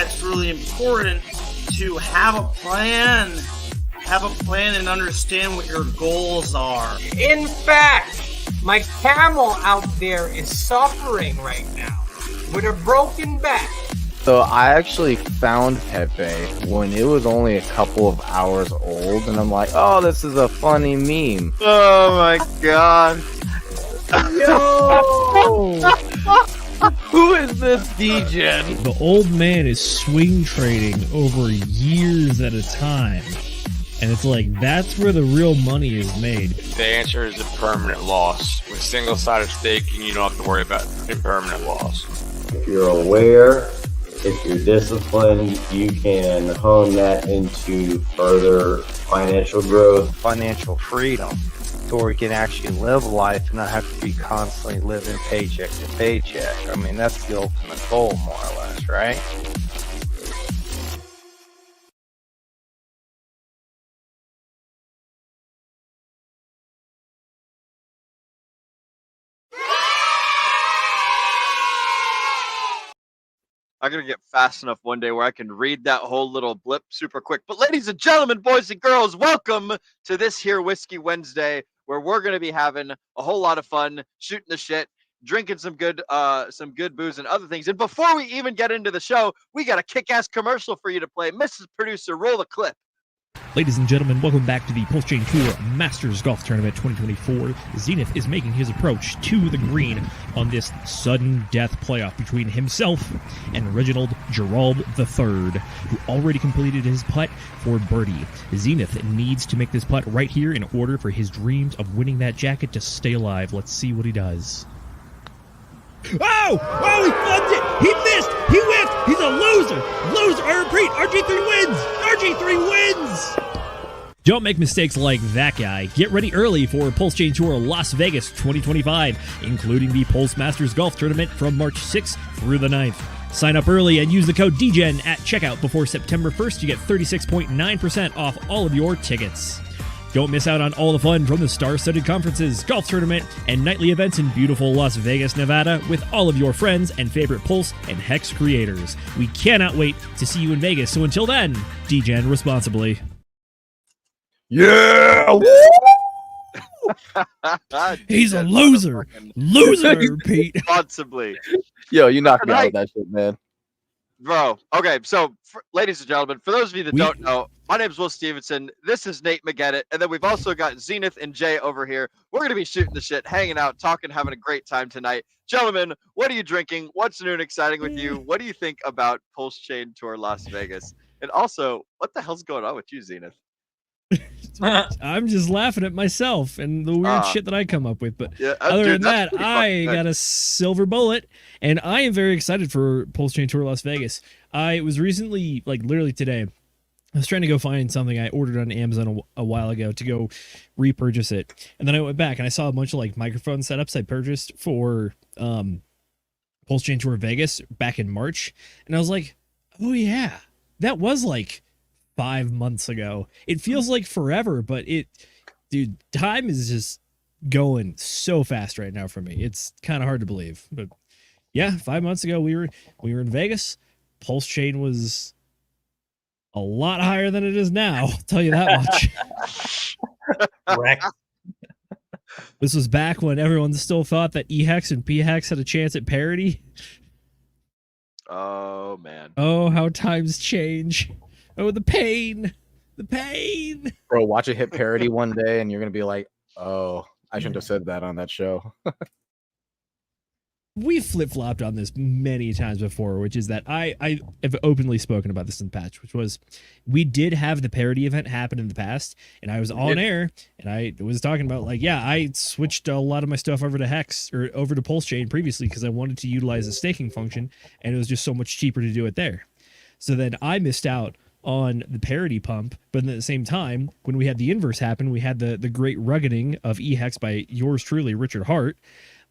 it's really important to have a plan. Have a plan and understand what your goals are. In fact, my camel out there is suffering right now with a broken back. So I actually found Pepe when it was only a couple of hours old, and I'm like, oh, this is a funny meme. Oh my god. Yo! Who is this Degen? The old man is swing trading over years at a time. And it's like, that's where the real money is made. The answer is a permanent loss. With single-sided staking, you don't have to worry about impermanent loss. If you're aware, if you're disciplined, you can hone that into further financial growth. Financial freedom, so we can actually live life and not have to be constantly living paycheck to paycheck. I mean, that's the ultimate goal, more or less, right? I'm going to get fast enough one day where I can read that whole little blip super quick. But ladies and gentlemen, boys and girls, welcome to this here Whiskey Wednesday, where we're going to be having a whole lot of fun, shooting the shit, drinking some good booze and other things. And before we even get into the show, we got a kick-ass commercial for you to play. Mrs. Producer, roll the clip. Ladies and gentlemen, welcome back to the Pulse Chain Tour Masters Golf Tournament 2024. Zenith is making his approach to the green on this sudden death playoff between himself and Reginald Gerald III, who already completed his putt for birdie. Zenith needs to make this putt right here in order for his dreams of winning that jacket to stay alive. Let's see what he does. Oh! Oh, he flubbed it! He missed! He whiffed! He's a loser! Loser! I repeat, RG3 wins! RG3 wins! Don't make mistakes like that guy. Get ready early for Pulse Chain Tour Las Vegas 2025, including the Pulse Masters Golf Tournament from March 6th through the 9th. Sign up early and use the code DGEN at checkout before September 1st to get 36.9% off all of your tickets. Don't miss out on all the fun from the star-studded conferences, golf tournament, and nightly events in beautiful Las Vegas, Nevada with all of your friends and favorite Pulse and Hex creators. We cannot wait to see you in Vegas, so until then, DGen responsibly. Yeah! He's a loser! Loser, Pete! Responsibly. Yo, you knocked me out with that shit, man. Bro, okay, so, ladies and gentlemen, for those of you that don't know, my name is Will Stevenson, this is Nate McGettit, and then we've also got Zenith and Jay over here. We're going to be shooting the shit, hanging out, talking, having a great time tonight. Gentlemen, what are you drinking? What's new and exciting with you? What do you think about Pulse Chain Tour Las Vegas? And also, what the hell's going on with you, Zenith? I'm just laughing at myself and the weird shit that I come up with. But yeah, other dude, than that, I got a silver bullet, and I am very excited for Pulse Chain Tour Las Vegas. I was recently, like literally today, I was trying to go find something I ordered on Amazon a while ago to go repurchase it. And then I went back and I saw a bunch of like microphone setups I purchased for Pulse Chain Tour Vegas back in March. And I was like, oh yeah, that was like 5 months ago. It feels like forever, but dude, time is just going so fast right now for me. It's kind of hard to believe, but yeah, 5 months ago we were in Vegas. Pulse Chain was a lot higher than it is now. I'll tell you that much. Correct. This was back when everyone still thought that E-Hex and P-Hex had a chance at parity. Oh, man. Oh, how times change. Oh, the pain. The pain. Bro, watch it hit parody one day and you're going to be like, oh, I shouldn't have said that on that show. We've flip-flopped on this many times before, which is that I have openly spoken about this in the past, which was we did have the parody event happen in the past, and I was on air, and I was talking about, like, yeah, I switched a lot of my stuff over to Hex, or over to Pulse Chain previously, because I wanted to utilize the staking function, and it was just so much cheaper to do it there. So then I missed out on the parity pump, but at the same time, when we had the inverse happen, we had the great ruggeding of E-Hex by yours truly, Richard Hart.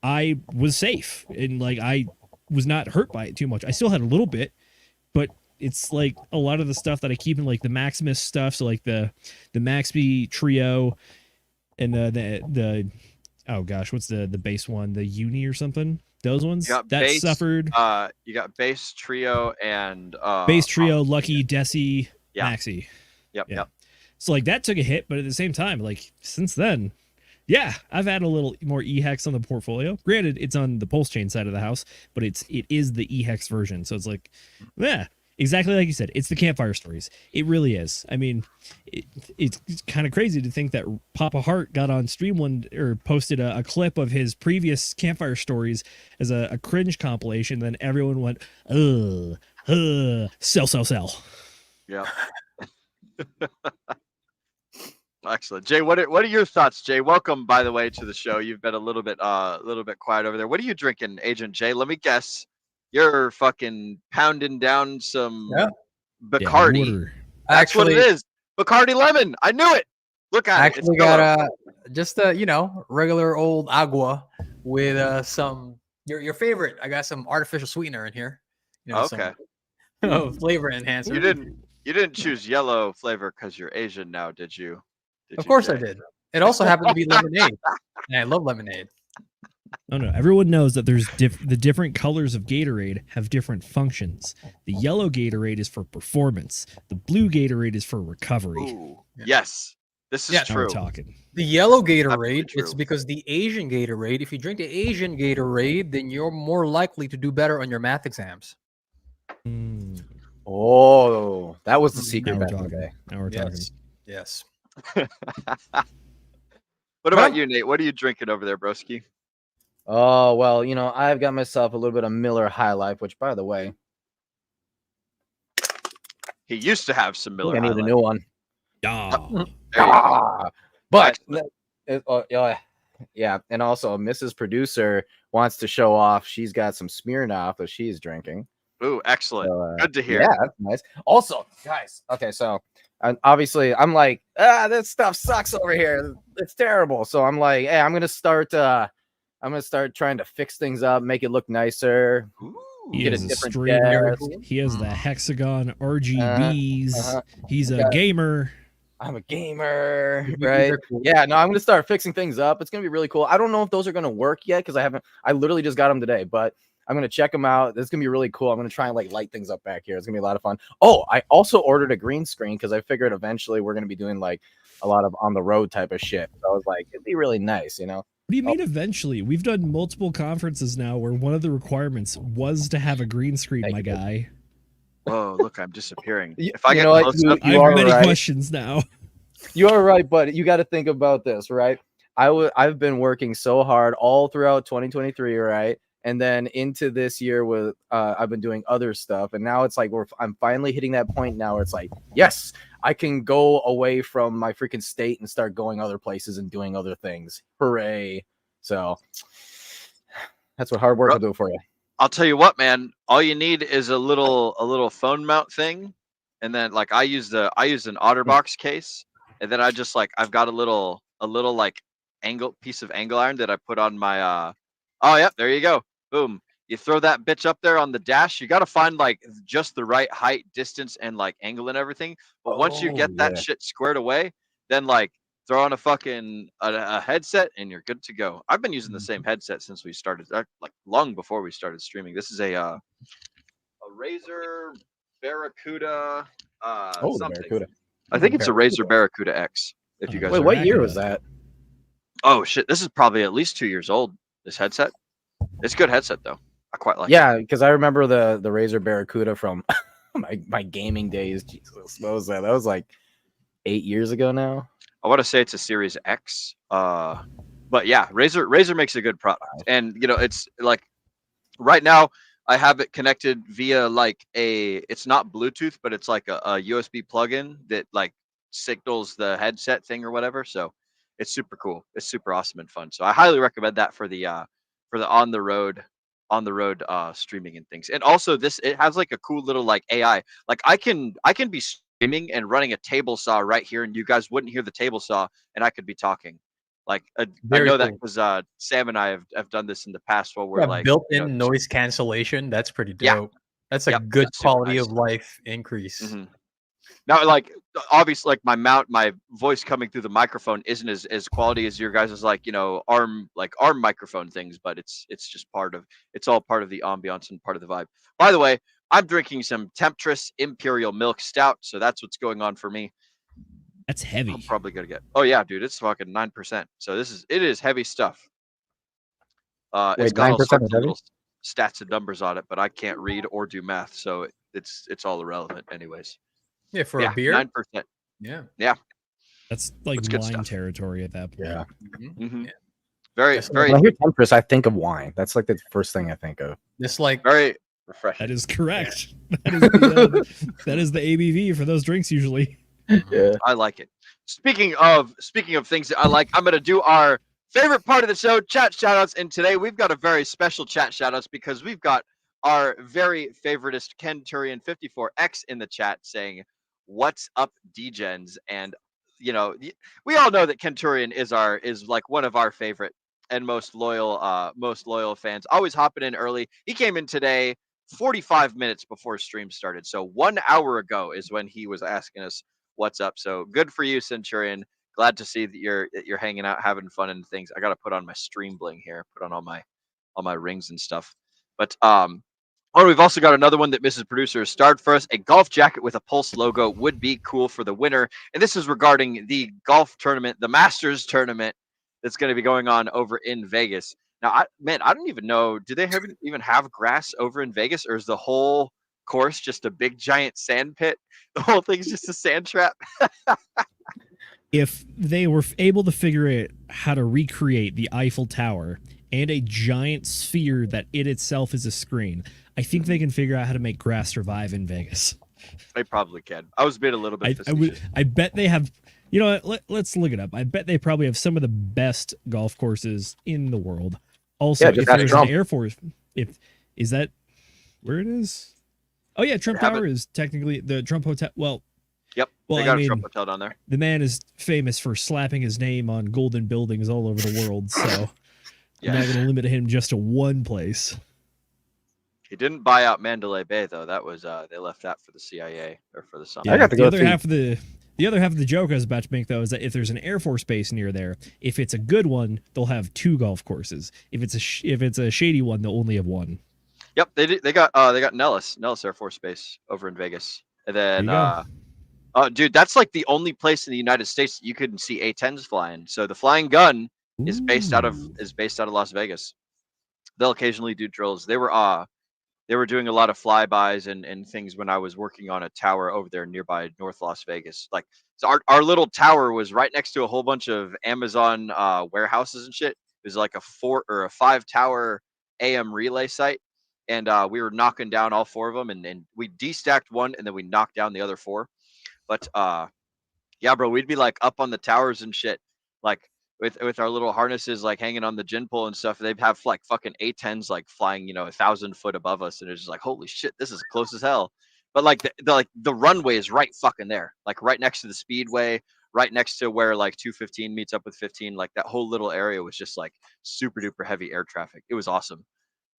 I was safe, and like I was not hurt by it too much. I still had a little bit, but it's like a lot of the stuff that I keep in like the Maximus stuff, so like the Maxby trio and the oh gosh, what's the base one, the Uni or something, Those ones You got that bass, suffered. You got bass, trio, and Bass trio, Lucky, Desi, yeah. Maxi. Yep. So like that took a hit, but at the same time, like since then, yeah, I've had a little more E-Hex on the portfolio. Granted, it's on the pulse chain side of the house, but it is the E-Hex version. So it's like, yeah, exactly like you said. It's the campfire stories. It really is. I mean, it's kind of crazy to think that Papa Hart got on stream or posted a clip of his previous campfire stories as a cringe compilation. Then everyone went, sell. Yeah. Excellent, Jay. What are your thoughts, Jay? Welcome, by the way, to the show. You've been a little bit quiet over there. What are you drinking, Agent Jay? Let me guess. You're fucking pounding down some Bacardi. Yeah, That's what it is. Bacardi lemon. I knew it. Look at it. Actually got just a regular old agua with some your favorite. I got some artificial sweetener in here. Okay. Some flavor enhancer. You didn't choose yellow flavor because you're Asian now, did you? Of course I did. It also happened to be lemonade. And I love lemonade. Oh no! Everyone knows that there's the different colors of Gatorade have different functions. The yellow Gatorade is for performance. The blue Gatorade is for recovery. Ooh, yes, this is true. We're talking. The yellow Gatorade, it's because the Asian Gatorade. If you drink the Asian Gatorade, then you're more likely to do better on your math exams. Oh, that was the secret. Now we're talking. Now we're talking. Yes. What about you, Nate? What are you drinking over there, broski? Oh, well, I've got myself a little bit of Miller High Life, which, by the way, he used to have some Miller. I need a new one. But yeah, and also Mrs. Producer wants to show off. She's got some Smirnoff that she's drinking. Ooh, excellent. So, good to hear. Yeah, that's nice. Also, guys, okay, so obviously I'm like, this stuff sucks over here. It's terrible. So I'm like, hey, I'm gonna start trying to fix things up, make it look nicer. He has a streamer. He has the hexagon RGBs. He's a gamer. I'm a gamer, right? Yeah, no, I'm gonna start fixing things up. It's gonna be really cool. I don't know if those are gonna work yet because I literally just got them today, but I'm gonna check them out. This is gonna be really cool. I'm gonna try and light things up back here. It's gonna be a lot of fun. Oh, I also ordered a green screen because I figured eventually we're gonna be doing a lot of on the road type of shit. So I was like, it'd be really nice, What do you mean eventually? We've done multiple conferences now where one of the requirements was to have a green screen, my guy. Whoa, look, I'm disappearing. If I get close enough, I have many questions now. You are right, but you got to think about this, right? I've been working so hard all throughout 2023, right? And then into this year with I've been doing other stuff, and now it's like I'm finally hitting that point now where it's like, yes, I can go away from my freaking state and start going other places and doing other things. Hooray! So that's what hard work will do for you. I'll tell you what, man. All you need is a little phone mount thing, and then I used an OtterBox case, and then I've got a little piece of angle iron that I put on my oh yeah, there you go. Boom. You throw that bitch up there on the dash. You got to find just the right height, distance, and angle and everything. But once you get that shit squared away, then throw on a fucking a headset and you're good to go. I've been using the same headset since we started, long before we started streaming. This is a Razer Barracuda. Something. Barracuda. I think it's a Razer Barracuda X. If you guys. Wait, what year was that? Oh shit! This is probably at least 2 years old. This headset. It's a good headset though. I quite like it. Yeah, because I remember the Razer Barracuda from my gaming days. Jesus, what was that? That was 8 years ago now. I want to say it's a Series X. But yeah, Razer makes a good product. And it's right now I have it connected via it's not Bluetooth, but it's a USB plugin that signals the headset thing or whatever. So it's super cool. It's super awesome and fun. So I highly recommend that for the on the road streaming and things. And also it has a cool little AI. I can be streaming and running a table saw right here, and you guys wouldn't hear the table saw, and I could be talking. I know that because Sam and I have done this in the past while we're built-in noise cancellation. That's pretty dope. Yeah. That's a good quality of life increase. Mm-hmm. Now, like obviously, like my voice coming through the microphone isn't as quality as your guys' like arm microphone things, but it's just it's all part of the ambiance and part of the vibe. By the way, I'm drinking some Temptress Imperial Milk Stout, so that's what's going on for me. That's heavy. I'm probably gonna get. Oh yeah, dude, it's fucking 9%. So it is heavy stuff. It's Wait, got all 9% sorts is of little stats and numbers on it, but I can't read or do math, so it's all irrelevant, anyways. Yeah, for a beer. 9%. Yeah. That's like It's good wine stuff. territory at that point. Yeah. Mm-hmm. Yeah. Very, very, When I hear Temptress, I think of wine. That's like the first thing I think of. Just like very refreshing. That is correct. That is the ABV for those drinks usually. Yeah. I like it. Speaking of things that I like, I'm gonna do our favorite part of the show, chat shoutouts. And today we've got a very special chat shoutouts because we've got our very favoritist Kenturian54X in the chat saying, "What's up, Degens?" And we all know that Kenturian is like one of our favorite and most loyal fans. Always hopping in early. He came in today 45 minutes before stream started. So 1 hour ago is when he was asking us what's up. So good for you, Centurion. Glad to see that you're hanging out, having fun and things. I gotta put on my stream bling here, put on all my rings and stuff. But we've also got another one that Mrs. Producer has starred for us. A golf jacket with a Pulse logo would be cool for the winner. And this is regarding the golf tournament, the Masters tournament that's going to be going on over in Vegas. Now, I don't even know. Do they even have grass over in Vegas, or is the whole course just a big giant sand pit? The whole thing's just a sand trap. If they were able to figure out how to recreate the Eiffel Tower and a giant sphere that it itself is a screen, I think they can figure out how to make grass survive in Vegas. They probably can. I was being a little bit facetious. I bet they have. You know what? Let's look it up. I bet they probably have some of the best golf courses in the world. Also, Yeah, if just ask there's Trump. an Air Force, is that where it is? Oh yeah, Trump Tower is technically the Trump Hotel. Well, Yep. Well, they got I a Trump mean, hotel down there. the man is famous for slapping his name on golden buildings all over the world. So Yeah. I'm not going to limit him just to one place. He didn't buy out Mandalay Bay though. That was they left that for the CIA or for the something. I got to the go other see. half of the other half of the joke I was about to make though is that if there's an Air Force base near there, if it's a good one, they'll have 2 golf courses. If it's a shady one, they'll only have 1. Yep, they got Nellis Air Force Base over in Vegas, and then There you dude, that's like the only place in the United States that you couldn't see A-10s flying. So the Flying Gun is based out of Las Vegas. They'll occasionally do drills. They were doing a lot of flybys and things when I was working on a tower over there nearby North Las Vegas. Like, so our little tower was right next to a whole bunch of Amazon warehouses and shit. It was like a 4 or a 5 tower AM relay site, and we were knocking down all 4 of them, and we destacked one, and then we knocked down the other 4. But yeah, bro, we'd be like up on the towers and shit, like with our little harnesses, like hanging on the gin pole and stuff. They'd have like fucking A-10s like flying, 1,000 foot above us, and it's just like, holy shit, this is close as hell. But like the runway is right fucking there, like right next to the speedway, right next to where like 215 meets up with 15. Like that whole little area was just like super duper heavy air traffic. It was awesome.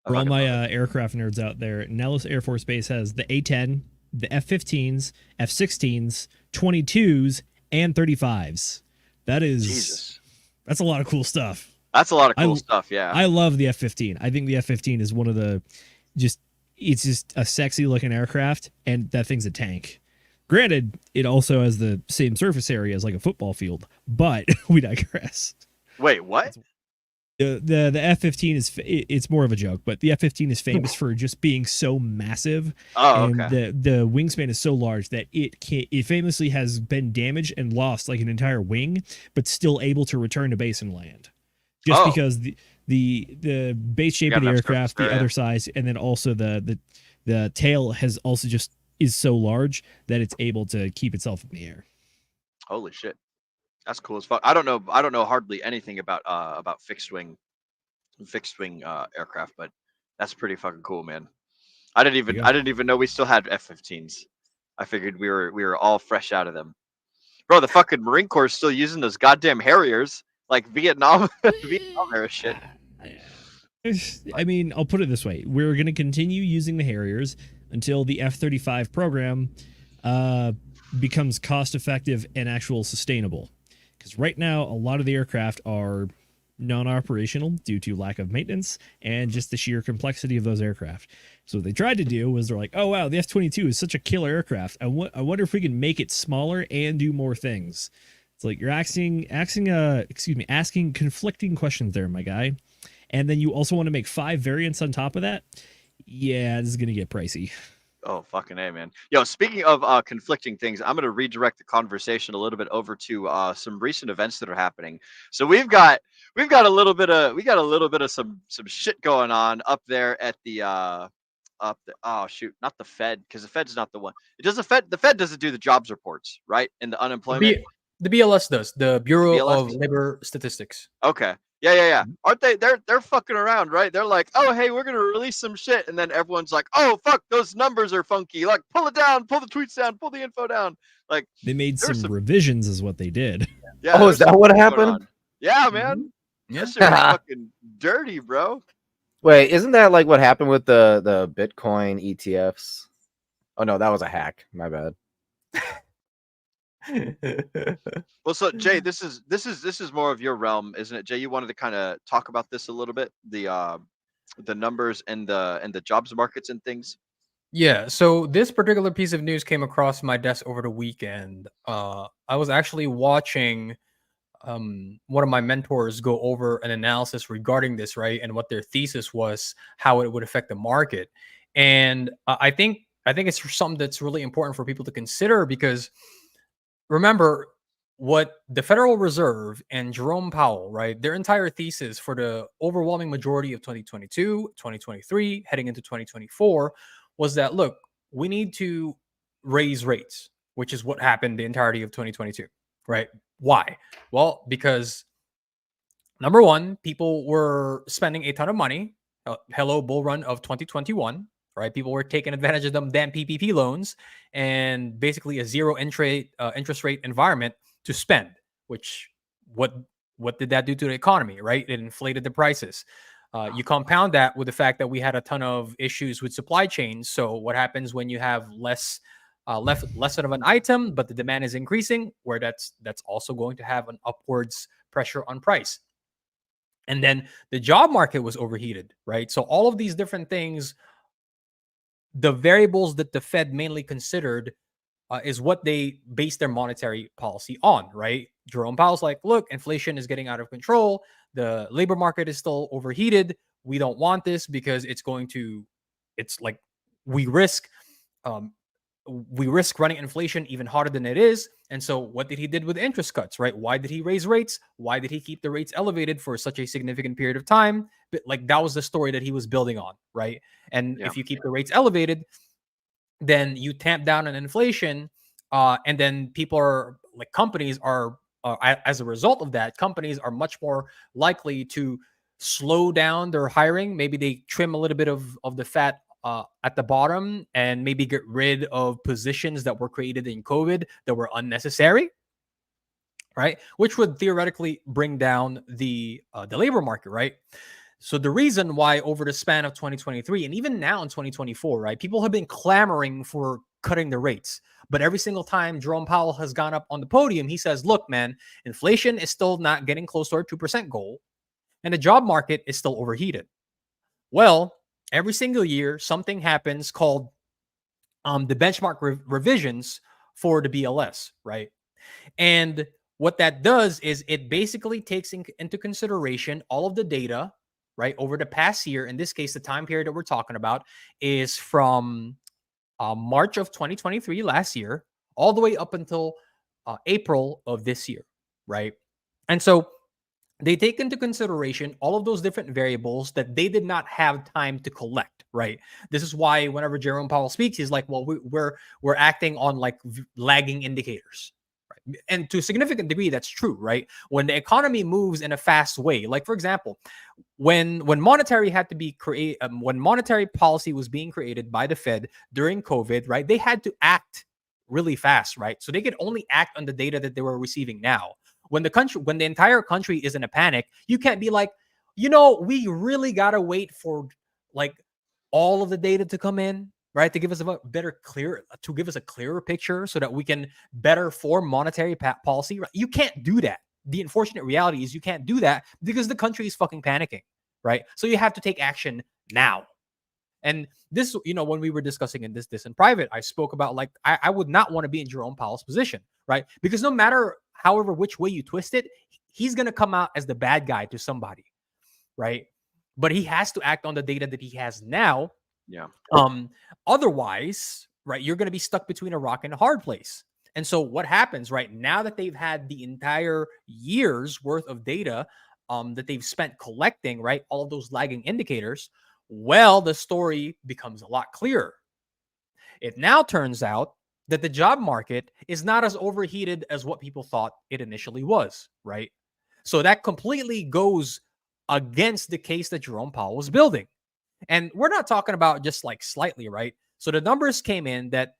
For all my aircraft nerds out there, Nellis Air Force Base has the A-10, the F-15s, F-16s, 22s, and 35s. That's a lot of cool stuff. That's a lot of cool stuff, yeah. I love the F-15. I think the F-15 is one of the it's just a sexy looking aircraft, and that thing's a tank. Granted, it also has the same surface area as like a football field, but we digress. Wait, what? The F-15 it's more of a joke, but the F-15 is famous for just being so massive. Oh, and okay. the wingspan is so large that it famously has been damaged and lost like an entire wing, but still able to return to base and land. Just because the base shape of the aircraft, the other size, and then also the tail has also just is so large that it's able to keep itself in the air. Holy shit. That's cool as fuck. I don't know hardly anything about fixed wing aircraft, but that's pretty fucking cool, man. I didn't even know we still had F-15s. I figured we were all fresh out of them. Bro, the fucking Marine Corps is still using those goddamn Harriers, like Vietnam era shit. I mean, I'll put it this way: we're going to continue using the Harriers until the F-35 program becomes cost effective and actual sustainable. Because right now, a lot of the aircraft are non-operational due to lack of maintenance and just the sheer complexity of those aircraft. So what they tried to do was they're like, oh wow, the F-22 is such a killer aircraft. I wonder if we can make it smaller and do more things. It's like you're asking conflicting questions there, my guy. And then you also want to make 5 variants on top of that. Yeah, this is gonna get pricey. Oh, fucking A, man. Yo, speaking of conflicting things, I'm going to redirect the conversation a little bit over to some recent events that are happening. So we've got a little bit of some shit going on up there at the oh shoot, not the Fed, because the Fed's not the one. It does the Fed doesn't do the jobs reports, right? And the unemployment. The BLS does, the Bureau BLS? of Labor Statistics. Okay. Yeah. Aren't they? They're fucking around, right? They're like, oh, hey, we're gonna release some shit, and then everyone's like, oh, fuck, those numbers are funky. Like, pull it down, pull the tweets down, pull the info down. Like, they made some revisions, is what they did. Yeah. Oh, is that what happened? Yeah, man. Yeah. That shit was fucking dirty, bro. Wait, isn't that like what happened with the Bitcoin ETFs? Oh no, that was a hack. My bad. Well, so Jay, this is more of your realm, isn't it? Jay, you wanted to kind of talk about this a little bit, the numbers and the jobs markets and things. Yeah, so this particular piece of news came across my desk over the weekend. I was actually watching one of my mentors go over an analysis regarding this, right, and what their thesis was, how it would affect the market. And I think it's something that's really important for people to consider, because remember what the Federal Reserve and Jerome Powell, right, their entire thesis for the overwhelming majority of 2022, 2023, heading into 2024 was that, look, we need to raise rates, which is what happened the entirety of 2022, right? Why? Well, because number one, people were spending a ton of money. Hello, bull run of 2021, right? People were taking advantage of them damn PPP loans and basically a zero interest rate environment to spend, which what did that do to the economy, right? It inflated the prices. You compound that with the fact that we had a ton of issues with supply chains. So what happens when you have less of an item, but the demand is increasing, where that's also going to have an upwards pressure on price. And then the job market was overheated, right? So all of these different things, the variables that the Fed mainly considered is what they base their monetary policy on, right? Jerome Powell's like, look, inflation is getting out of control. The labor market is still overheated. We don't want this because it's like we risk running inflation even hotter than it is. And so what did he did with interest cuts, right? Why did he raise rates? Why did he keep the rates elevated for such a significant period of time? But like, that was the story that he was building on, right? And if you keep the rates elevated, then you tamp down on inflation, and then people are like, companies are as a result of that, companies are much more likely to slow down their hiring. Maybe they trim a little bit of the fat at the bottom and maybe get rid of positions that were created in COVID that were unnecessary, right? Which would theoretically bring down the labor market, right? So the reason why over the span of 2023 and even now in 2024, right, people have been clamoring for cutting the rates. But every single time Jerome Powell has gone up on the podium, he says, look, man, inflation is still not getting close to our 2% goal, and the job market is still overheated. Well, every single year, something happens called the benchmark revisions for the BLS, right? And what that does is it basically takes into consideration all of the data, right, over the past year. In this case, the time period that we're talking about is from March of 2023, last year, all the way up until April of this year, right? And so they take into consideration all of those different variables that they did not have time to collect, right? This is why whenever Jerome Powell speaks, he's like, well, we're acting on like lagging indicators. Right? And to a significant degree, that's true, right? When the economy moves in a fast way, like for example, when monetary policy was being created by the Fed during COVID, right? They had to act really fast, right? So they could only act on the data that they were receiving now. When the entire country is in a panic, you can't be like, we really gotta wait for like all of the data to come in, right? To give us to give us a clearer picture so that we can better form monetary policy. Right? You can't do that. The unfortunate reality is you can't do that because the country is fucking panicking, right? So you have to take action now. And this, when we were discussing this in private, I spoke about like I would not want to be in Jerome Powell's position, right? Because no matter however which way you twist it, he's gonna come out as the bad guy to somebody, right? But he has to act on the data that he has now. Yeah. Otherwise, right, you're gonna be stuck between a rock and a hard place. And so what happens, right, now that they've had the entire year's worth of data that they've spent collecting, right, all of those lagging indicators, well, the story becomes a lot clearer. It now turns out that the job market is not as overheated as what people thought it initially was, right? So that completely goes against the case that Jerome Powell was building. And we're not talking about just like slightly, right? So the numbers came in that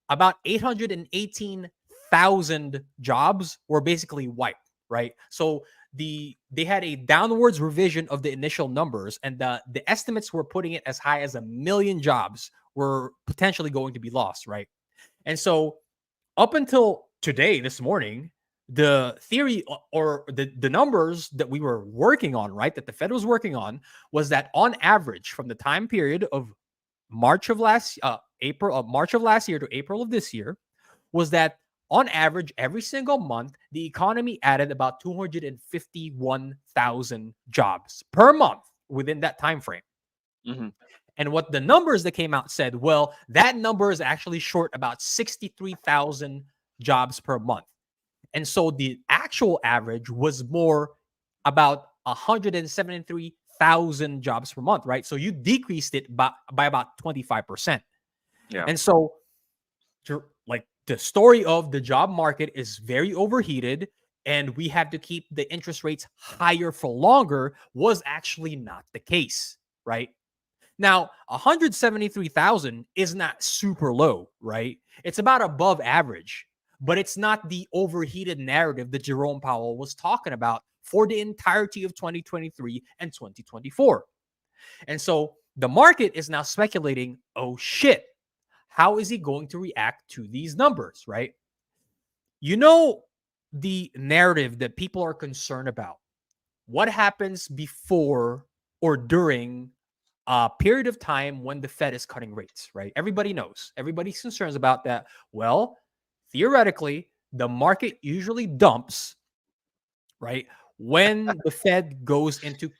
about 818,000 jobs were basically wiped, right? So they had a downwards revision of the initial numbers, and the estimates were putting it as high as 1 million jobs were potentially going to be lost, right? And so up until today, this morning, the theory or the numbers that we were working on, right, that the Fed was working on, was that on average from the time period of March of last year to April of this year, was that on average, every single month, the economy added about 251,000 jobs per month within that time frame. Mm-hmm. And what the numbers that came out said, well, that number is actually short about 63,000 jobs per month. And so the actual average was more about 173,000 jobs per month, right? So you decreased it by about 25%. Yeah. And so, like, the story of the job market is very overheated and we have to keep the interest rates higher for longer was actually not the case, right? Now, 173,000 is not super low, right? It's about above average, but it's not the overheated narrative that Jerome Powell was talking about for the entirety of 2023 and 2024. And so the market is now speculating, oh shit, how is he going to react to these numbers, right? You know, the narrative that people are concerned about. What happens before or during a period of time when the Fed is cutting rates, right? Everybody knows. Everybody's concerned about that. Well, theoretically, the market usually dumps, right, when the Fed goes into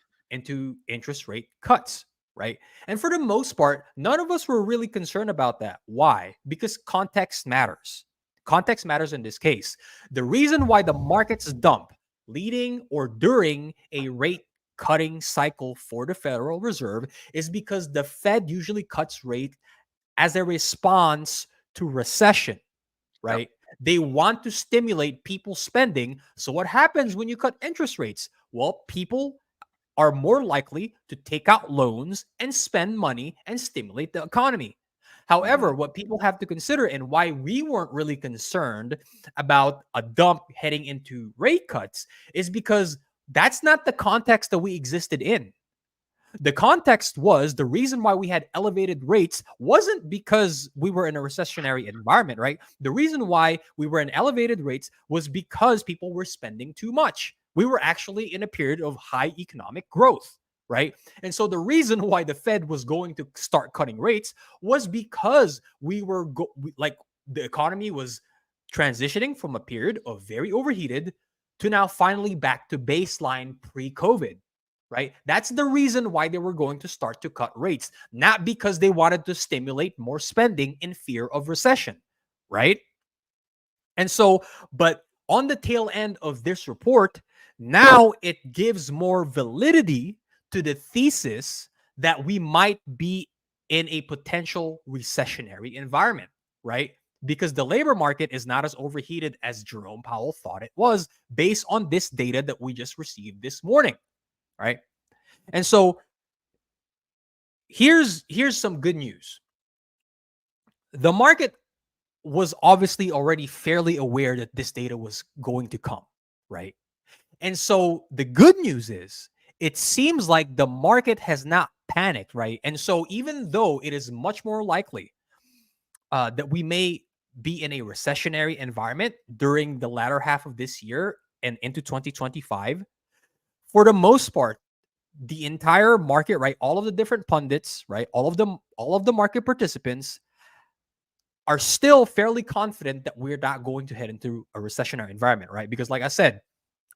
interest rate cuts, right? And for the most part, none of us were really concerned about that. Why? Because context matters. Context matters in this case. The reason why the markets dump leading or during a rate cutting cycle for the Federal Reserve is because the Fed usually cuts rate as a response to recession, right? Yep. They want to stimulate people spending. So what happens when you cut interest rates? Well, people are more likely to take out loans and spend money and stimulate the economy. However, what people have to consider and why we weren't really concerned about a dump heading into rate cuts is because that's not the context that we existed in. The context was the reason why we had elevated rates wasn't because we were in a recessionary environment, right? The reason why we were in elevated rates was because people were spending too much. We were actually in a period of high economic growth, right? And so the reason why the Fed was going to start cutting rates was because we were the economy was transitioning from a period of very overheated to now finally back to baseline pre-COVID, right? That's the reason why they were going to start to cut rates, not because they wanted to stimulate more spending in fear of recession, right? And so, but on the tail end of this report, now it gives more validity to the thesis that we might be in a potential recessionary environment, right? Because the labor market is not as overheated as Jerome Powell thought it was based on this data that we just received this morning, right? And so here's some good news. The market was obviously already fairly aware that this data was going to come, right? And so the good news is it seems like the market has not panicked, right? And so even though it is much more likely that we may be in a recessionary environment during the latter half of this year and into 2025. For the most part, the entire market, right? All of the different pundits, right? All of the market participants are still fairly confident that we're not going to head into a recessionary environment, right? Because like I said,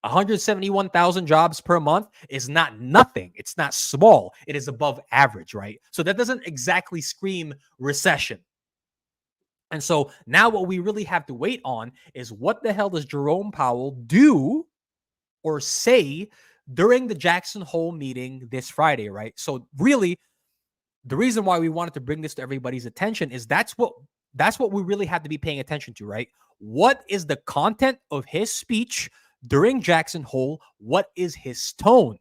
171,000 jobs per month is not nothing. It's not small. It is above average, right? So that doesn't exactly scream recession. And so now what we really have to wait on is what the hell does Jerome Powell do or say during the Jackson Hole meeting this Friday, right? So really, the reason why we wanted to bring this to everybody's attention is that's what we really have to be paying attention to, right? What is the content of his speech during Jackson Hole? What is his tone?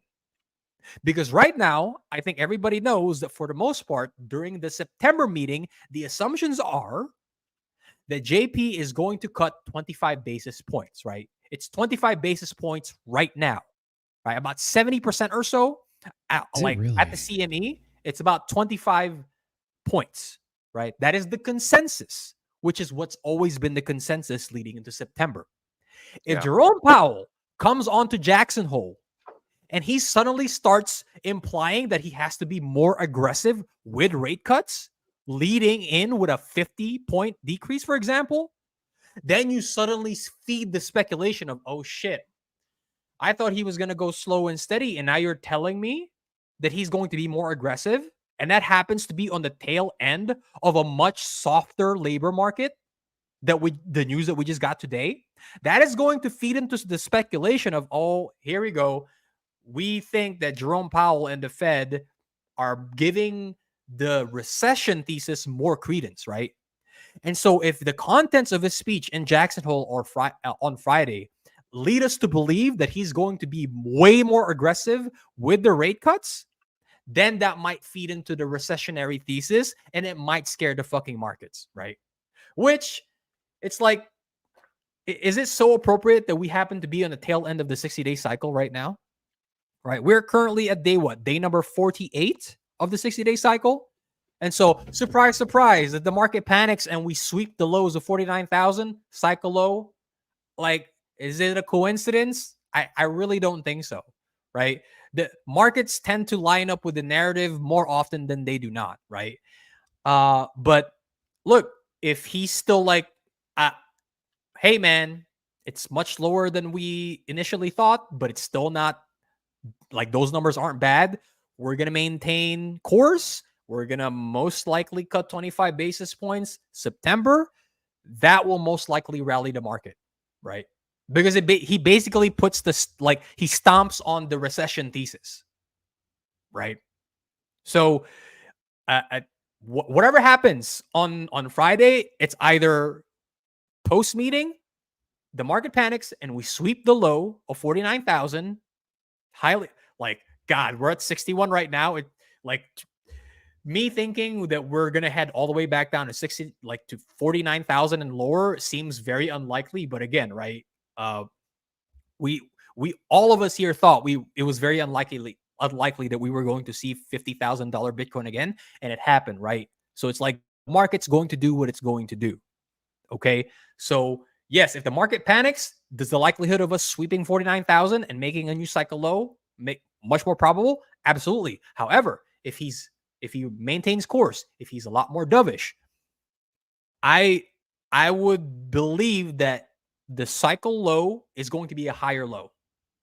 Because right now, I think everybody knows that for the most part, during the September meeting, the assumptions are that JP is going to cut 25 basis points, right? It's 25 basis points right now, right? About 70% or so, at the CME, it's about 25 points, right? That is the consensus, which is what's always been the consensus leading into September. If Jerome Powell comes onto Jackson Hole and he suddenly starts implying that he has to be more aggressive with rate cuts, leading in with a 50-point decrease, for example, then you suddenly feed the speculation of, oh shit, I thought he was going to go slow and steady, and now you're telling me that he's going to be more aggressive, and that happens to be on the tail end of a much softer labor market the news that we just got today. That is going to feed into the speculation of, oh, here we go. We think that Jerome Powell and the Fed are giving the recession thesis more credence, right? And so if the contents of his speech in Jackson Hole or on Friday lead us to believe that he's going to be way more aggressive with the rate cuts, then that might feed into the recessionary thesis and it might scare the fucking markets, right? Which, it's like, is it so appropriate that we happen to be on the tail end of the 60-day cycle right now? Right? We're currently at day number 48 of the 60-day cycle. And so, surprise, surprise, if the market panics and we sweep the lows of 49,000, cycle low, like, is it a coincidence? I really don't think so, right? The markets tend to line up with the narrative more often than they do not, right? But look, if he's still like, hey, man, it's much lower than we initially thought, but it's still not, like, those numbers aren't bad. We're going to maintain course. We're going to most likely cut 25 basis points September. That will most likely rally the market, right? Because he basically puts this, like, he stomps on the recession thesis, right? So whatever happens on Friday, it's either post-meeting, the market panics, and we sweep the low of 49,000. Highly, like, God, we're at 61 right now. It, like, me thinking that we're gonna head all the way back down to 60, like to 49,000 and lower, seems very unlikely. But again, right? We all of us here thought it was very unlikely that we were going to see $50,000 Bitcoin again, and it happened, right? So it's like the market's going to do what it's going to do. Okay, so yes, if the market panics, does the likelihood of us sweeping 49,000 and making a new cycle low make much more probable? Absolutely. However, if he maintains course, if he's a lot more dovish, I would believe that the cycle low is going to be a higher low,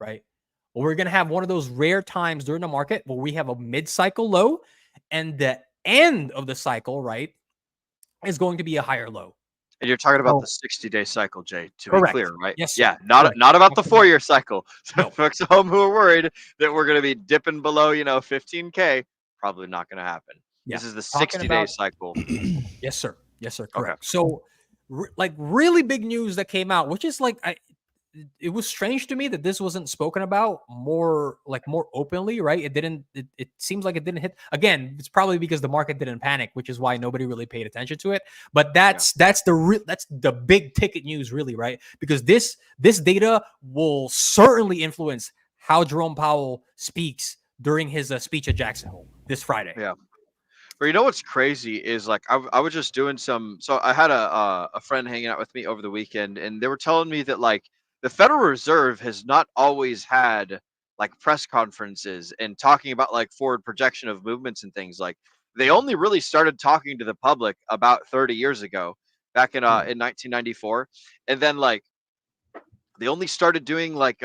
right? Well, we're going to have one of those rare times during the market where we have a mid-cycle low, and the end of the cycle, right, is going to be a higher low. And you're talking about the 60-day cycle, Jay, to correct. be clear, right? Yes. Yeah, not about the 4-year cycle. So No. folks at home who are worried that we're going to be dipping below, 15K, probably not going to happen. Yeah. This is the Talking 60-day cycle. Yes, sir. Yes, sir. Correct. Okay. So, like, really big news that came out, which is like, it was strange to me that this wasn't spoken about more openly, right? It seems like it didn't hit. Again, it's probably because the market didn't panic, which is why nobody really paid attention to it. But that's the big ticket news, really, right? Because this data will certainly influence how Jerome Powell speaks during his speech at Jackson Hole this Friday. Yeah. But you know what's crazy is like I was just doing some. So I had a friend hanging out with me over the weekend, and they were telling me that like the Federal Reserve has not always had like press conferences and talking about like forward projection of movements and things. Like they only really started talking to the public about 30 years ago, back in 1994, and then like they only started doing like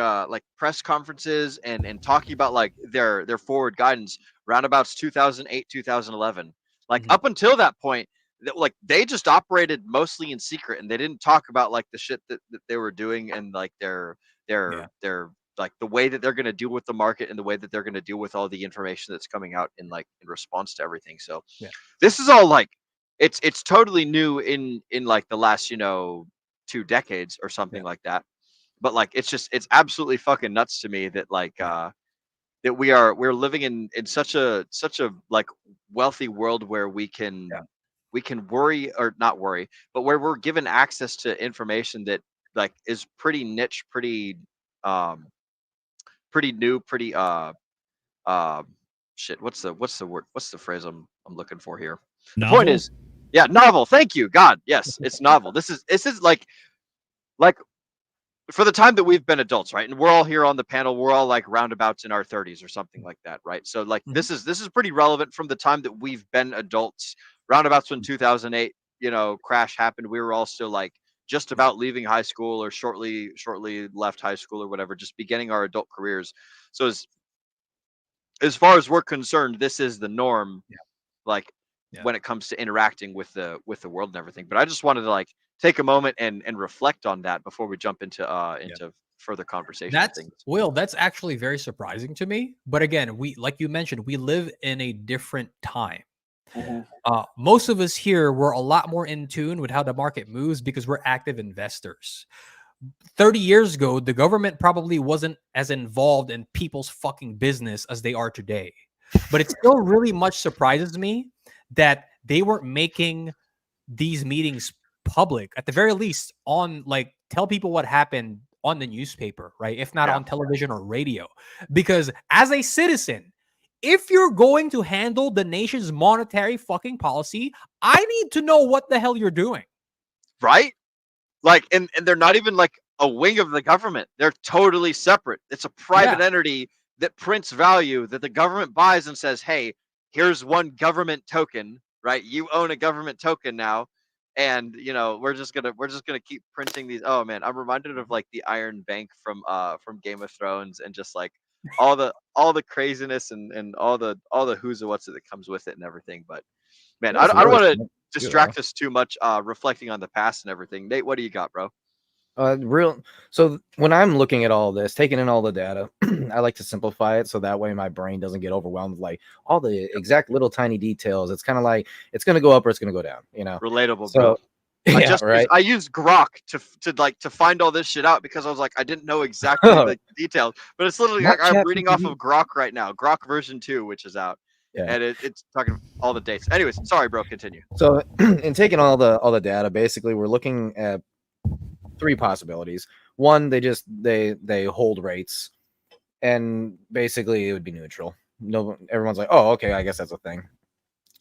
press conferences and talking about like their forward guidance roundabouts 2008 2011. Like Mhm. up until that point, that like they just operated mostly in secret, and they didn't talk about like the shit that they were doing, and like Yeah. their like the way that they're going to deal with the market and the way that they're going to deal with all the information that's coming out in like in response to everything. So Yeah. this is all like it's totally new in like the last 2 decades or something Yeah. like that. But like it's absolutely fucking nuts to me that like Yeah. that we're living in such a like wealthy world where Yeah. we can worry or not worry, but where we're given access to information that like is pretty niche, um pretty new, pretty uh shit, what's the word, what's the phrase I'm looking for here? The point Novel? is, yeah, novel. Thank you. God, yes, it's novel. This is like for the time that we've been adults, right? And we're all here on the panel, we're all like roundabouts in our 30s or something like that, right? So like Mhm. this is pretty relevant from the time that we've been adults. Roundabouts when 2008, crash happened, we were all still like just about leaving high school or shortly left high school or whatever, just beginning our adult careers. So as far as we're concerned, this is the norm, Yeah. like Yeah. when it comes to interacting with the world and everything. But I just wanted to like take a moment and reflect on that before we jump into further conversation of That's things. Will, that's actually very surprising to me. But again, we like you mentioned, we live in a different time. Most of us here were a lot more in tune with how the market moves because we're active investors. 30 years ago, the government probably wasn't as involved in people's fucking business as they are today. But it still really much surprises me that they weren't making these meetings public, at the very least, on like tell people what happened on the newspaper, right? If not Yeah. on television or radio. Because as a citizen, if you're going to handle the nation's monetary fucking policy, I need to know what the hell you're doing. Right? Like and they're not even like a wing of the government. They're totally separate. It's a private Yeah. entity that prints value that the government buys and says, "Hey, here's one government token, right? You own a government token now." And we're just gonna keep printing these. Oh man, I'm reminded of like the Iron Bank from Game of Thrones, and just like all the craziness and all the who's and what's that comes with it and everything. But man, That's I don't worse, want to you know. distract us too much reflecting on the past and everything. Nate, what do you got, bro? So when I'm looking at all this, taking in all the data, I like to simplify it so that way my brain doesn't get overwhelmed with like all the exact little tiny details. It's kind of like it's going to go up or it's going to go down, Relatable, bro. So yeah, right. I used Grok to find all this shit out because I was like I didn't know exactly the details, but it's literally Not like I'm reading off ChatGPT. of Grok right now, Grok version 2, which is out, Yeah. and it's talking all the dates. Anyways, sorry, bro. Continue. So in taking all the data, basically we're looking at three possibilities. One, they hold rates, and basically it would be neutral. No, everyone's like, oh, okay, I guess that's a thing.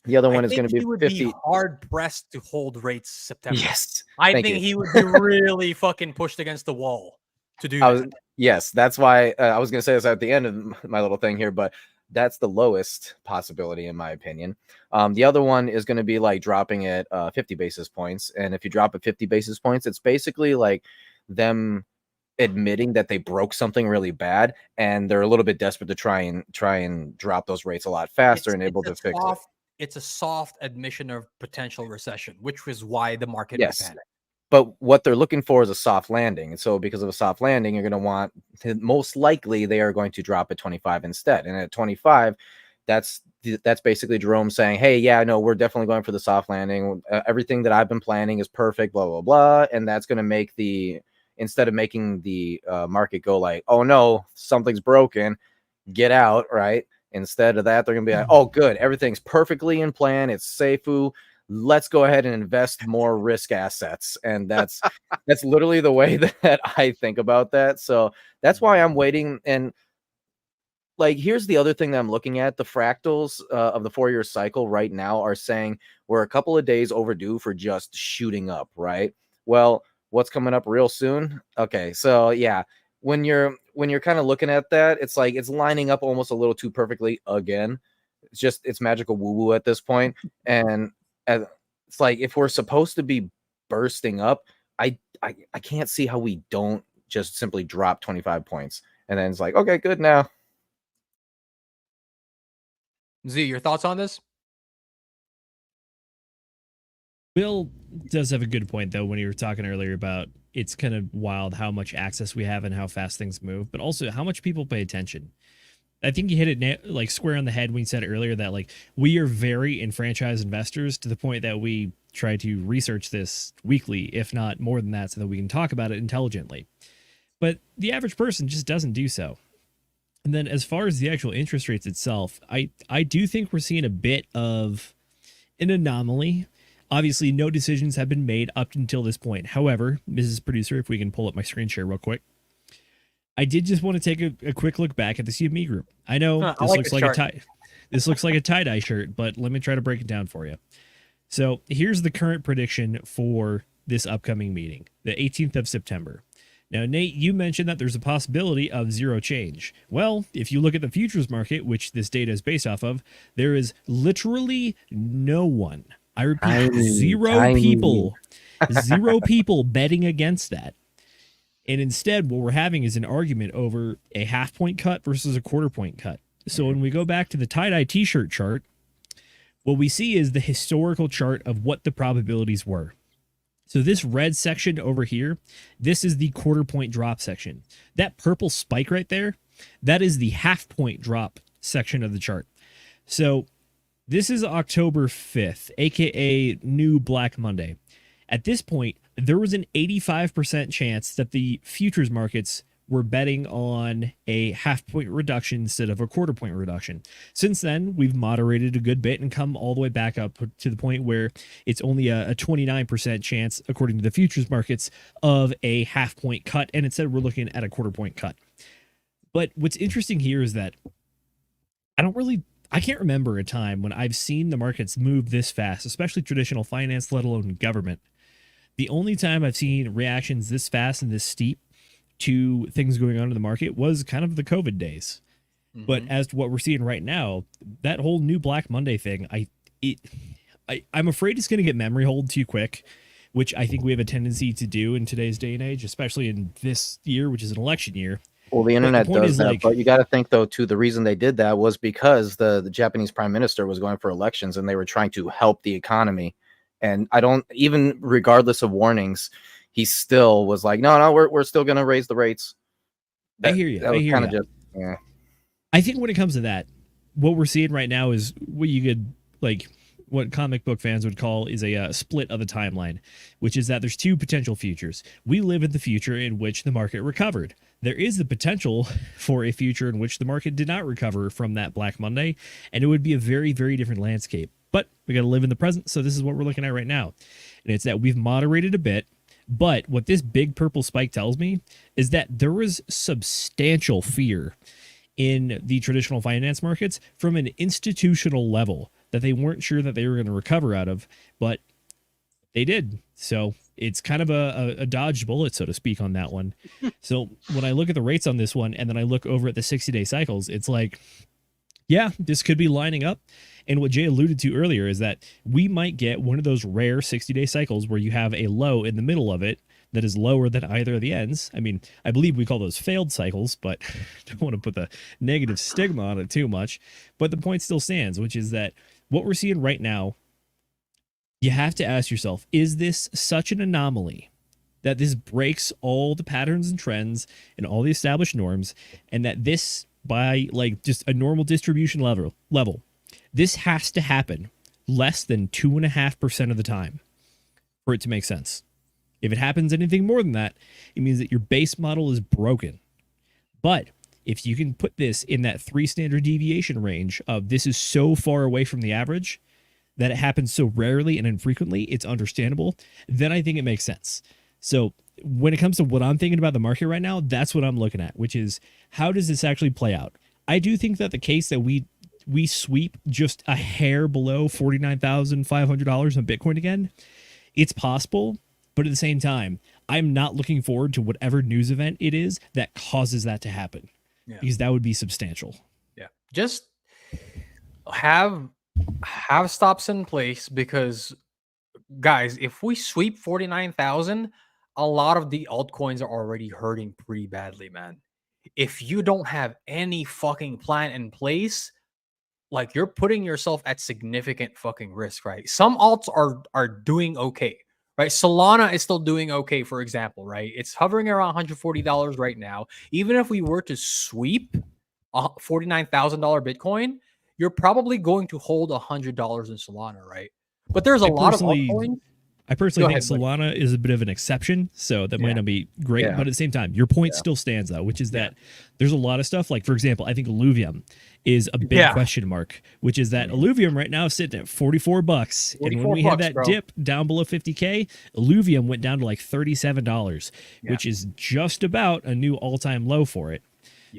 The other I one is think going to be he would 50. be hard pressed to hold rates September. Yes, I thank think you. he would be really fucking pushed against the wall to do that. Yes, that's why I was going to say this at the end of my little thing here, but that's the lowest possibility in my opinion. The other one is going to be like dropping it 50 basis points, and if you drop it 50 basis points, it's basically like them admitting that they broke something really bad, and they're a little bit desperate to try and drop those rates a lot faster and able to fix it. It's a soft admission of potential recession, which is why the market would Yes. panic. But what they're looking for is a soft landing. And so because of a soft landing, you're going to want most likely they are going to drop at 25 instead. And at 25, that's basically Jerome saying, hey, yeah, no, we're definitely going for the soft landing. Everything that I've been planning is perfect, blah, blah, blah. And that's going to make instead of making the market go like, oh no, something's broken, get out, right? Instead of that, they're going to be like, oh, good, everything's perfectly in plan. It's safe. Let's go ahead and invest more risk assets. And that's literally the way that I think about that. So that's why I'm waiting. And like here's the other thing that I'm looking at. The fractals of the 4-year cycle right now are saying we're a couple of days overdue for just shooting up, right? Well, what's coming up real soon? Okay, so yeah, when you're kind of looking at that, it's like it's lining up almost a little too perfectly again. It's magical woo-woo at this point. And it's like if we're supposed to be bursting up, I can't see how we don't just simply drop 25 points. And then it's like, okay, good now. Z, your thoughts on this? Bill does have a good point, though, when you were talking earlier about it's kind of wild how much access we have and how fast things move, but also how much people pay attention. I think you hit it like square on the head when you said earlier that like we are very enfranchised investors to the point that we try to research this weekly, if not more than that, so that we can talk about it intelligently. But the average person just doesn't do so. And then as far as the actual interest rates itself, I do think we're seeing a bit of an anomaly. Obviously, no decisions have been made up until this point. However, Mrs. Producer, if we can pull up my screen share real quick, I did just want to take a quick look back at the CME group. I know this looks like a tie-dye shirt, but let me try to break it down for you. So here's the current prediction for this upcoming meeting, the 18th of September. Now, Nate, you mentioned that there's a possibility of zero change. Well, if you look at the futures market, which this data is based off of, there is literally no one. I repeat, zero people betting against that. And instead, what we're having is an argument over a half-point cut versus a quarter-point cut. So when we go back to the tie-dye t-shirt chart, what we see is the historical chart of what the probabilities were. So this red section over here, this is the quarter-point drop section. That purple spike right there, that is the half-point drop section of the chart. So this is October 5th, aka New Black Monday. At this point, there was an 85% chance that the futures markets were betting on a half-point reduction instead of a quarter-point reduction. Since then, we've moderated a good bit and come all the way back up to the point where it's only a 29% chance, according to the futures markets, of a half-point cut, and instead we're looking at a quarter-point cut. But what's interesting here is that I can't remember a time when I've seen the markets move this fast, especially traditional finance, let alone government. The only time I've seen reactions this fast and this steep to things going on in the market was kind of the COVID days. Mm-hmm. But as to what we're seeing right now, that whole New Black Monday thing, I'm afraid it's going to get memory hold too quick, which I think we have a tendency to do in today's day and age, especially in this year, which is an election year. Well, the internet does that, but you got to think, though, too, the reason they did that was because the Japanese prime minister was going for elections and they were trying to help the economy. And even regardless of warnings, he still was like, no, we're still going to raise the rates. I hear you. I think when it comes to that, what we're seeing right now is what you could, like, what comic book fans would call is a split of the timeline, which is that there's two potential futures. We live in the future in which the market recovered. There is the potential for a future in which the market did not recover from that Black Monday, and it would be a very, very different landscape. But we got to live in the present, so this is what we're looking at right now. And it's that we've moderated a bit, but what this big purple spike tells me is that there was substantial fear in the traditional finance markets from an institutional level that they weren't sure that they were going to recover out of, but they did. So it's kind of a dodged bullet, so to speak, on that one. So when I look at the rates on this one, and then I look over at the 60-day cycles, it's like, yeah, this could be lining up. And what Jay alluded to earlier is that we might get one of those rare 60-day cycles where you have a low in the middle of it that is lower than either of the ends. I mean, I believe we call those failed cycles, but don't want to put the negative stigma on it too much. But the point still stands, which is that what we're seeing right now, you have to ask yourself, is this such an anomaly that this breaks all the patterns and trends and all the established norms, and that this, by like just a normal distribution level, this has to happen less than 2.5% of the time for it to make sense? If it happens anything more than that, it means that your base model is broken. But if you can put this in that 3 standard deviation range of this is so far away from the average that it happens so rarely and infrequently, it's understandable, then I think it makes sense. So when it comes to what I'm thinking about the market right now, that's what I'm looking at, which is how does this actually play out? I do think that the case that we sweep just a hair below $49,500 on Bitcoin again, it's possible, but at the same time, I'm not looking forward to whatever news event it is that causes that to happen, because that would be substantial. Yeah, just have stops in place, because guys, if we sweep 49,000, a lot of the altcoins are already hurting pretty badly, man. If you don't have any fucking plan in place, like, you're putting yourself at significant fucking risk, right? Some alts are doing okay, right? Solana is still doing okay, for example, right? It's hovering around $140 right now. Even if we were to sweep a $49,000 Bitcoin, you're probably going to hold $100 in Solana, right? But there's a lot of altcoins. I personally think Solana is a bit of an exception, so that might not be great. But at the same time, your point still stands, though, which is that there's a lot of stuff. Like, for example, I think Illuvium is a big question mark, which is that Illuvium right now is sitting at $44. And when we had that dip down below 50K, Illuvium went down to like $37, which is just about a new all-time low for it.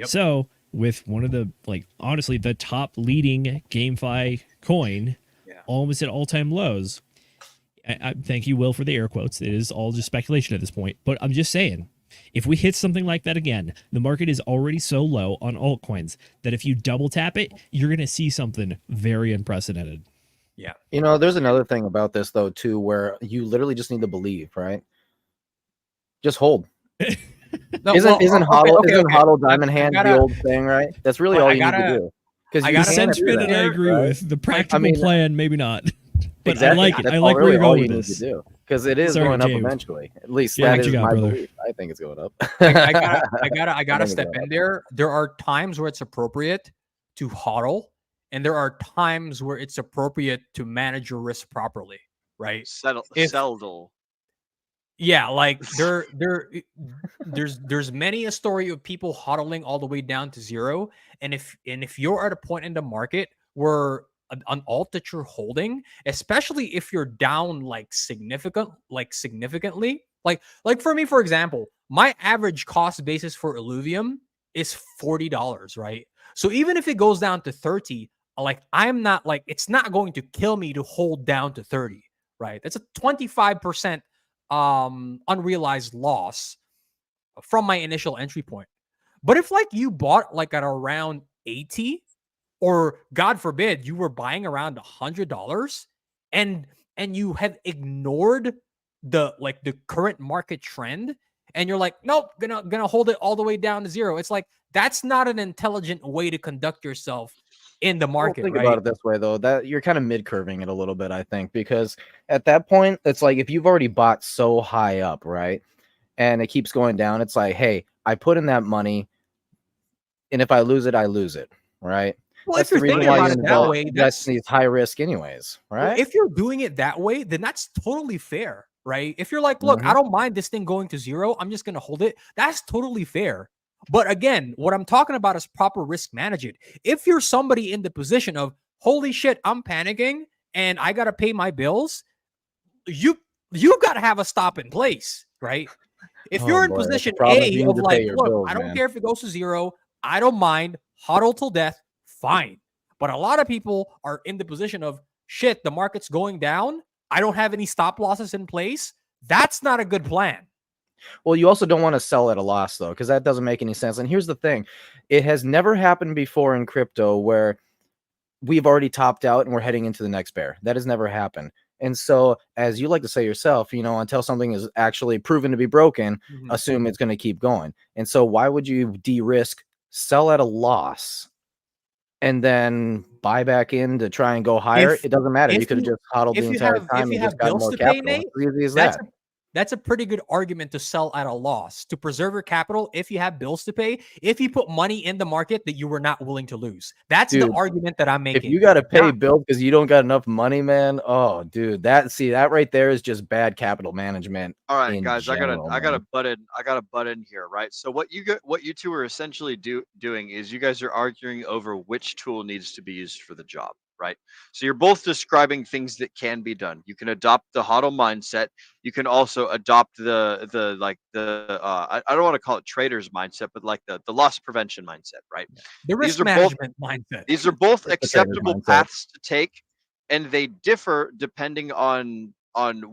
So with one of the, like, honestly, the top leading GameFi coin almost at all-time lows, I thank you, Will, for the air quotes. It is all just speculation at this point. But I'm just saying, if we hit something like that again, the market is already so low on altcoins that if you double tap it, you're going to see something very unprecedented. Yeah. You know, there's another thing about this, though, too, where you literally just need to believe, right? Just hold. No, isn't HODL Diamond Hand the old thing, right? That's really all you need to do. Because the sentiment that I agree with, the practical plan, maybe not. But exactly. I like it. That's I like where you're going with this. Because it is going up eventually. At least that is my belief. I think it's going up. I gotta step in there. There are times where it's appropriate to HODL, and there are times where it's appropriate to manage your risk properly, right? Settle. Yeah, like there's many a story of people HODLing all the way down to zero, and if you're at a point in the market where an alt that you're holding, especially if you're down significantly, like for me, for example, my average cost basis for Illuvium is $40, right? So even if it goes down to 30, I'm not it's not going to kill me to hold down to 30, right? That's a 25% unrealized loss from my initial entry point. But if you bought at around 80, or God forbid you were buying around $100, and you have ignored the current market trend, and you're nope, gonna hold it all the way down to zero. It's that's not an intelligent way to conduct yourself in the market. Think about it this way, though, that you're kind of mid-curving it a little bit, I think, because at that point, it's if you've already bought so high up, right, and it keeps going down, it's hey, I put in that money, and if I lose it, I lose it, right? Well, that's if you're thinking about it that way, that's high risk anyways, right? Well, if you're doing it that way, then that's totally fair, right? If you're look, I don't mind this thing going to zero, I'm just going to hold it. That's totally fair. But again, what I'm talking about is proper risk management. If you're somebody in the position of, holy shit, I'm panicking and I got to pay my bills, you got to have a stop in place, right? If you're in position A of look, bills, I don't care if it goes to zero, I don't mind, HODL till death, fine. But a lot of people are in the position of, shit, the market's going down, I don't have any stop losses in place. That's not a good plan. Well, you also don't want to sell at a loss, though, because that doesn't make any sense. And here's the thing. It has never happened before in crypto where we've already topped out and we're heading into the next bear. That has never happened. And so, as you like to say yourself, until something is actually proven to be broken, assume it's going to keep going. And so why would you de-risk, sell at a loss, and then buy back in to try and go higher? It doesn't matter. You could have just HODLed the entire time and just got more capital. As easy as that. That's a pretty good argument to sell at a loss, to preserve your capital if you have bills to pay, if you put money in the market that you were not willing to lose. That's the argument that I'm making. If you got to pay bills because you don't got enough money, man, oh, dude, that right there is just bad capital management. All right, guys, I gotta butt in here, right? So what you two are essentially doing is you guys are arguing over which tool needs to be used for the job. right? So you're both describing things that can be done. You can adopt the hodl mindset. You can also adopt the I don't want to call it trader's mindset, but like the loss prevention mindset, right? The These risk are both management mindset. these are both It's the trader's acceptable mindset. paths to take, and they differ depending on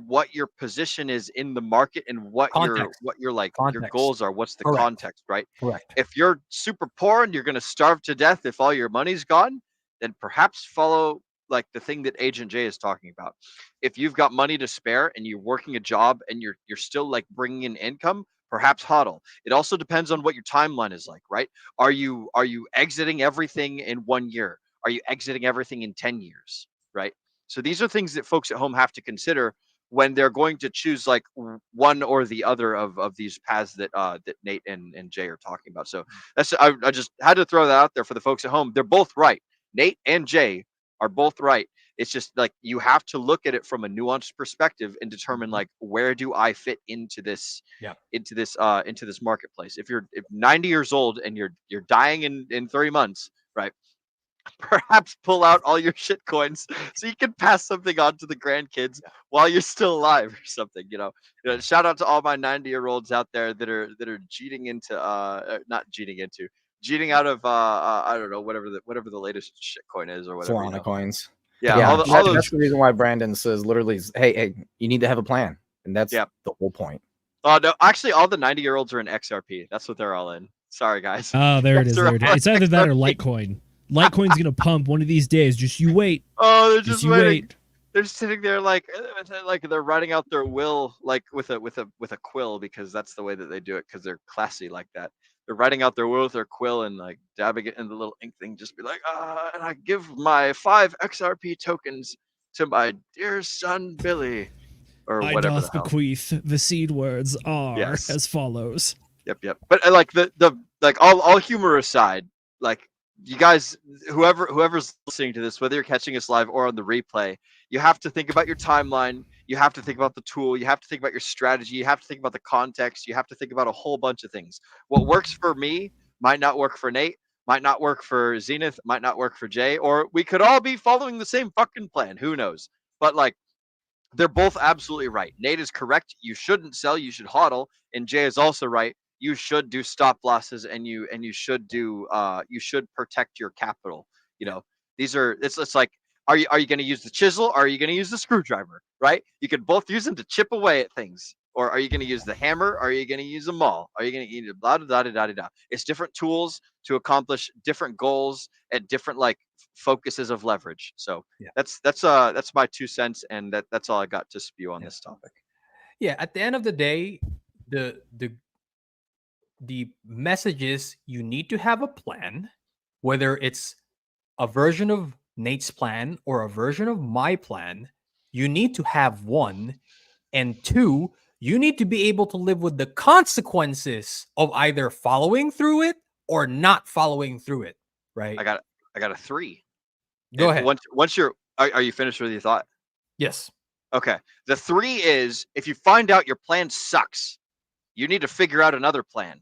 what your position is in the market and what Context. your like your Context. goals are. What's the Correct. context, right? Correct. If you're super poor and you're going to starve to death if all your money's gone, then perhaps follow like the thing that Agent J is talking about. If you've got money to spare and you're working a job and you're still like bringing in income, perhaps hodl. It also depends on what your timeline is like, right? Are you exiting everything in 1 year? Are you exiting everything in 10 years, right? So these are things that folks at home have to consider when they're going to choose like one or the other of these paths that that Nate and Jay are talking about. So that's I just had to throw that out there for the folks at home. They're both right. Nate and Jay are both right. It's just like you have to look at it from a nuanced perspective and determine like where do I fit into this into this marketplace. If 90 years old and you're dying in 30 months, right? Perhaps pull out all your shit coins so you can pass something on to the grandkids while you're still alive or something. Shout out to all my 90-year-olds out there that are cheating into not cheating into cheating out of I don't know, whatever the latest shit coin is or whatever. Solana coins. Yeah, Yeah, all those. that's the reason why Brandon says literally, hey, you need to have a plan, and that's the whole point. Oh no, actually, all the 90-year-olds are in XRP. That's what they're all in. Sorry, guys. Oh, there it is. There it is. It's either that or Litecoin. Litecoin's gonna pump one of these days. Just you wait. Oh, they're just waiting. Wait. They're sitting there like they're writing out their will like with a quill, because that's the way that they do it, because they're classy like that. They're writing out their will with their quill and like dabbing it in the little ink thing. Just be like, and I give my 5 XRP tokens to my dear son Billy, or I whatever. doth bequeath. The seed words are Yes. as follows. Yep. But like the like all humor aside, like you guys, whoever's listening to this, whether you're catching us live or on the replay, you have to think about your timeline. You have to think about the tool. You have to think about your strategy. You have to think about the context. You have to think about a whole bunch of things. What works for me might not work for Nate, might not work for Zenith, might not work for Jay, or we could all be following the same fucking plan. Who knows? But like, they're both absolutely right. Nate is correct. You shouldn't sell. You should hodl. And Jay is also right. You should do stop losses, and you should do you should protect your capital. These are it's like, are you going to use the chisel, or are you going to use the screwdriver, right? You can both use them to chip away at things. Or are you going to use the hammer, or are you going to use a maul? Are you going to use blah blah blah blah blah? It's different tools to accomplish different goals at different like focuses of leverage. So that's my 2 cents, and that's all I got to spew on this topic. Yeah, at the end of the day, the message is you need to have a plan, whether it's a version of Nate's plan or a version of my plan. You need to have one, and 2, you need to be able to live with the consequences of either following through it or not following through it. Right? I got a 3. Go ahead. Once you're, are you finished with your thought? Yes. Okay. The 3 is, if you find out your plan sucks, you need to figure out another plan,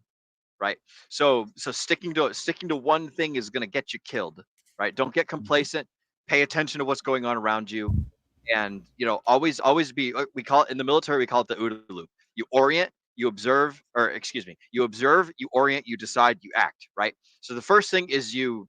right? So sticking to one thing is going to get you killed, right? Don't get complacent. Pay attention to what's going on around you, and always be. We call it in the military. We call it the OODA loop. You orient, you observe, you observe, you orient, you decide, you act, right? So the first thing is you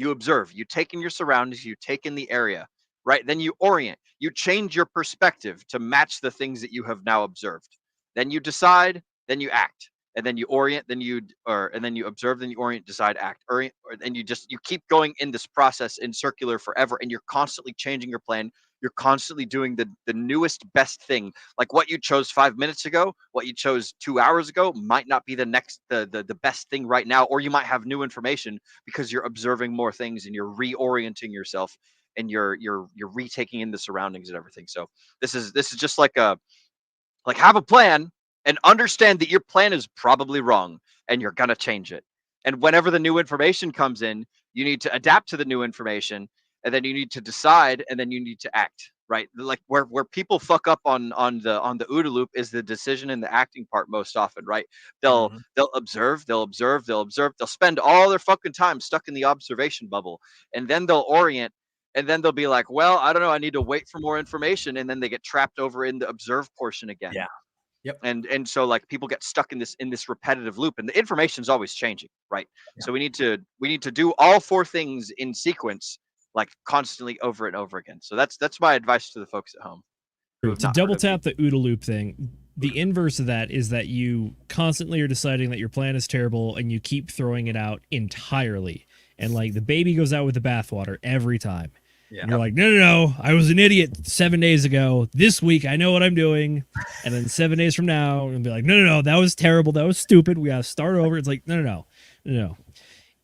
observe, you take in your surroundings, you take in the area, right? Then you orient, you change your perspective to match the things that you have now observed. Then you decide, then you act, and then you orient, and then you observe, then you orient, decide, act, and you keep going in this process in circular forever, and you're constantly changing your plan. You're constantly doing the newest best thing. Like what you chose 5 minutes ago, what you chose 2 hours ago might not be the best thing right now, or you might have new information because you're observing more things and you're reorienting yourself, and you're retaking in the surroundings and everything. So this is just like have a plan and understand that your plan is probably wrong and you're going to change it. And whenever the new information comes in, you need to adapt to the new information, and then you need to decide, and then you need to act, right? Like where people fuck up on the OODA loop is the decision and the acting part most often, right? They'll observe, they'll spend all their fucking time stuck in the observation bubble, and then they'll orient, and then they'll be like, well, I don't know, I need to wait for more information, and then they get trapped over in the observe portion again. Yeah. Yep. And so like people get stuck in this repetitive loop, and the information is always changing, right? Yeah. So we need to do all 4 things in sequence, like constantly over and over again. So that's my advice to the folks at home. To double tap the OODA loop thing, the inverse of that is that you constantly are deciding that your plan is terrible and you keep throwing it out entirely. And like the baby goes out with the bathwater every time. Yeah. And you're like, no, I was an idiot 7 days ago. This week, I know what I'm doing. And then 7 days from now, we're going to be like, no, that was terrible. That was stupid. We got to start over. It's like, no.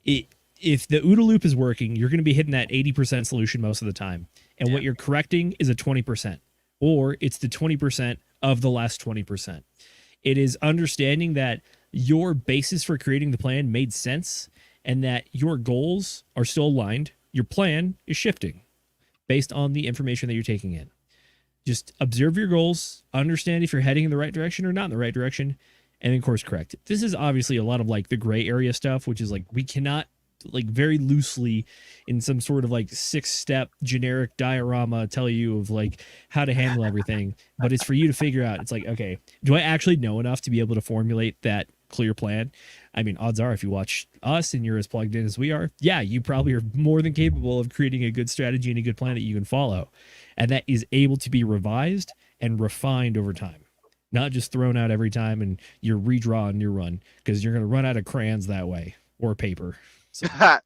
If the OODA loop is working, you're going to be hitting that 80% solution most of the time. And what you're correcting is a 20%. Or it's the 20% of the last 20%. It is understanding that your basis for creating the plan made sense and that your goals are still aligned. Your plan is shifting based on the information that you're taking in. Just observe your goals, understand if you're heading in the right direction or not in the right direction, and then course correct. This is obviously a lot of like the gray area stuff, which is like we cannot like very loosely in some sort of like 6-step generic diorama tell you of like how to handle everything, but it's for you to figure out. It's like, okay, do I actually know enough to be able to formulate that clear plan? I mean, odds are if you watch us and you're as plugged in as we are, yeah, you probably are more than capable of creating a good strategy and a good plan that you can follow, and that is able to be revised and refined over time, not just thrown out every time and you're redrawing your run, because you're going to run out of crayons that way, or paper. So,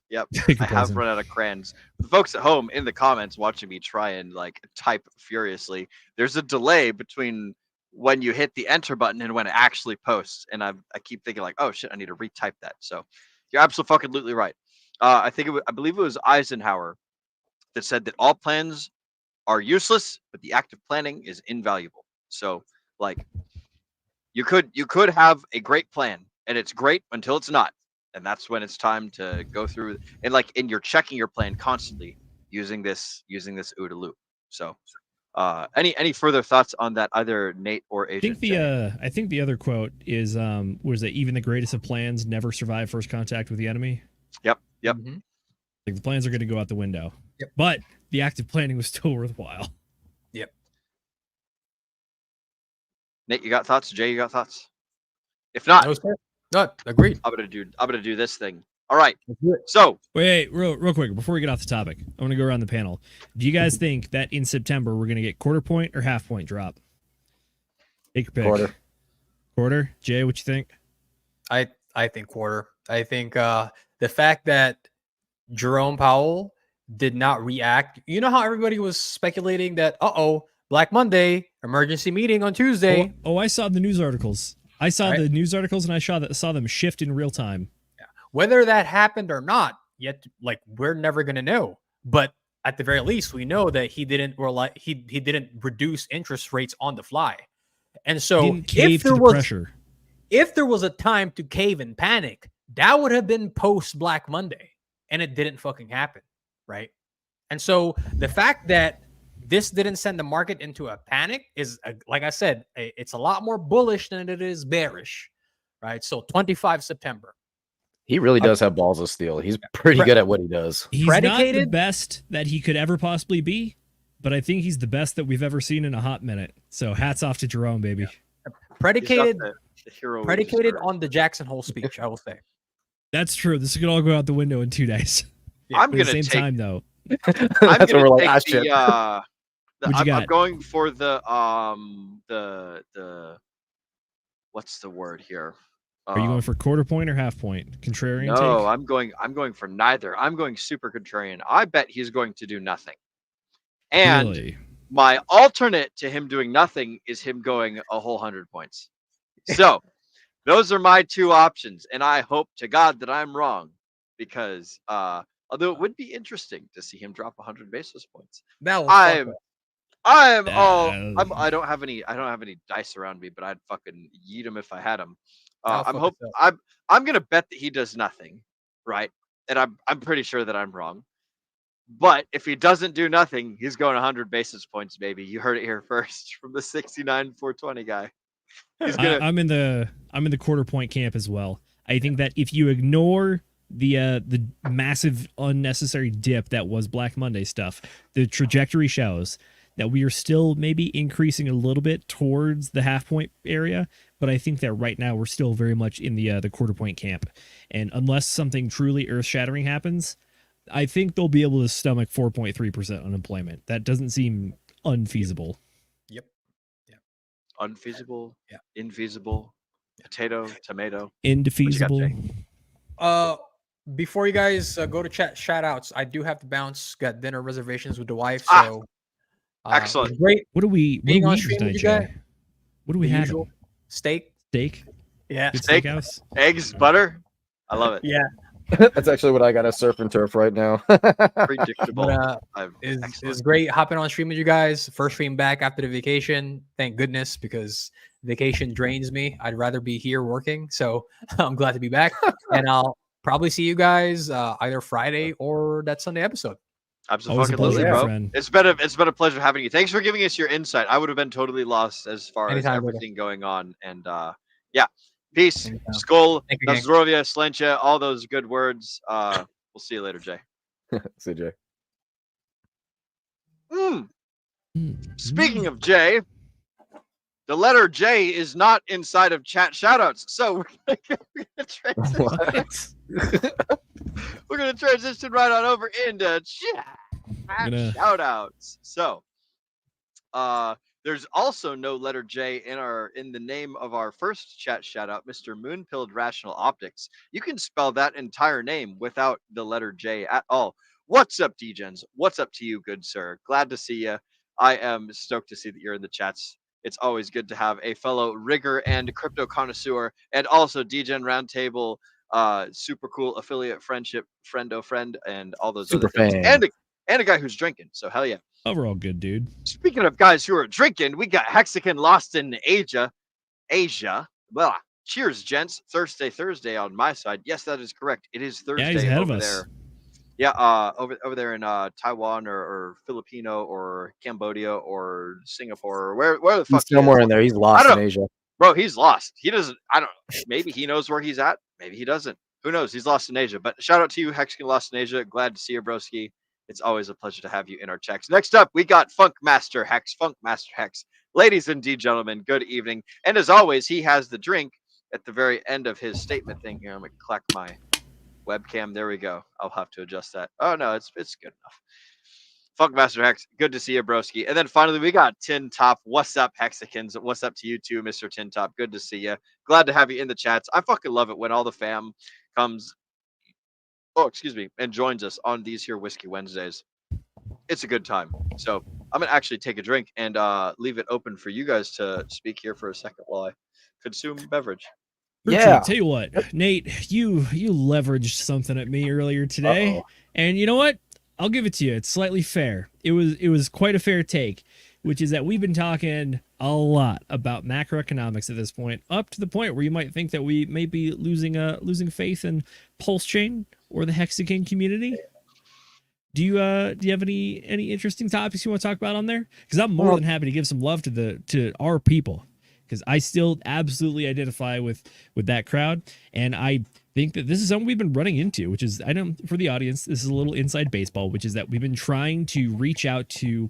yep, I have run out of crayons. The folks at home in the comments watching me try and like type furiously, there's a delay between when you hit the enter button and when it actually posts, and I keep thinking like, oh shit, I need to retype that. So you're absolutely right. I believe it was Eisenhower that said that all plans are useless, but the act of planning is invaluable. So like you could have a great plan, and it's great until it's not. And that's when it's time to go through and you're checking your plan constantly using this OODA loop. So any further thoughts on that, either Nate or Agent? I think the other quote is was that even the greatest of plans never survive first contact with the enemy. Yep. Mm-hmm. Like the plans are going to go out the window. Yep. But the act of planning was still worthwhile. Yep. Nate, you got thoughts? Jay, you got thoughts? If not, no, agreed. I'm gonna do this thing. All right. So wait, real quick before we get off the topic, I want to go around the panel. Do you guys think that in September we're gonna get quarter point or half point drop? Take your pick. Quarter. Jay, what you think? I think quarter. I think the fact that Jerome Powell did not react. You know how everybody was speculating that Black Monday emergency meeting on Tuesday. Oh, I saw the news articles. And I saw them shift in real time. Yeah. Whether that happened or not, yet like we're never gonna know. But at the very least, we know that he didn't reduce interest rates on the fly. And so if there was a time to cave and panic, that would have been post Black Monday, and it didn't fucking happen, right? And so the fact that this didn't send the market into a panic is, like I said, it's a lot more bullish than it is bearish, right? So 25 September. He really does have balls of steel. He's pretty good at what he does. He's not the best that he could ever possibly be, but I think he's the best that we've ever seen in a hot minute. So hats off to Jerome, baby. Predicated on the Jackson Hole speech, I will say. That's true. This could all go out the window in 2 days. Yeah, I'm going to take time though. That's what we're like. I'm going for the what's the word here? Are you going for quarter point or half point? Contrarian? No, take? I'm going for neither. I'm going super contrarian. I bet he's going to do nothing. And really? My alternate to him doing nothing is him going a whole 100 points. So those are my two options, and I hope to God that I'm wrong, because although it would be interesting to see him drop 100 basis points. I don't have any dice around me, but I'd fucking yeet him if I had them. I'm gonna bet that he does nothing, right? And I'm pretty sure that I'm wrong. But if he doesn't do nothing, he's going 100 basis points, baby. You heard it here first from the 69-420 guy. I'm in the quarter point camp as well. I think that if you ignore the massive unnecessary dip that was Black Monday stuff, the trajectory shows that we are still maybe increasing a little bit towards the half point area, but I think that right now we're still very much in the quarter point camp. And unless something truly earth shattering happens, I think they'll be able to stomach 4.3% unemployment. That doesn't seem unfeasible. Yep. Unfeasible. Yeah. Infeasible. Potato. Tomato. Indefeasible. Before you guys go to chat shout outs, I do have to bounce. Got dinner reservations with the wife. So excellent. it was great. What do we Being on eat stream tonight, with you guys. Jay? What do we The have? usual steak. Steak? Yeah. Good Steak, steakhouse? eggs, butter. I love it. Yeah. That's actually what I got at Surf and Turf right now. Predictable. But it's great hopping on stream with you guys. First stream back after the vacation. Thank goodness, because vacation drains me. I'd rather be here working. So I'm glad to be back. And I'll probably see you guys either Friday or that Sunday episode. Absolutely, bro. It's been a pleasure having you. Thanks for giving us your insight. I would have been totally lost as far as everything going on. And yeah. Peace, Skull, Zdrovia, Slencha, all those good words. We'll see you later, Jay. See you, Jay. Speaking of Jay, the letter J is not inside of chat shoutouts. So we're gonna transition right on over into chat shoutouts. So there's also no letter J in the name of our first chat shout out, Mr. Moonpilled Rational Optics. You can spell that entire name without the letter J at all. What's up, Degens? What's up to you, good sir? Glad to see you. I am stoked to see that you're in the chats. It's always good to have a fellow rigger and crypto connoisseur, and also Degen Roundtable, super cool affiliate friendship, friend, and all those super other things. Fan. And a guy who's drinking. So hell yeah. Overall good, dude. Speaking of guys who are drinking, we got Hexagon lost in Asia. Well, cheers, gents. Thursday on my side. Yes, that is correct. It is Thursday. Yeah, he's ahead over of us. There. Yeah, over there in Taiwan or Filipino or Cambodia or Singapore or where the fuck he's somewhere in there. He's lost in Asia. Bro, he's lost. He doesn't. I don't know. Maybe he knows where he's at. Maybe he doesn't. Who knows? He's lost in Asia. But shout out to you, Hexagon lost in Asia. Glad to see you, broski. It's always a pleasure to have you in our checks. Next up, we got Funkmaster Hex. Ladies and gentlemen, good evening. And as always, he has the drink at the very end of his statement thing. Here, I'm going to clack my webcam. There we go. I'll have to adjust that. Oh, no, it's good enough. Funkmaster Hex, good to see you, broski. And then finally, we got Tin Top. What's up, Hexicans? What's up to you too, Mr. Tin Top? Good to see you. Glad to have you in the chats. I fucking love it when all the fam comes and joins us on these here Whiskey Wednesdays. It's a good time. So I'm gonna actually take a drink and leave it open for you guys to speak here for a second while I consume beverage. Yeah. Tell you what, Nate, you leveraged something at me earlier today, and you know what? I'll give it to you. It's slightly fair. It was quite a fair take, which is that we've been talking a lot about macroeconomics at this point, up to the point where you might think that we may be losing faith in Pulse Chain or the Hexagon community. Do you have any interesting topics you want to talk about on there? Because I'm more than happy to give some love to our people, because I still absolutely identify with that crowd, and I think that this is something we've been running into, which is, I know for the audience, this is a little inside baseball, which is that we've been trying to reach out to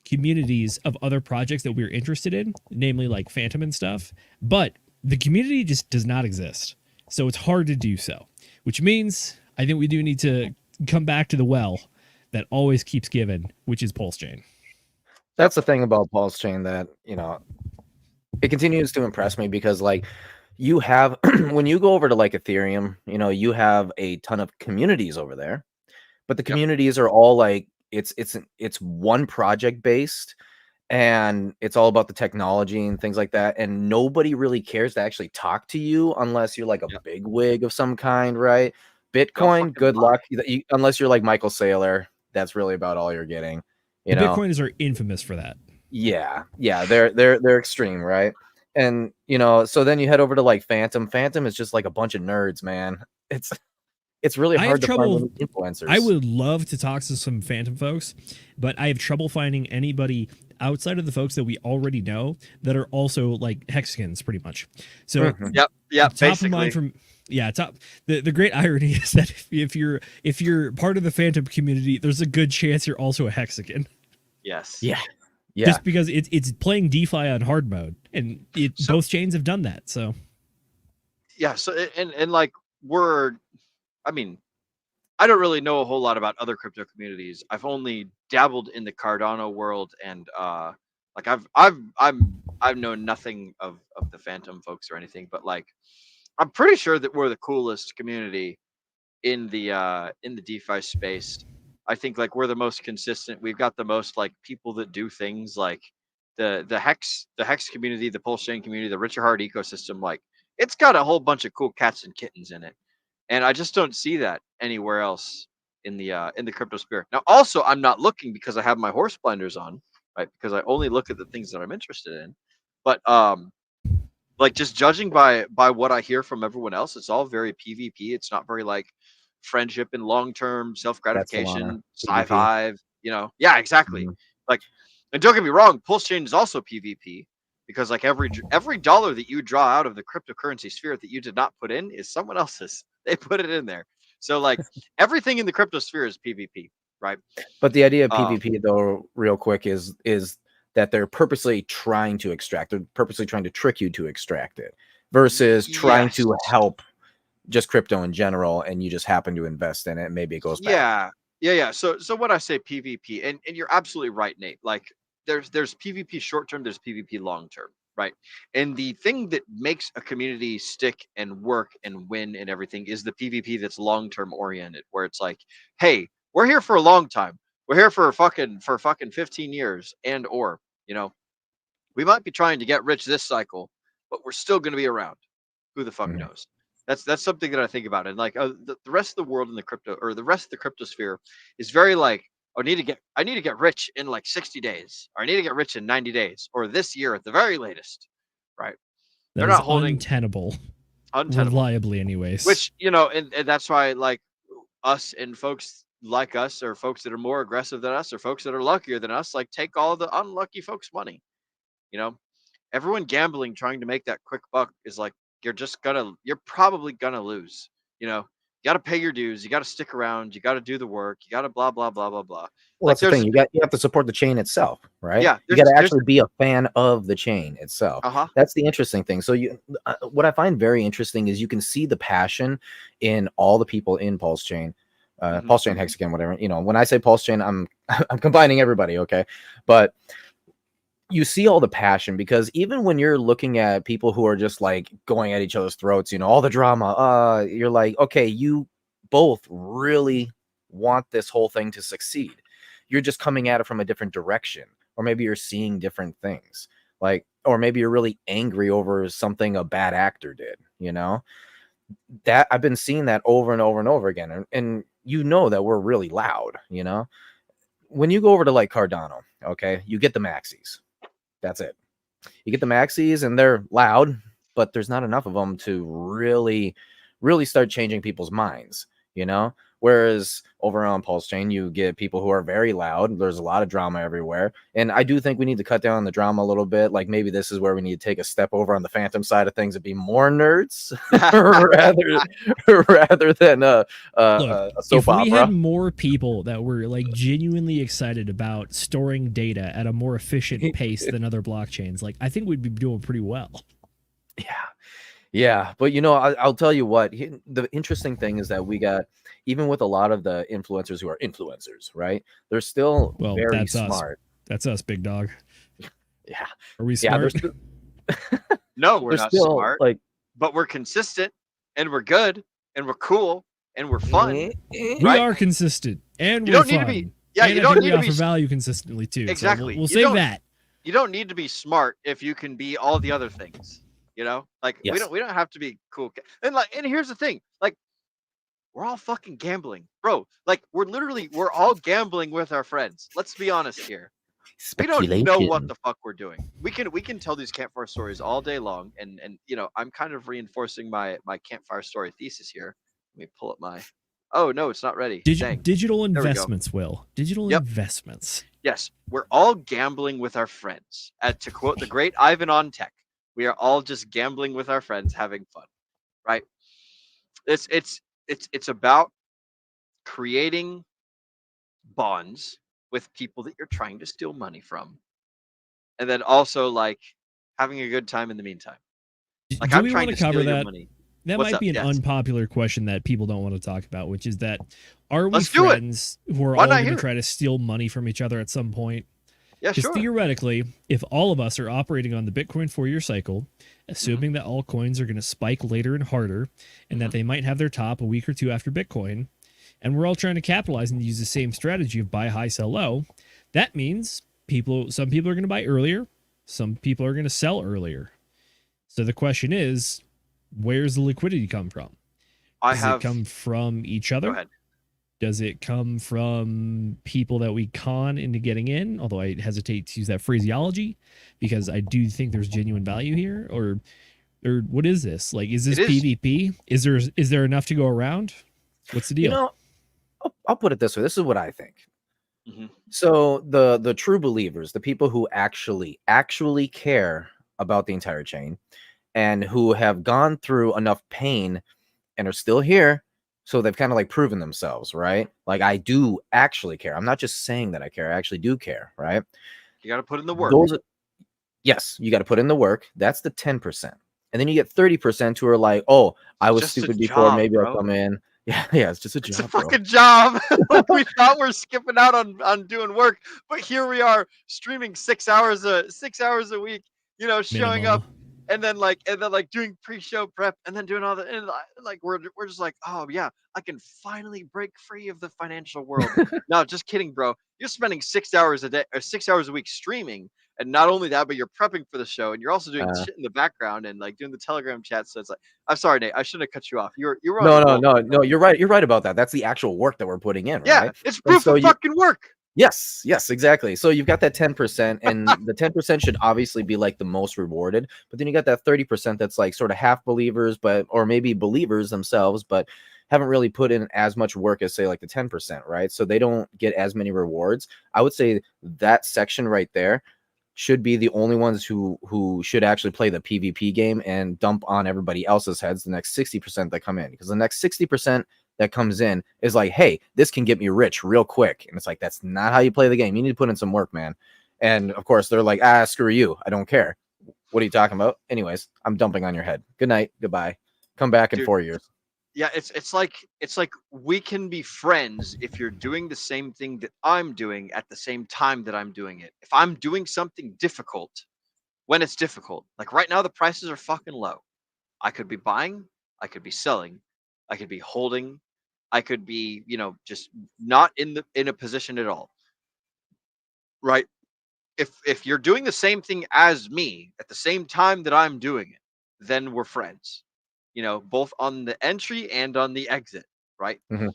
communities of other projects that we're interested in, namely like Phantom and stuff, but the community just does not exist. So it's hard to do so, which means I think we do need to come back to the well that always keeps giving, which is Pulse Chain. That's the thing about Pulse Chain that, it continues to impress me, because like you have, when you go over to like Ethereum, you have a ton of communities over there, but the communities are all like, it's one project based, and it's all about the technology and things like that. And nobody really cares to actually talk to you unless you're like a big wig of some kind, right? Bitcoin, good luck. Unless you're like Michael Saylor, that's really about all you're getting. Bitcoiners are infamous for that. Yeah, they're extreme, right? And so then you head over to like Phantom. Phantom is just like a bunch of nerds, man. it's really I have hard to trouble- find any influencers. I would love to talk to some Phantom folks, but I have trouble finding anybody outside of the folks that we already know that are also like Hexicans, pretty much. So Yep. top Basically, of mind from the great irony is that if you're part of the Phantom community, there's a good chance you're also a Hexican. yes. Yeah. Just because it's playing DeFi on hard mode, and both chains have done that. So Yeah. So and like I mean, I don't really know a whole lot about other crypto communities. I've only dabbled in the Cardano world, and like I've known nothing of the Phantom folks or anything, but like I'm pretty sure that we're the coolest community in the DeFi space. I think like we're the most consistent. We've got the most like people that do things like the Hex community, the Pulse Chain community, the Richard Hard ecosystem. Like it's got a whole bunch of cool cats and kittens in it, and I just don't see that anywhere else in the crypto sphere. Now, also, I'm not looking because I have my horse blinders on, right? Because I only look at the things that I'm interested in. But like just judging by what I hear from everyone else, it's all very PvP. It's not very like friendship and long-term self-gratification, sci-fi, Yeah, exactly. Like, and don't get me wrong, Pulse Chain is also PvP because like every dollar that you draw out of the cryptocurrency sphere that you did not put in is someone else's. They put it in there. So like everything in the crypto sphere is PvP, right? But the idea of PvP though, real quick, is that they're purposely trying to extract. They're purposely trying to trick you to extract it versus trying to help just crypto in general, and you just happen to invest in it and maybe it goes back. Yeah. So when I say PvP, and you're absolutely right, Nate. Like there's PvP short term, there's PvP long term, right? And the thing that makes a community stick and work and win and everything is the PvP that's long term oriented, where it's like, hey, we're here for a long time. We're here for fucking 15 years, and or we might be trying to get rich this cycle, but we're still going to be around. Who the fuck knows? That's something that I think about. And like the rest of the world in the crypto, or the rest of the crypto sphere, is very like, I need to get rich in like 60 days, or I need to get rich in 90 days, or this year at the very latest, right? they're not holding untenable reliably, anyways. Which and that's why like us and folks like us, or folks that are more aggressive than us, or folks that are luckier than us, like take all the unlucky folks' money. Everyone gambling trying to make that quick buck is like, you're probably gonna lose. You got to pay your dues. You got to stick around. You got to do the work. You got to blah blah blah blah blah. Well, like, that's the thing. You have to support the chain itself, right? Yeah, you got to actually be a fan of the chain itself. That's the interesting thing. So what I find very interesting is you can see the passion in all the people in Pulse Chain, Pulse Chain, Hexagon, whatever. When I say Pulse Chain, I'm combining everybody, okay? But you see all the passion, because even when you're looking at people who are just like going at each other's throats, all the drama, you're like, okay, you both really want this whole thing to succeed. You're just coming at it from a different direction, or maybe you're seeing different things, like, or maybe you're really angry over something a bad actor did, that I've been seeing that over and over and over again. And that we're really loud, when you go over to like Cardano, okay, you get the maxis. That's it. You get the maxis and they're loud, but there's not enough of them to really, really start changing people's minds, Whereas over on Pulse Chain, you get people who are very loud. There's a lot of drama everywhere. And I do think we need to cut down on the drama a little bit. Like maybe this is where we need to take a step over on the Phantom side of things and be more nerds rather than a soap opera. If we had more people that were like genuinely excited about storing data at a more efficient pace than other blockchains, like I think we'd be doing pretty well. Yeah, but I'll tell you what, the interesting thing is that we got, even with a lot of the influencers who are influencers, right? They're still very smart. That's us, big dog. Yeah. Are we smart? No, we're not still, smart, but we're consistent, and we're good, and we're cool, and we're fun. We are consistent, and you we're don't fun. Need to be. Yeah, you don't need to offer value consistently too. Exactly. So we'll save that. You don't need to be smart if you can be all the other things. Yes. We don't have to be cool. And here's the thing, like, we're all fucking gambling, bro. Like, we're all gambling with our friends. Let's be honest here. We don't know what the fuck we're doing. We can tell these campfire stories all day long, and I'm kind of reinforcing my campfire story thesis here. Let me pull up my Oh no, it's not ready. Dang. Digital There we go. investments, Will. Digital Yep. investments. Yes, we're all gambling with our friends. To quote the great Ivan on Tech, we are all just gambling with our friends, having fun, right? It's about creating bonds with people that you're trying to steal money from, and then also like having a good time in the meantime. Like Do I'm we trying want to to cover steal your that? money. That What's might up? be an Yes. unpopular question that people don't want to talk about, which is that are we Let's do it. friends who are Why all not going to hear it? try to steal money from each other at some point? Yeah, Because sure. theoretically, if all of us are operating on the Bitcoin 4-year cycle, Mm-hmm. assuming that all coins are going to spike later and harder, and that they might have their top a week or two after Bitcoin, and we're all trying to capitalize and use the same strategy of buy high, sell low, that means some people are going to buy earlier, some people are going to sell earlier. So the question is, where's the liquidity come from? Does it come from each other? Go ahead. Does it come from people that we con into getting in? Although I hesitate to use that phraseology because I do think there's genuine value here. Or what is this? Like, is this PvP? Is there enough to go around? What's the deal? You know, I'll put it this way. This is what I think. Mm-hmm. So the true believers, the people who actually care about the entire chain and who have gone through enough pain and are still here, so they've kind of like proven themselves, right? Like, I do actually care. I'm not just saying that I care. I actually do care, right? You got to put in the work. Yes, you got to put in the work. That's the 10%. And then you get 30% who are like, oh, I was Just a stupid before. job, Maybe bro. I'll come in. Yeah, it's just a job. It's a fucking job. Like, we thought we're skipping out on doing work, but here we are streaming 6 hours a week. You know, showing Minimum. up and then like doing pre-show prep and then doing all that. And like we're just like, oh yeah, I can finally break free of the financial world. No, just kidding, bro. You're spending 6 hours a day or 6 hours a week streaming. And not only that, but you're prepping for the show, and you're also doing shit in the background and like doing the Telegram chat. So it's like, I'm sorry, Nate, I shouldn't have cut you off. You were on No. You're right. You're right about that. That's the actual work that we're putting in, yeah, right? it's proof of fucking work. Yes, exactly. So you've got that 10%, and the 10% should obviously be like the most rewarded. But then you got that 30% that's like sort of half believers, or maybe believers themselves, but haven't really put in as much work as say like the 10%, right? So they don't get as many rewards. I would say that section right there should be the only ones who should actually play the PvP game and dump on everybody else's heads the next 60% that come in, because the next 60% that comes in is like, hey, this can get me rich real quick. And it's like, that's not how you play the game. You need to put in some work, man. And of course they're like, screw you, I don't care. What are you talking about? Anyways, I'm dumping on your head. Good night, goodbye, come back in 4 years. Yeah, it's like we can be friends if you're doing the same thing that I'm doing at the same time that I'm doing it. If I'm doing something difficult when it's difficult, like right now the prices are fucking low. I could be buying, I could be selling, I could be holding, I could be, just not in a position at all. Right? If you're doing the same thing as me at the same time that I'm doing it, then we're friends. Both on the entry and on the exit, right? Mm-hmm.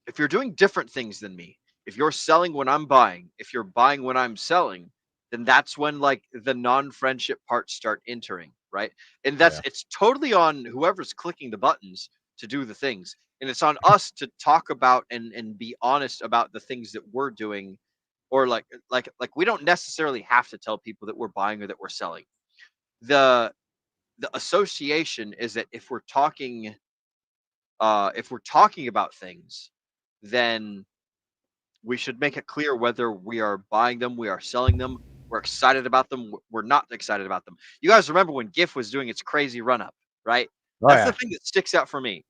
If you're doing different things than me, if you're selling when I'm buying, if you're buying when I'm selling, then that's when like the non-friendship parts start entering, right? And it's totally on whoever's clicking the buttons to do the things. And it's on us to talk about and be honest about the things that we're doing, or like we don't necessarily have to tell people that we're buying or that we're selling. The association is that if we're talking about things, then we should make it clear whether we are buying them, we are selling them, we're excited about them, we're not excited about them. You guys remember when GIF was doing its crazy run up, right? That's the thing that sticks out for me,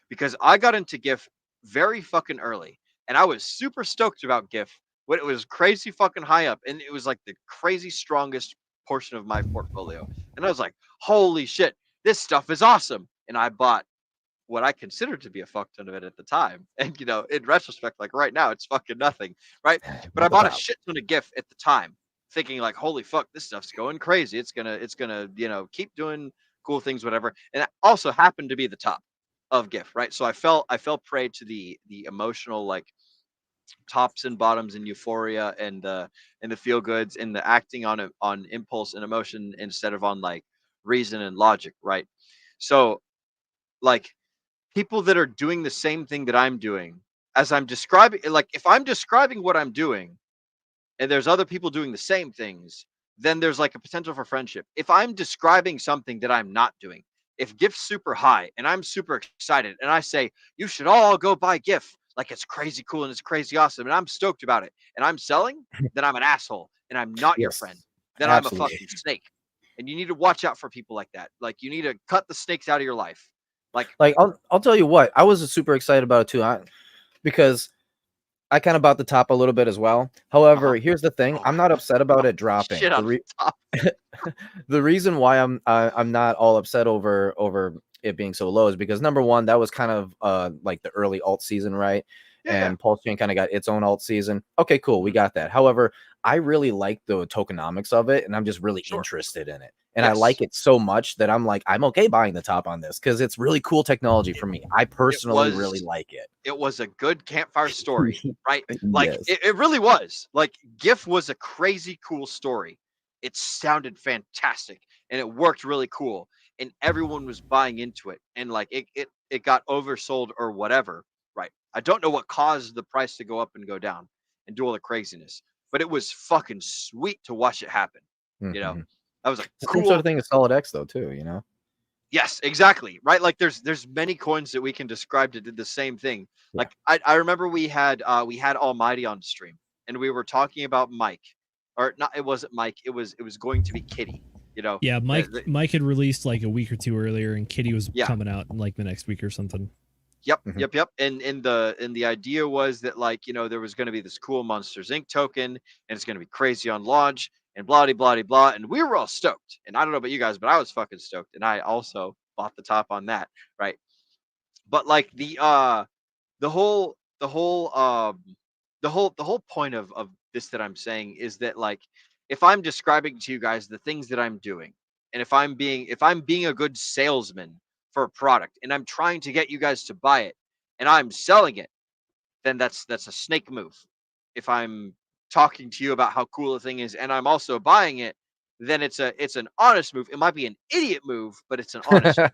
because I got into GIF very fucking early, and I was super stoked about GIF when it was crazy fucking high up, and it was like the crazy strongest portion of my portfolio. And I was like, holy shit, this stuff is awesome. And I bought what I considered to be a fuck ton of it at the time. And, in retrospect, like right now, it's fucking nothing, right? But I bought a shit ton of GIF at the time, thinking like, holy fuck, this stuff's going crazy. It's gonna, keep doing cool things, whatever. And it also happened to be the top of GIF, right? So I fell prey to the emotional, like, tops and bottoms and euphoria and the feel goods and the acting on impulse and emotion instead of on like reason and logic, right? So like people that are doing the same thing that I'm doing, as I'm describing, like if I'm describing what I'm doing and there's other people doing the same things, then there's like a potential for friendship. If I'm describing something that I'm not doing, if GIF's super high and I'm super excited and I say, you should all go buy GIF, like it's crazy cool and it's crazy awesome and I'm stoked about it, and I'm selling, then I'm an asshole and I'm not your friend. Then I'm a absolutely. fucking snake. And you need to watch out for people like that. Like you need to cut the snakes out of your life. Like I'll tell you what, I was super excited about it too, because I kind of bought the top a little bit as well. However, here's the thing: I'm not upset about it dropping. shit on the top. The reason why I'm not all upset over it being so low is because number one, that was kind of like the early alt season, right? Yeah. And Pulse Chain kind of got its own alt season. Okay, cool, we got that. However, I really like the tokenomics of it, and I'm just really interested in it. And I like it so much that I'm like, I'm okay buying the top on this because it's really cool technology for me. I personally really like it. It was a good campfire story, right? Like Yes. it really was. Like GIF was a crazy cool story. It sounded fantastic and it worked really cool. And everyone was buying into it. And like it got oversold or whatever, right? I don't know what caused the price to go up and go down and do all the craziness, but it was fucking sweet to watch it happen. You know, that was a It's the cool same sort of thing as Solid X though, too, you know? Yes, exactly. Right. Like there's many coins that we can describe that did the same thing. Yeah. Like I remember we had Almighty on stream and we were talking about Mike. Or not, it wasn't Mike, it was going to be Kitty, you know. Yeah, Mike had released like a week or two earlier, and Kitty was coming out in like the next week or something. Yep. And the idea was that, like, you know, there was going to be this cool Monsters Inc. token, and it's going to be crazy on launch, and blah blah blah. And we were all stoked. And I don't know about you guys, but I was fucking stoked. And I also bought the top on that, right? But like the whole point of this that I'm saying is that, like, if I'm describing to you guys the things that I'm doing, and if I'm being a good salesman for a product and I'm trying to get you guys to buy it and I'm selling it, then that's a snake move. If I'm talking to you about how cool the thing is and I'm also buying it, then it's an honest move. It might be an idiot move, but it's an honest move.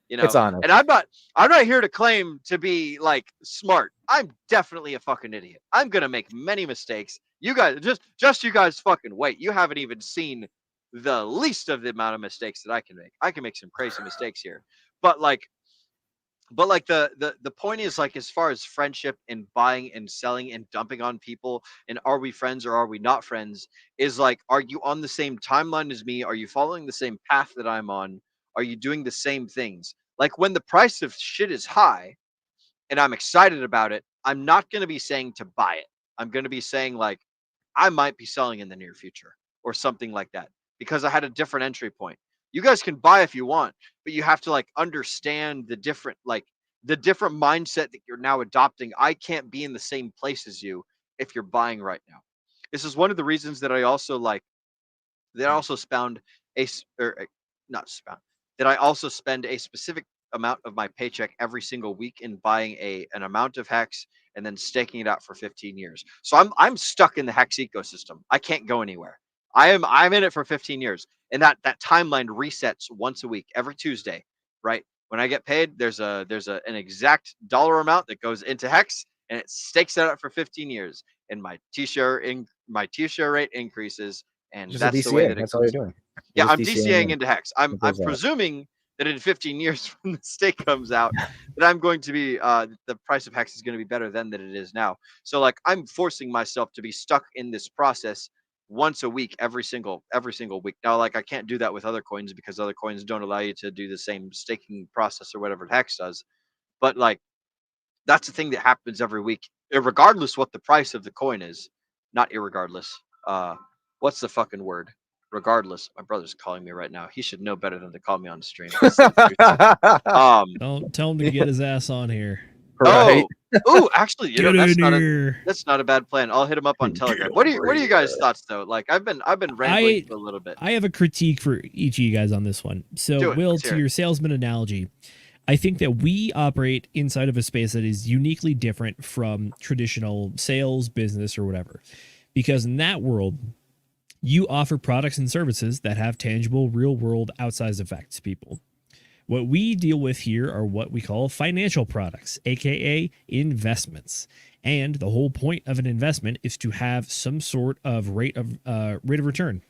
You know, It's honest. and I'm not here to claim to be like smart. I'm definitely a fucking idiot. I'm gonna make many mistakes. You guys just you guys fucking wait. You haven't even seen the least of the amount of mistakes that I can make. I can make some crazy mistakes here. But like the point is, like, as far as friendship and buying and selling and dumping on people and are we friends or are we not friends, is like, are you on the same timeline as me? Are you following the same path that I'm on? Are you doing the same things? Like, when the price of shit is high and I'm excited about it, I'm not going to be saying to buy it. I'm going to be saying, like, I might be selling in the near future or something like that, because I had a different entry point. You guys can buy if you want, but you have to, like, understand the different mindset that you're now adopting. I can't be in the same place as you if you're buying right now. This is one of the reasons that I also spend a specific amount of my paycheck every single week in buying an amount of Hex and then staking it out for 15 years. So I'm stuck in the Hex ecosystem. I can't go anywhere. I'm in it for 15 years. And that timeline resets once a week, every Tuesday, right? When I get paid, there's an exact dollar amount that goes into Hex, and it stakes it out for 15 years. And my T-share rate increases, and Just that's a the way DCA. that it That's all goes. you're doing. Yeah, You're I'm just DCAing in. into Hex. I'm goes out. presuming that in 15 years when the stake comes out, that I'm going to be the price of Hex is going to be better than that it is now. So, like, I'm forcing myself to be stuck in this process once a week, every single week. Now, like, I can't do that with other coins because other coins don't allow you to do the same staking process or whatever Hex does. But, like, that's the thing that happens every week, regardless what the price of the coin is. Not irregardless. What's the fucking word? Regardless. My brother's calling me right now. He should know better than to call me on the stream. Don't tell him to get his ass on here. Right. Oh, actually, you know, Get that's in not here. that's not a bad plan. I'll hit him up on Telegram. What are you guys' thoughts though? Like, I've been rambling for a little bit. I have a critique for each of you guys on this one. So, Will, Let's hear to it. your salesman analogy, I think that we operate inside of a space that is uniquely different from traditional sales, business, or whatever. Because in that world, you offer products and services that have tangible, real-world outsized effects to people. What we deal with here are what we call financial products, aka investments. And the whole point of an investment is to have some sort of rate of return,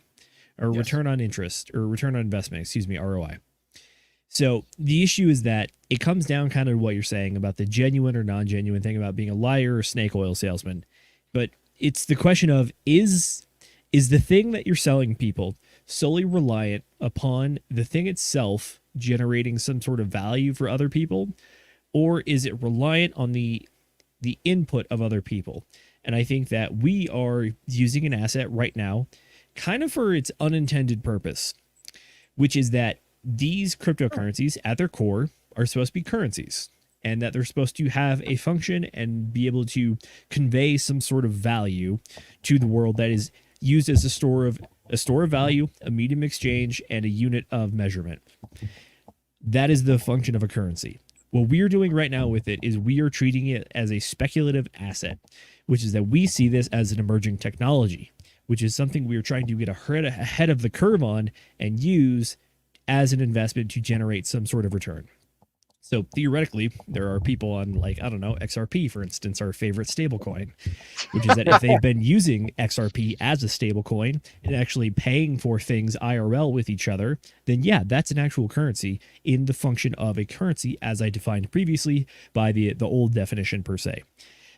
or return on interest, or return on investment, excuse me, ROI. So the issue is that it comes down kind of what you're saying about the genuine or non-genuine thing about being a liar or snake oil salesman. But it's the question of, is the thing that you're selling people solely reliant upon the thing itself generating some sort of value for other people, or is it reliant on the input of other people? And I think that we are using an asset right now kind of for its unintended purpose, which is that these cryptocurrencies at their core are supposed to be currencies, and that they're supposed to have a function and be able to convey some sort of value to the world that is used as a store of value, a medium of exchange, and a unit of measurement. That is the function of a currency. What we are doing right now with it is we are treating it as a speculative asset, which is that we see this as an emerging technology, which is something we are trying to get ahead of the curve on and use as an investment to generate some sort of return. So theoretically, there are people on, like, I don't know, XRP, for instance, our favorite stablecoin, which is that if they've been using XRP as a stablecoin and actually paying for things IRL with each other, then yeah, that's an actual currency in the function of a currency as I defined previously by the old definition per se.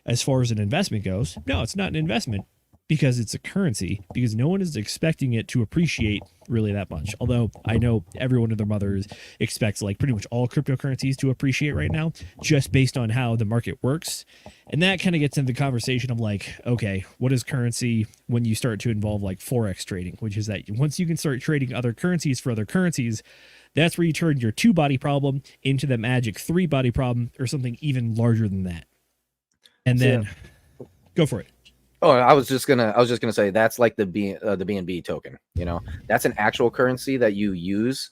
As far as an investment goes, no, it's not an investment because it's a currency, because no one is expecting it to appreciate really that much. Although I know everyone and their mothers expects like pretty much all cryptocurrencies to appreciate right now, just based on how the market works. And that kind of gets into the conversation of like, okay, what is currency when you start to involve like Forex trading, which is that once you can start trading other currencies for other currencies, that's where you turn your 2-body problem into the magic 3-body problem or something even larger than that. And then go for it. Oh, I was just gonna say that's like the BNB token. You know, that's an actual currency that you use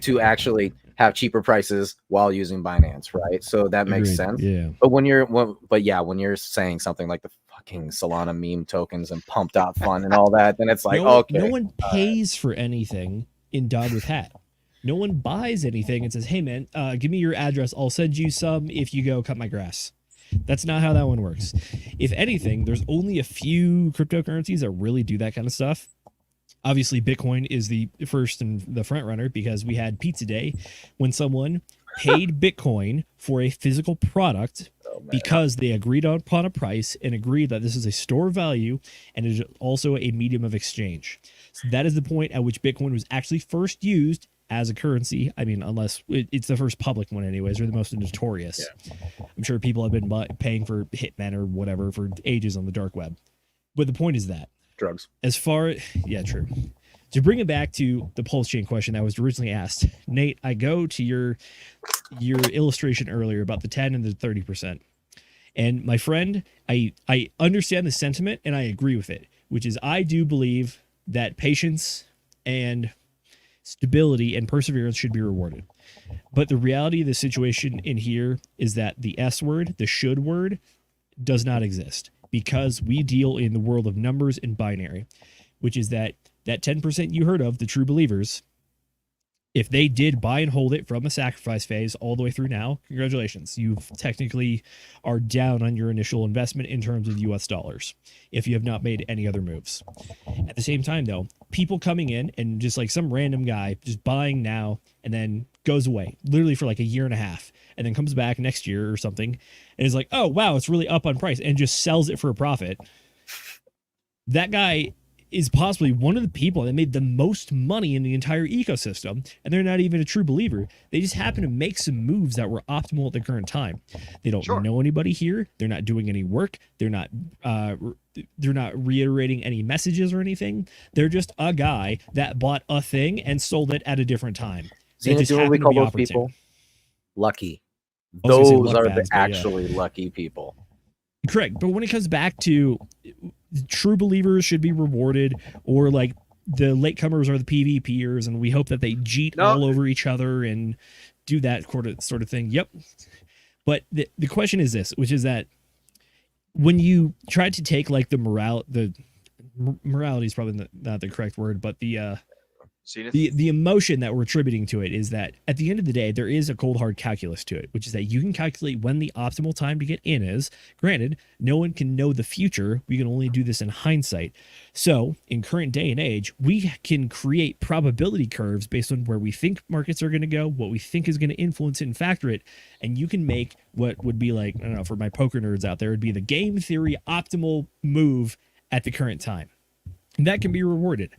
to actually have cheaper prices while using Binance, right? So that makes sense. Yeah. But when you're saying something like the fucking Solana meme tokens and pump.fun and all that, then it's like, okay. No one pays for anything in Dog with Hat. No one buys anything and says, hey man, give me your address. I'll send you some if you go cut my grass. That's not how that one works. If anything, there's only a few cryptocurrencies that really do that kind of stuff. Obviously, Bitcoin is the first and the front runner because we had Pizza Day when someone paid Bitcoin for a physical product because they agreed upon a price and agreed that this is a store of value and is also a medium of exchange. So that is the point at which Bitcoin was actually first used as a currency. I mean, unless it's the first public one anyways, or the most notorious. Yeah. I'm sure people have been paying for Hitman or whatever for ages on the dark web. But the point is that drugs. As far, yeah, true. To bring it back to the pulse chain question that was originally asked, Nate, I go to your illustration earlier about the 10 and the 30%. And my friend, I understand the sentiment and I agree with it, which is I do believe that patience and stability and perseverance should be rewarded. But the reality of the situation in here is that the S word, the should word, does not exist because we deal in the world of numbers and binary, which is that 10% you heard of, the true believers, if they did buy and hold it from a sacrifice phase all the way through now, congratulations. You technically are down on your initial investment in terms of US dollars if you have not made any other moves. At the same time, though, people coming in and just like some random guy just buying now and then goes away literally for like a year and a half and then comes back next year or something and is like, oh, wow, it's really up on price and just sells it for a profit. That guy is possibly one of the people that made the most money in the entire ecosystem, and they're not even a true believer. They just happen to make some moves that were optimal at the current time. They don't know anybody here. They're not doing any work. They're not reiterating any messages or anything. They're just a guy that bought a thing and sold it at a different time. Zenith, do what we call those people? Lucky. Those are the actually lucky people. Correct. But when it comes back to true believers should be rewarded, or like the latecomers are the PvPers, and we hope that they jeet all over each other and do that sort of thing. Yep. But the question is this, which is that when you try to take like the morality is probably not the correct word, but the Zenith? The emotion that we're attributing to it is that at the end of the day, there is a cold hard calculus to it, which is that you can calculate when the optimal time to get in is. Granted, no one can know the future. We can only do this in hindsight. So in current day and age, we can create probability curves based on where we think markets are going to go, what we think is going to influence it and factor it. And you can make what would be like, I don't know, for my poker nerds out there, it'd be the game theory optimal move at the current time. And that can be rewarded.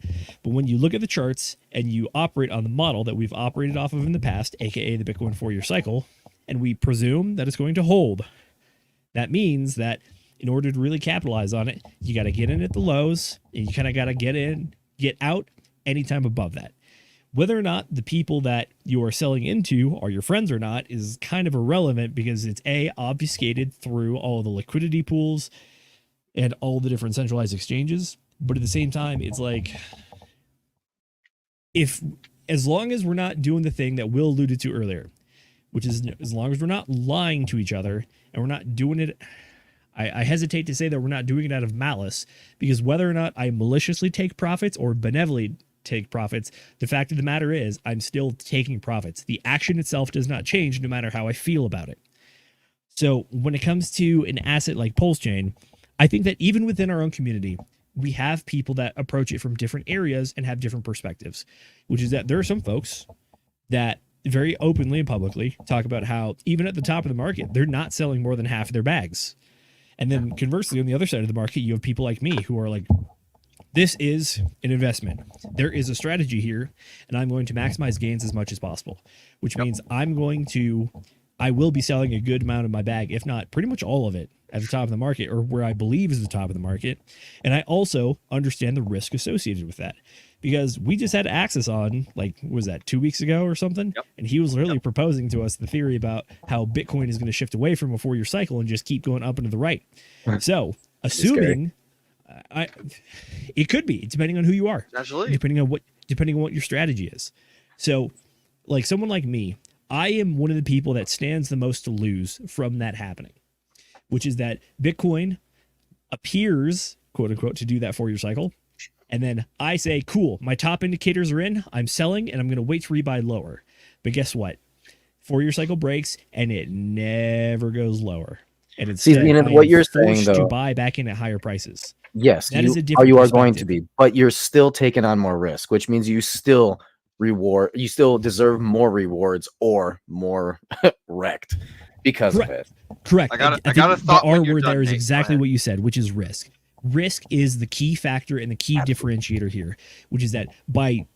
But when you look at the charts and you operate on the model that we've operated off of in the past, aka the Bitcoin 4-year cycle, and we presume that it's going to hold, that means that in order to really capitalize on it, you got to get in at the lows, and you kind of got to get out anytime above that. Whether or not the people that you are selling into are your friends or not is kind of irrelevant, because it's obfuscated through all the liquidity pools and all the different centralized exchanges. But at the same time, it's like, as long as we're not doing the thing that Will alluded to earlier, which is as long as we're not lying to each other and we're not doing it, I hesitate to say that we're not doing it out of malice, because whether or not I maliciously take profits or benevolently take profits, the fact of the matter is I'm still taking profits. The action itself does not change no matter how I feel about it. So when it comes to an asset like Pulse Chain, I think that even within our own community, we have people that approach it from different areas and have different perspectives, which is that there are some folks that very openly and publicly talk about how even at the top of the market, they're not selling more than half of their bags. And then conversely, on the other side of the market, you have people like me who are like, this is an investment. There is a strategy here, and I'm going to maximize gains as much as possible, which means I will be selling a good amount of my bag, if not pretty much all of it, at the top of the market, or where I believe is the top of the market. And I also understand the risk associated with that, because we just had Access on, like, what was that, 2 weeks ago or something? Yep. And he was literally proposing to us the theory about how Bitcoin is going to shift away from a 4-year cycle and just keep going up and to the right. So assuming it could be, depending on who you are, Absolutely. depending on what your strategy is. So like someone like me, I am one of the people that stands the most to lose from that happening, which is that Bitcoin appears, quote unquote, to do that 4-year cycle. And then I say, cool, my top indicators are in, I'm selling, and I'm going to wait to rebuy lower. But guess what? 4-year cycle breaks and it never goes lower. And it's what you're saying, though, to buy back in at higher prices. Yes, that is a different you are going to perspective. be, but you're still taking on more risk, which means you still deserve more rewards or more wrecked because of it. Correct. I got a think thought the when R you're word done, there is Nate. Go exactly ahead. what you said, which is risk. Risk is the key factor and the key differentiator here, which is that by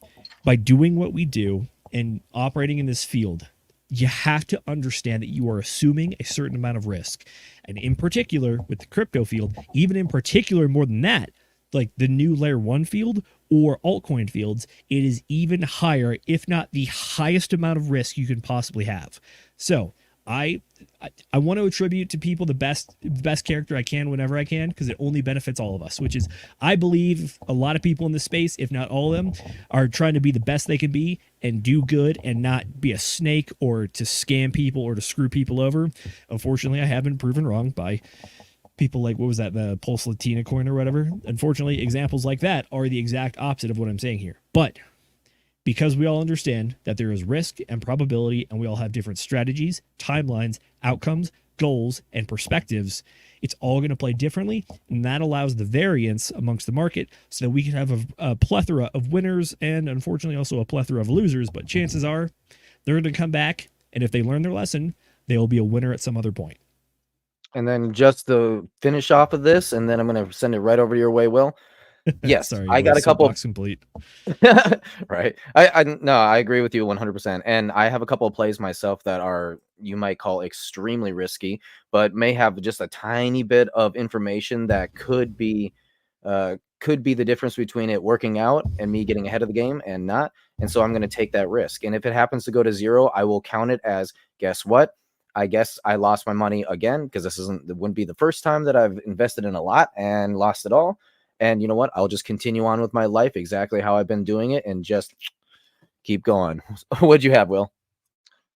doing what we do and operating in this field, you have to understand that you are assuming a certain amount of risk. And in particular, with the crypto field, even in particular more than that, like the new layer 1 field or altcoin fields, it is even higher, if not the highest amount of risk you can possibly have. So I want to attribute to people the best character I can whenever I can, because it only benefits all of us, which is, I believe a lot of people in this space, if not all of them, are trying to be the best they can be and do good and not be a snake or to scam people or to screw people over. Unfortunately, I have been proven wrong by people like, what was that, the Pulse Latina coin or whatever. Unfortunately, examples like that are the exact opposite of what I'm saying here. But because we all understand that there is risk and probability, and we all have different strategies, timelines, outcomes, goals, and perspectives, it's all going to play differently, and that allows the variance amongst the market so that we can have a plethora of winners and, unfortunately, also a plethora of losers. But chances are they're going to come back, and if they learn their lesson, they will be a winner at some other point. And then just to finish off of this, and then I'm going to send it right over your way, Will. Yes, Sorry, I got a couple. Soapbox complete. Right. I agree with you 100%. And I have a couple of plays myself that are, you might call extremely risky, but may have just a tiny bit of information that could be the difference between it working out and me getting ahead of the game and not. And so I'm going to take that risk. And if it happens to go to zero, I will count it as, guess what? I guess I lost my money again, because it wouldn't be the first time that I've invested in a lot and lost it all. And you know what? I'll just continue on with my life exactly how I've been doing it and just keep going. What'd you have, Will?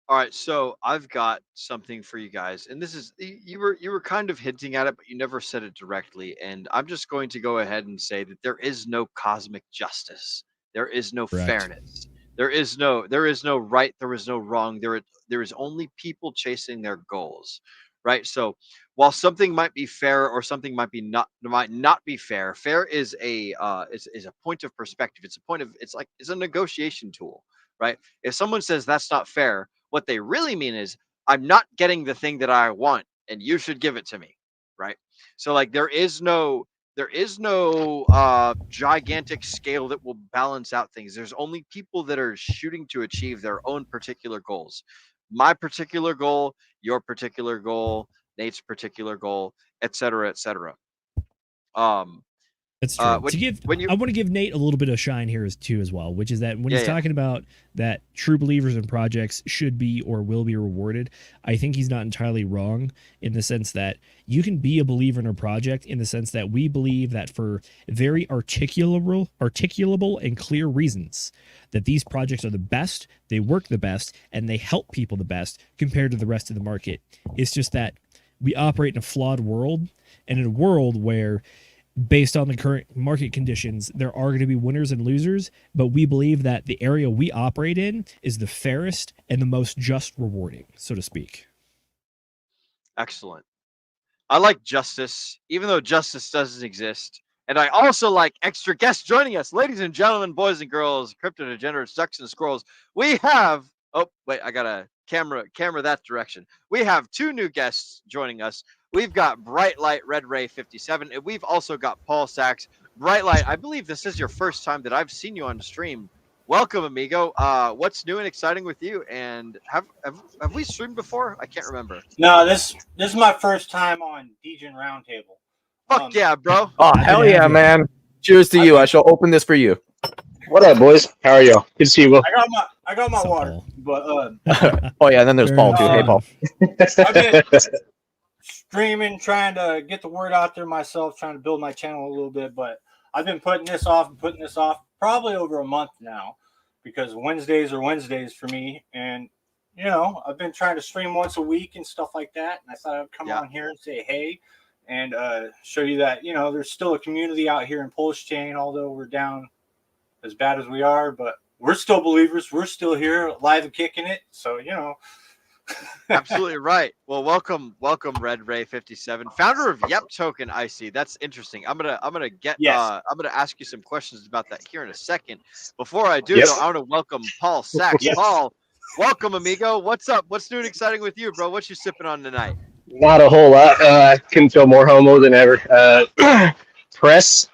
All right, so I've got something for you guys, and this is, you were kind of hinting at it, but you never said it directly. And I'm just going to go ahead and say that there is no cosmic justice There is no Correct. fairness. There is no right. There is no wrong. There is only people chasing their goals, right? So while something might be fair or something might not be fair, fair is a point of perspective. It's a negotiation tool, right? If someone says that's not fair, what they really mean is I'm not getting the thing that I want, and you should give it to me, right? So like there is no gigantic scale that will balance out things. There's only people that are shooting to achieve their own particular goals. My particular goal, your particular goal, Nate's particular goal, etc., etc. That's true. I want to give Nate a little bit of shine here as well, which is that when he's talking about that true believers in projects should be or will be rewarded, I think he's not entirely wrong in the sense that you can be a believer in a project in the sense that we believe that for very articulable and clear reasons that these projects are the best, they work the best, and they help people the best compared to the rest of the market. It's just that we operate in a flawed world, and in a world where based on the current market conditions, there are going to be winners and losers, but we believe that the area we operate in is the fairest and the most just rewarding, so to speak. Excellent. I like justice, even though justice doesn't exist. And I also like extra guests joining us. Ladies and gentlemen, boys and girls, crypto degenerates, ducks and squirrels. We have, oh, wait, I got a camera that direction. We have 2 new guests joining us. We've got Bright Light Red Ray 57, and we've also got Paul Sachs. Bright Light, I believe this is your first time that I've seen you on stream. Welcome, amigo. What's new and exciting with you? And have we streamed before? I can't remember. No, this is my first time on Degen Roundtable. Fuck yeah, bro. Oh, hell yeah, man. Cheers to you. I shall open this for you. What up, boys? How are y'all? Good to see you, Will. I got my water, but oh yeah, and then there's Paul too. Hey, Paul. I've been streaming, trying to get the word out there myself, trying to build my channel a little bit, but I've been putting this off probably over a month now because Wednesdays are Wednesdays for me, and you know I've been trying to stream once a week and stuff like that, and I thought I'd come on here and say hey and show you that you know there's still a community out here in Pulse Chain, although we're down as bad as we are, but we're still believers. We're still here, live and kicking it. So, you know. Absolutely right. Well, welcome, Red Ray 57, founder of Yep Token. I see. That's interesting. I'm gonna ask you some questions about that here in a second. Before I do, though, I want to welcome Paul Sachs. Paul, welcome, amigo. What's up? What's new and exciting with you, bro? What you sipping on tonight? Not a whole lot. Couldn't feel more homo than ever. Press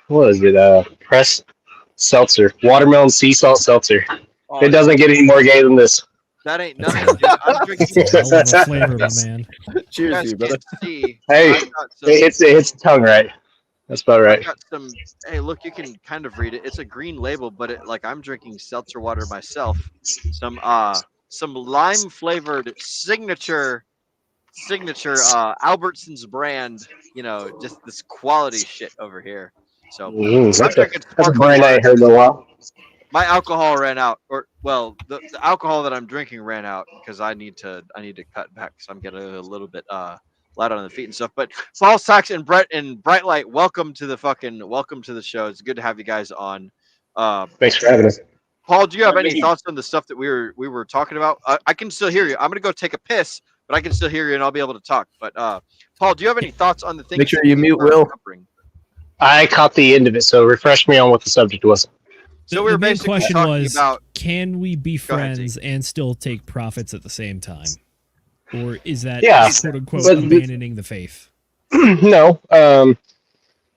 seltzer, watermelon sea salt seltzer. Oh, it doesn't get any more gay than this. That ain't nothing, dude. I'm drinking flavor, my man. Cheers to you, brother. Hey, it's tongue right. That's about right. Hey, look, you can kind of read it. It's a green label, but I'm drinking seltzer water myself. Some lime flavored signature Albertsons brand. You know, just this quality shit over here. So that's a brand I heard in a while. My alcohol ran out, the alcohol that I'm drinking ran out because I need to cut back because I'm getting a little bit light on the feet and stuff. But Paul Sachs and Bright Light, welcome to the show. It's good to have you guys on. Thanks for having us. Paul, do you have any thoughts on the stuff that we were talking about? I can still hear you. I'm gonna go take a piss, but I can still hear you and I'll be able to talk. But Paul, do you have any thoughts on the things? Make sure you mute Will. I caught the end of it, so refresh me on what the subject was. So we were basically question talking was, about, can we be friends and still take profits at the same time? Or is that quote unquote abandoning the faith? No.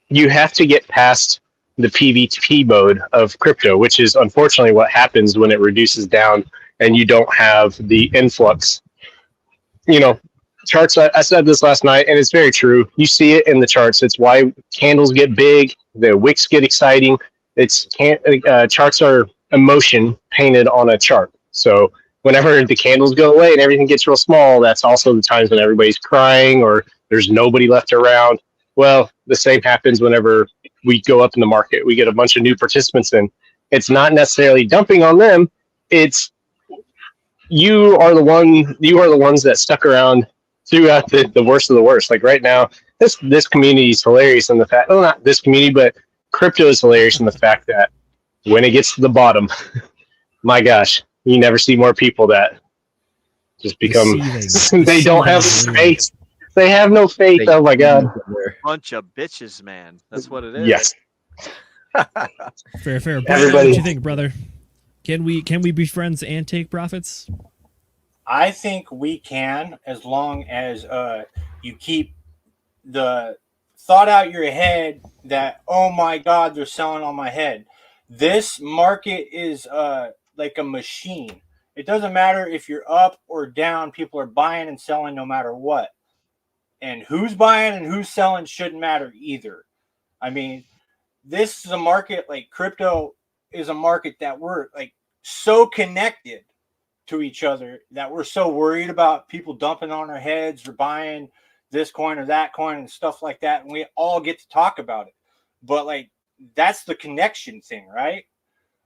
You have to get past the PvP mode of crypto, which is unfortunately what happens when it reduces down and you don't have the influx. You know, charts, I said this last night, and it's very true. You see it in the charts. It's why candles get big, the wicks get exciting. Charts are emotion painted on a chart. So whenever the candles go away and everything gets real small, that's also the times when everybody's crying or there's nobody left around. Well, the same happens whenever we go up in the market. We get a bunch of new participants in. It's not necessarily dumping on them. It's you are the ones that stuck around throughout the worst of the worst. Like right now, this community is hilarious in the fact, well, not this community, but crypto is hilarious in the fact that when it gets to the bottom, my gosh, you never see more people that just become. They don't have faith. They have no faith. Oh my god. Bunch of bitches, man. That's what it is. Yes. Fair. Brian, Everybody- what do you think, brother? Can we be friends and take profits? I think we can, as long as you keep the thought out your head that, oh my God, they're selling on my head. This market is like a machine. It doesn't matter if you're up or down. People are buying and selling no matter what. And who's buying and who's selling shouldn't matter either. I mean, this is a market, like crypto is a market that we're like so connected to each other that we're so worried about people dumping on our heads or buying this coin or that coin and stuff like that. And we all get to talk about it. But like, that's the connection thing, right?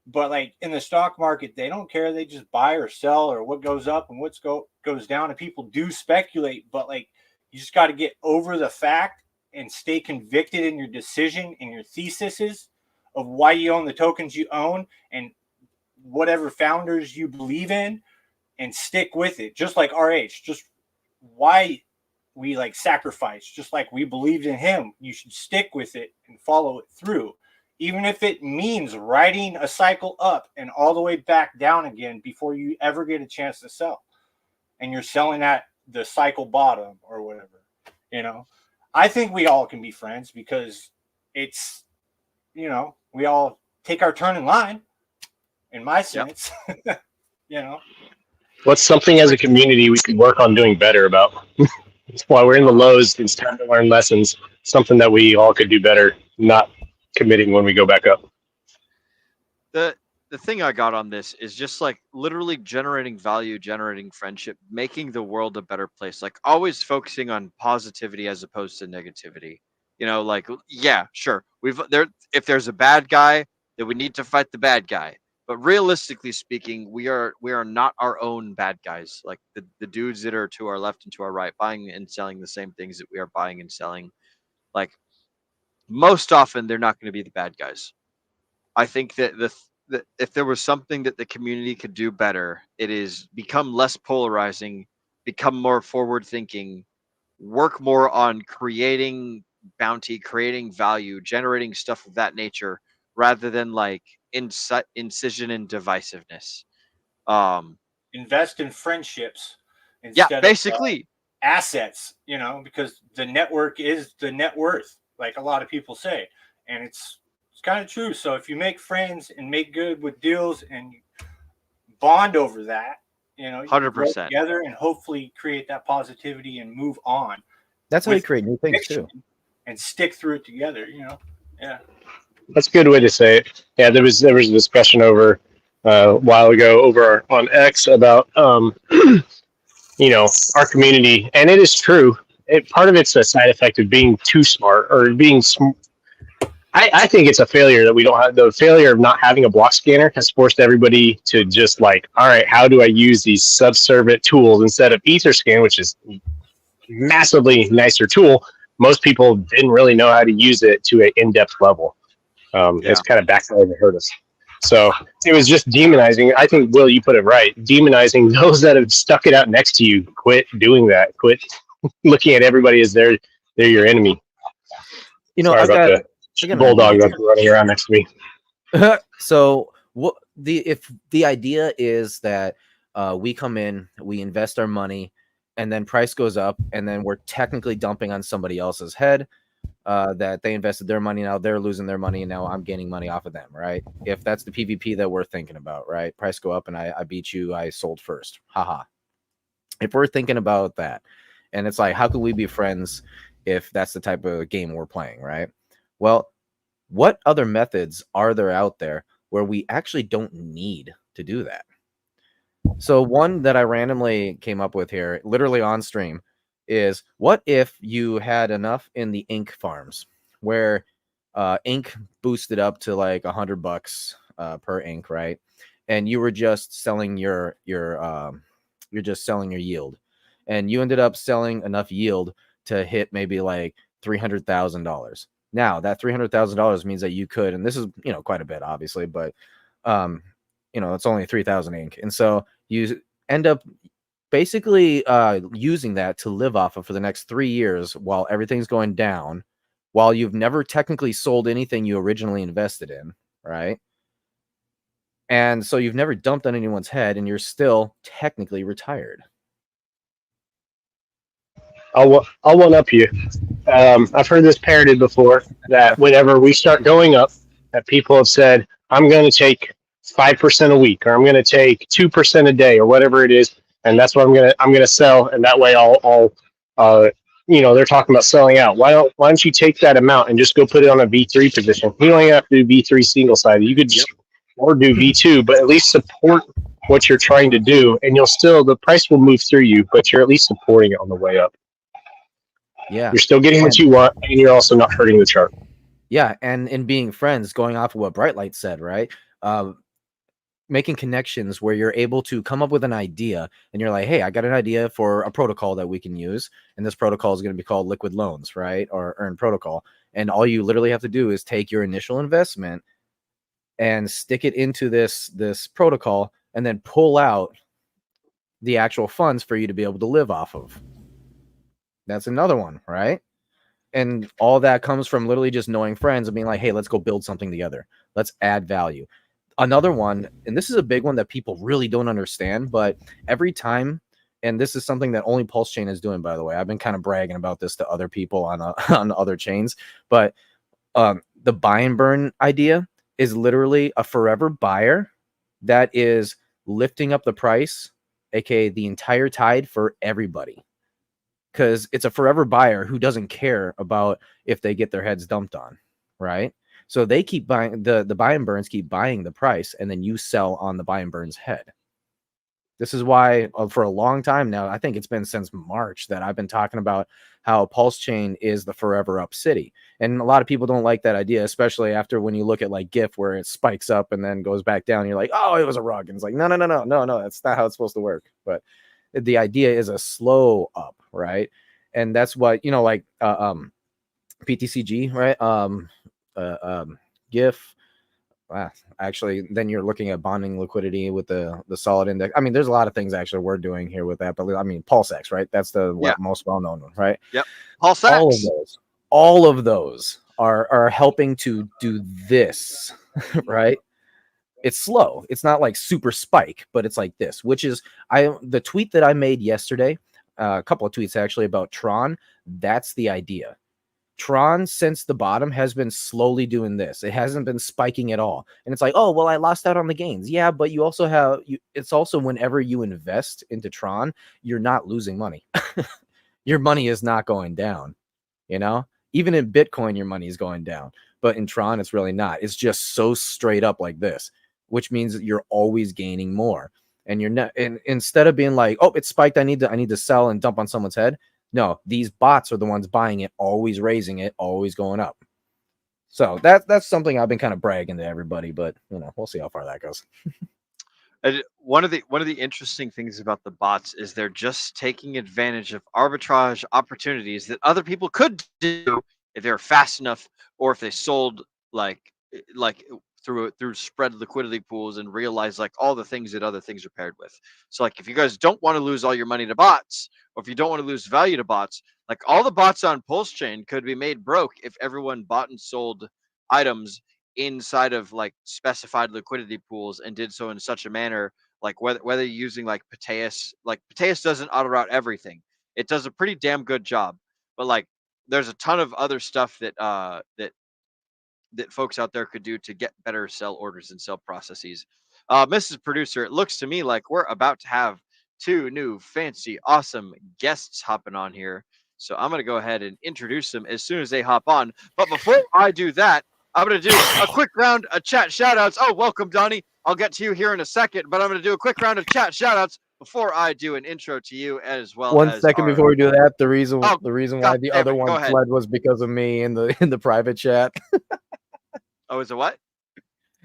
But like in the stock market, they don't care. They just buy or sell or what goes up and what goes down. And people do speculate, but like, you just got to get over the fact and stay convicted in your decision and your theses of why you own the tokens you own and whatever founders you believe in, and stick with it. Just like RH, just why we like sacrifice, just like we believed in him. You should stick with it and follow it through. Even if it means riding a cycle up and all the way back down again before you ever get a chance to sell. And you're selling at the cycle bottom or whatever, you know. I think we all can be friends because it's, you know, we all take our turn in line, in my sense. Yep. You know, what's something as a community we could work on doing better about? While we're in the lows, it's time to learn lessons. Something that we all could do better, not committing when we go back up. The thing I got on this is just like literally generating value, generating friendship, making the world a better place. Like always focusing on positivity as opposed to negativity. You know, like, yeah, sure. If there's a bad guy, then we need to fight the bad guy. But realistically speaking, we are not our own bad guys. Like the dudes that are to our left and to our right, buying and selling the same things that we are buying and selling. Like most often, they're not going to be the bad guys. I think that if there was something that the community could do better, it is become less polarizing, become more forward thinking, work more on creating bounty, creating value, generating stuff of that nature, rather than like incision and divisiveness. Invest in friendships instead basically of assets, you know, because the network is the net worth, like a lot of people say, and it's kind of true. So if you make friends and make good with deals and bond over that, you know, 100% together and hopefully create that positivity and move on. That's how you create new things too, and stick through it together. You know, yeah. That's a good way to say it. Yeah, there was a discussion over a while ago over on X about you know, our community, and it is true. Part of it's a side effect of being too smart or being. I think it's a failure that we don't have. The failure of not having a block scanner has forced everybody to just like, all right, how do I use these subservient tools instead of Etherscan, which is massively nicer tool. Most people didn't really know how to use it to an in-depth level. It's kind of backfired and hurt us. So it was just demonizing. I think, Will, you put it right. Demonizing those that have stuck it out next to you. Quit doing that. Quit looking at everybody as they're your enemy. You know, Sorry about the bulldog that's running around next to me. So if the idea is that we come in, we invest our money, and then price goes up, and then we're technically dumping on somebody else's head that they invested their money, now they're losing their money, and now I'm gaining money off of them, right? If that's the PvP that we're thinking about, right? Price go up and I beat you, I sold first. Haha. If we're thinking about that, and it's like, how could we be friends if that's the type of game we're playing, right? Well, what other methods are there out there where we actually don't need to do that? So one that I randomly came up with here, literally on stream, is what if you had enough in the ink farms where ink boosted up to like $100 per ink, right? And you were just selling you're just selling your yield, and you ended up selling enough yield to hit maybe like $300,000. Now that $300,000 means that you could, and this is, you know, quite a bit, obviously, but you know, it's only 3,000 ink, and so you end up basically using that to live off of for the next 3 years while everything's going down, while you've never technically sold anything you originally invested in, right? And so you've never dumped on anyone's head, and you're still technically retired. I'll one up you. I've heard this parroted before, that whenever we start going up, that people have said, I'm going to take 5% a week, or I'm going to take 2% a day, or whatever it is, and that's what I'm gonna sell, and that way I'll you know, they're talking about selling out. Why don't you take that amount and just go put it on a V3 position? You don't even have to do V3 single sided. You could just or do V2, but at least support what you're trying to do, and the price will move through you, but you're at least supporting it on the way up. Yeah. You're still getting what you want, and you're also not hurting the chart. Yeah, and in being friends, going off of what Brightlight said, right? Making connections where you're able to come up with an idea, and you're like, hey, I got an idea for a protocol that we can use, and this protocol is going to be called Liquid Loans, right? Or Earn Protocol. And all you literally have to do is take your initial investment and stick it into this protocol, and then pull out the actual funds for you to be able to live off of. That's another one, right? And all that comes from literally just knowing friends and being like, hey, let's go build something together. Let's add value. Another one, and this is a big one that people really don't understand, but every time, and this is something that only Pulse Chain is doing, by the way. I've been kind of bragging about this to other people on on other chains, but the buy and burn idea is literally a forever buyer that is lifting up the price, aka the entire tide for everybody. Because it's a forever buyer who doesn't care about if they get their heads dumped on, right? So they keep buying, the buy and burns keep buying the price, and then you sell on the buy and burns head. This is why for a long time now, I think it's been since March, that I've been talking about how Pulse Chain is the forever up city. And a lot of people don't like that idea, especially after when you look at like GIF, where it spikes up and then goes back down. You're like, oh, it was a rug. And it's like, no, that's not how it's supposed to work. But the idea is a slow up, right? And that's what, you know, like PTCG, right? GIF. Actually, then you're looking at bonding liquidity with the solid index. I mean, there's a lot of things actually we're doing here with that, but I mean, PulseX, right? That's the most well-known one, right? Yep. PulseX. All of those are helping to do this, right? It's slow. It's not like super spike, but it's like this, which is the tweet that I made yesterday, a couple of tweets actually about Tron. That's the idea. Tron, since the bottom, has been slowly doing this. It hasn't been spiking at all. And it's like, oh, well, I lost out on the gains. Yeah, but you also have, it's also whenever you invest into Tron, you're not losing money. Your money is not going down, you know? Even in Bitcoin, your money is going down. But in Tron, it's really not. It's just so straight up like this, which means that you're always gaining more. And you're not, and instead of being like, oh, it spiked, I need to sell and dump on someone's head. No, these bots are the ones buying it, always raising it, always going up. So that's something I've been kind of bragging to everybody, but you know, we'll see how far that goes. And one of the interesting things about the bots is they're just taking advantage of arbitrage opportunities that other people could do if they were fast enough, or if they sold like through spread liquidity pools and realize like all the things that other things are paired with. So like if you guys don't want to lose all your money to bots, or if you don't want to lose value to bots, like all the bots on Pulse Chain could be made broke if everyone bought and sold items inside of like specified liquidity pools and did so in such a manner, like whether you're using like Pateus doesn't auto route everything. It does a pretty damn good job, but like there's a ton of other stuff that that folks out there could do to get better sell orders and sell processes. Mrs. Producer, it looks to me like we're about to have two new fancy, awesome guests hopping on here. So I'm going to go ahead and introduce them as soon as they hop on. But before I do that, I'm going to do a quick round of chat shoutouts. Oh, welcome, Donnie. I'll get to you here in a second, but I'm going to do a quick round of chat shoutouts before I do an intro to you as well. One second before we do that, the reason why God the other one fled was because of me in the private chat. Oh, is it what?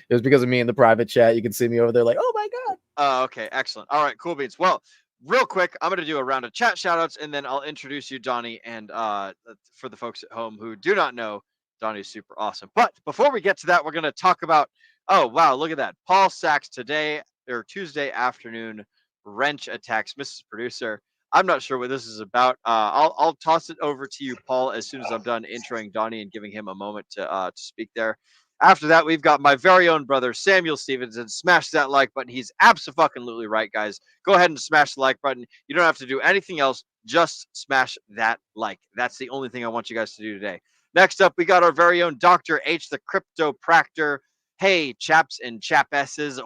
It was because of me in the private chat. You can see me over there like, oh my God. Oh, okay. Excellent. All right. Cool beans. Well, real quick, I'm going to do a round of chat shoutouts, and then I'll introduce you, Donnie. And for the folks at home who do not know, Donnie's super awesome. But before we get to that, we're going to talk about, oh, wow, look at that. Paul Sachs today, or Tuesday afternoon, wrench attacks Mrs. Producer. I'm not sure what this is about. I'll toss it over to you, Paul, as soon as I'm done introing Donnie and giving him a moment to speak there. After that, we've got my very own brother, Samuel Stevenson. Smash that like button. He's absolutely right, guys. Go ahead and smash the like button. You don't have to do anything else. Just smash that like. That's the only thing I want you guys to do today. Next up, we got our very own Dr. H, the Crypto Practor. Hey, chaps and chapesses.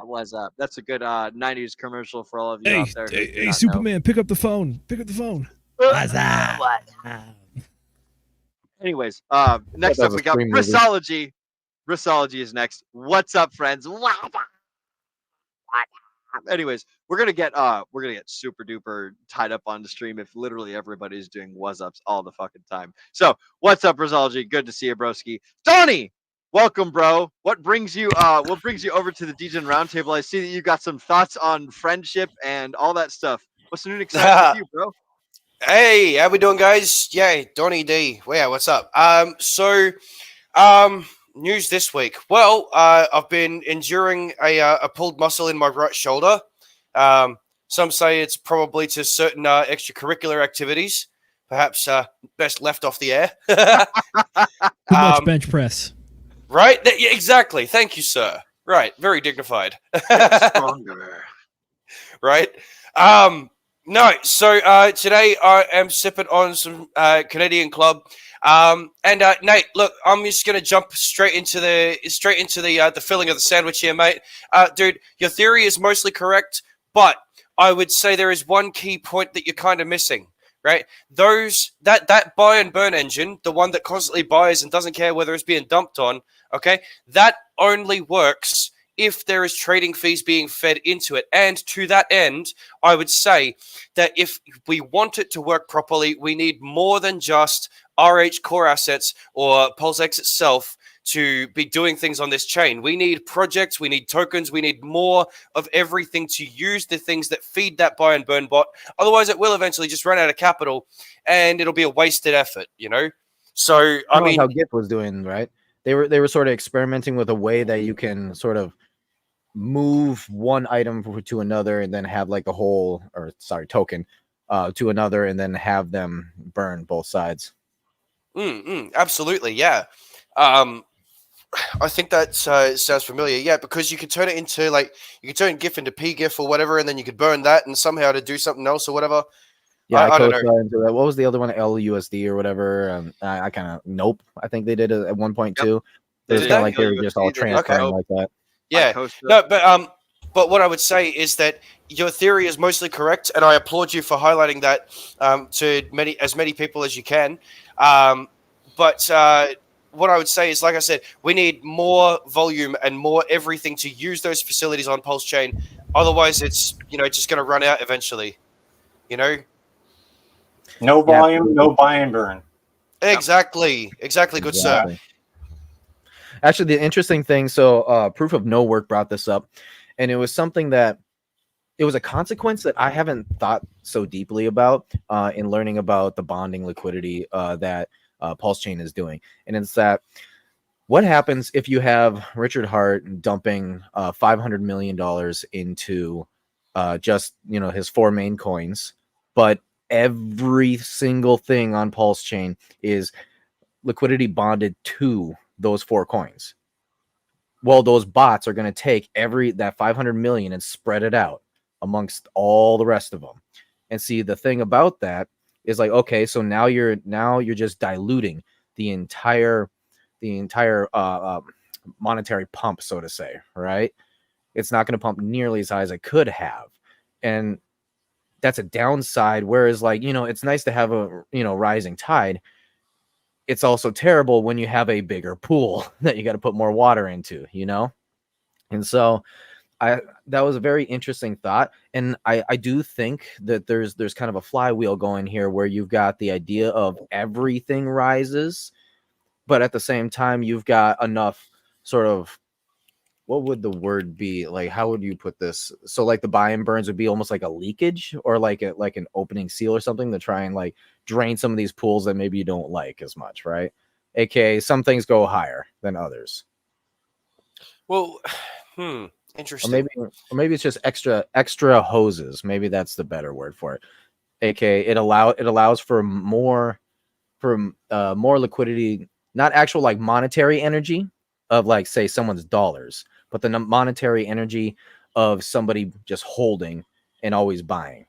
What's up? That's a good 90s commercial for all of you out there. Hey, Superman, pick up the phone. Pick up the phone. What's up? Anyways, next up we got Brissology. Brissology is next. What's up, friends? Anyways, we're gonna get super duper tied up on the stream if literally everybody's doing what's ups all the fucking time. So what's up, Brissology? Good to see you, broski. Donnie, welcome, bro. What brings you over to the Degen Roundtable? I see that you got some thoughts on friendship and all that stuff. What's new and exciting with you, bro? Hey, how we doing, guys? Yay, Donnie D. Yeah, what's up? News this week. Well, I've been enduring a pulled muscle in my right shoulder. Some say it's probably to certain extracurricular activities. Perhaps best left off the air. Too much bench press. Right? Yeah, exactly. Thank you, sir. Right. Very dignified. Stronger. Right? No, so today I am sipping on some Canadian Club, and Nate, look, I'm just gonna jump straight into the filling of the sandwich here, mate. Dude, your theory is mostly correct, but I would say there is one key point that you're kind of missing, right? That buy and burn engine, the one that constantly buys and doesn't care whether it's being dumped on, okay, that only works if there is trading fees being fed into it. And to that end, I would say that if we want it to work properly, we need more than just RH core assets or PulseX itself to be doing things on this chain. We need projects, we need tokens, we need more of everything to use the things that feed that buy and burn bot. Otherwise, it will eventually just run out of capital and it'll be a wasted effort, you know? So, I mean, how GIF was doing, right? They were sort of experimenting with a way that you can sort of move one item to another and then have like a whole token to another and then have them burn both sides. Absolutely, yeah. I think that sounds familiar. Yeah, because you can turn it into you can turn GIF into PGIF or whatever, and then you could burn that and somehow to do something else or whatever. Yeah, I don't know. Into that. What was the other one? LUSD or whatever. I kind of I think they did it at 1.2. Yep. It was kind of like they were just all transferring like that. Yeah, no, but what I would say is that your theory is mostly correct, and I applaud you for highlighting that to as many people as you can. But what I would say is, like I said, we need more volume and more everything to use those facilities on Pulse Chain. Otherwise, it's just going to run out eventually. No volume, no buy and burn. Exactly, good sir. Actually, the interesting thing, so Proof of No Work brought this up, and it was something that it was a consequence that I haven't thought so deeply about in learning about the bonding liquidity that Pulse Chain is doing. And it's that what happens if you have Richard Hart dumping $500 million into just his 4 main coins, but every single thing on Pulse Chain is liquidity bonded to those 4 coins. Well, those bots are going to take that 500 million and spread it out amongst all the rest of them. And see, the thing about that is like, okay, so now you're just diluting the entire monetary pump, so to say, right? It's not going to pump nearly as high as it could have. And that's a downside. Whereas it's nice to have a, rising tide. It's also terrible when you have a bigger pool that you got to put more water into, And so that was a very interesting thought. And I do think that there's kind of a flywheel going here where you've got the idea of everything rises, but at the same time, you've got enough sort of what would the word be? Like, how would you put this? So like the buy and burns would be almost like a leakage or like an opening seal or something to try and like drain some of these pools that maybe you don't like as much, right? AKA some things go higher than others. Well, Or interesting. maybe it's just extra hoses. Maybe that's the better word for it. AKA it allows for more liquidity, not actual like monetary energy of like say someone's dollars, but the monetary energy of somebody just holding and always buying.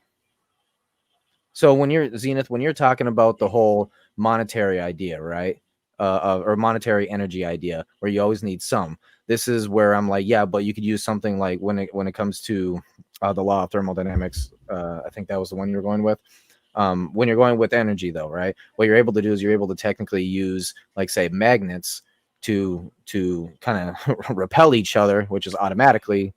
So when you're Zenith, when you're talking about the whole monetary idea, right? Or monetary energy idea where you always need some. This is where I'm like, yeah, but you could use something like when it comes to the law of thermodynamics. I think that was the one you were going with. When you're going with energy, though, right? What you're able to do is you're able to technically use, like, say, magnets to kind of repel each other, which is automatically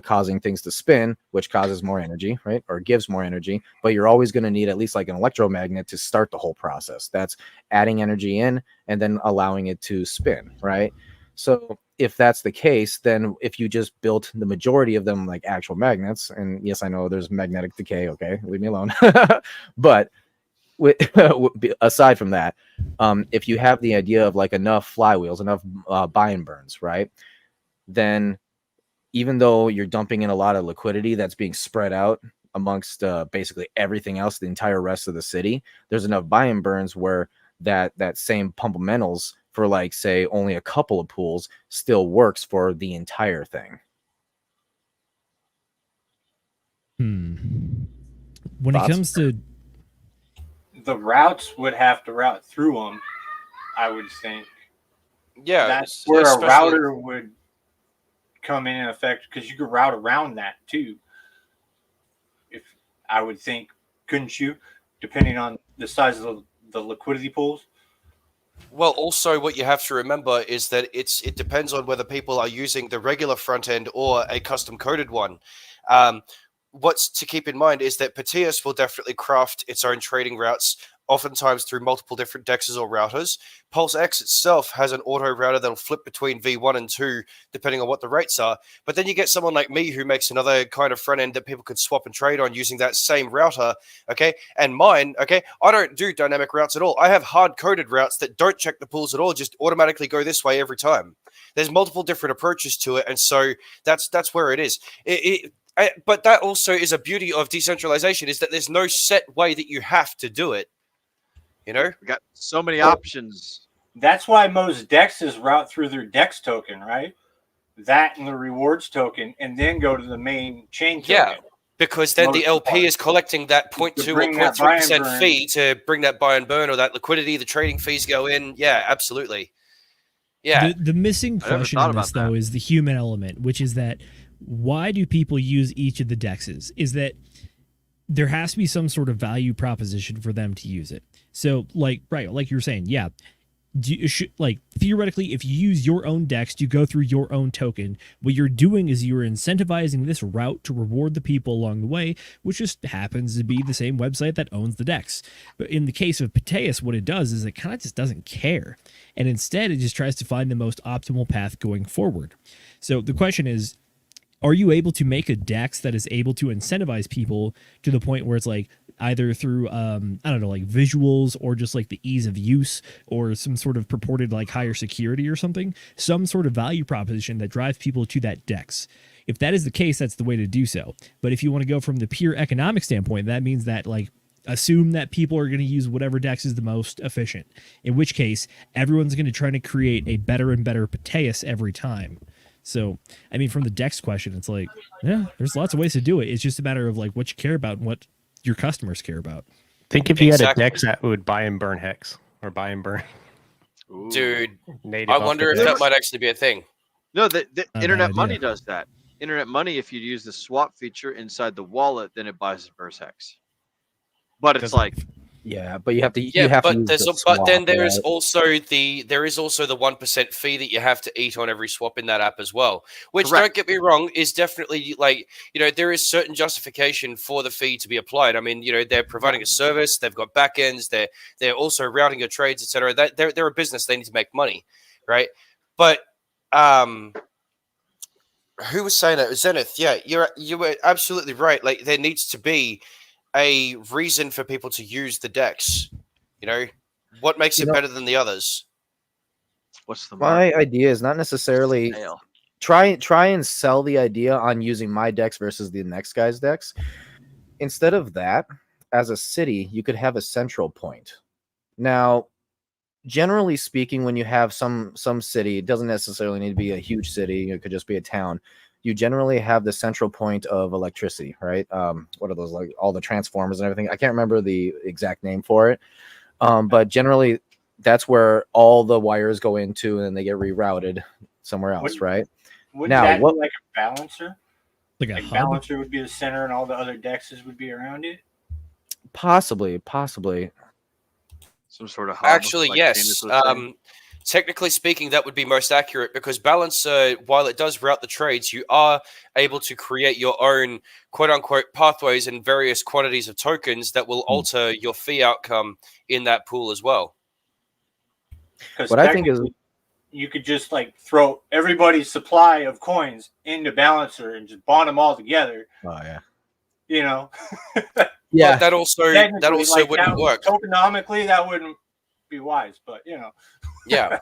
causing things to spin, which causes more energy, right? Or gives more energy. But you're always going to need at least like an electromagnet to start the whole process. That's adding energy in and then allowing it to spin, right? So if that's the case, then if you just built the majority of them like actual magnets, and yes, I know there's magnetic decay, okay, leave me alone. But aside from that, if you have the idea of like enough flywheels, enough buy and burns, right, then even though you're dumping in a lot of liquidity that's being spread out amongst basically everything else, the entire rest of the city, there's enough buy and burns where that same pumpamentals for like say only a couple of pools still works for the entire thing. When Thoughts? it comes to The routes would have to route through them, I would think. Yeah, That's where a router would come in effect, because you could route around that too. If I would think, couldn't you? Depending on the size of the liquidity pools. Well, also what you have to remember is that it depends on whether people are using the regular front end or a custom coded one. What's to keep in mind is that Proteus will definitely craft its own trading routes, oftentimes through multiple different dexes or routers. Pulse X itself has an auto router that'll flip between V1 and 2, depending on what the rates are. But then you get someone like me who makes another kind of front end that people could swap and trade on using that same router, okay? And mine, okay, I don't do dynamic routes at all. I have hard-coded routes that don't check the pools at all, just automatically go this way every time. There's multiple different approaches to it, and so that's where it is. But that also is a beauty of decentralization, is that there's no set way that you have to do it. You know, we got so many options. That's why most dexes route through their dex token, right? That and the rewards token, and then go to the main chain token. Yeah, because then the LP is collecting that 0.2 or 0.3% fee to bring that buy and burn or that liquidity. The trading fees go in. Yeah, absolutely. Yeah. The missing question in this, though, is the human element, which is that why do people use each of the dexes? Is that there has to be some sort of value proposition for them to use it. So, like you were saying, yeah, theoretically, if you use your own dex to go through your own token, what you're doing is you're incentivizing this route to reward the people along the way, which just happens to be the same website that owns the dex. But in the case of Proteus, what it does is it kind of just doesn't care. And instead, it just tries to find the most optimal path going forward. So the question is, are you able to make a dex that is able to incentivize people to the point where it's like either through, I don't know, like visuals or just like the ease of use or some sort of purported like higher security or something, some sort of value proposition that drives people to that dex? If that is the case, that's the way to do so. But if you want to go from the pure economic standpoint, that means that like assume that people are going to use whatever dex is the most efficient, in which case everyone's going to try to create a better and better Proteus every time. So, I mean, from the dex question, it's like, yeah, there's lots of ways to do it. It's just a matter of like what you care about and what your customers care about. Think if you had a dex that would buy and burn Hex or buy and burn. Dude, native I wonder if that might actually be a thing. No, the Internet Money does that. Internet Money, if you use the swap feature inside the wallet, then it buys and burns Hex. But it's like, yeah, but you have to. Yeah, you have but to use there's the but swap, then there is right? also the 1% fee that you have to eat on every swap in that app as well. Which, Correct. don't get me wrong, is definitely like, you know, there is certain justification for the fee to be applied. I mean, you know, they're providing a service, they've got backends, they're also routing your trades, etc. They're a business, they need to make money, right? But Who was saying it? Zenith. Yeah, you were absolutely right. Like there needs to be a reason for people to use the decks. You know, what makes it better than the others? What's the My idea is not necessarily try and sell the idea on using my decks versus the next guy's decks. Instead of that, as a city, you could have a central point. Now, generally speaking, when you have some city, it doesn't necessarily need to be a huge city. It could just be a town. You generally have the central point of electricity, right? What are those, like all the transformers and everything? I can't remember the exact name for it, but generally that's where all the wires go into, and then they get rerouted somewhere else, right? Wouldn't Now, that what be like a balancer? Like a Like hub? balancer would be the center, and all the other dexes would be around it. possibly Some sort of hub, Actually, like yes. James was saying? Technically speaking, that would be most accurate because balancer, while it does route the trades, you are able to create your own quote-unquote pathways and various quantities of tokens that will alter your fee outcome in that pool as well. what I think is you could just like throw everybody's supply of coins into balancer and just bond them all together. Oh yeah. You know. Yeah. But that also Technically, wouldn't work. Tokenomically, that wouldn't be wise, but you know. Yeah.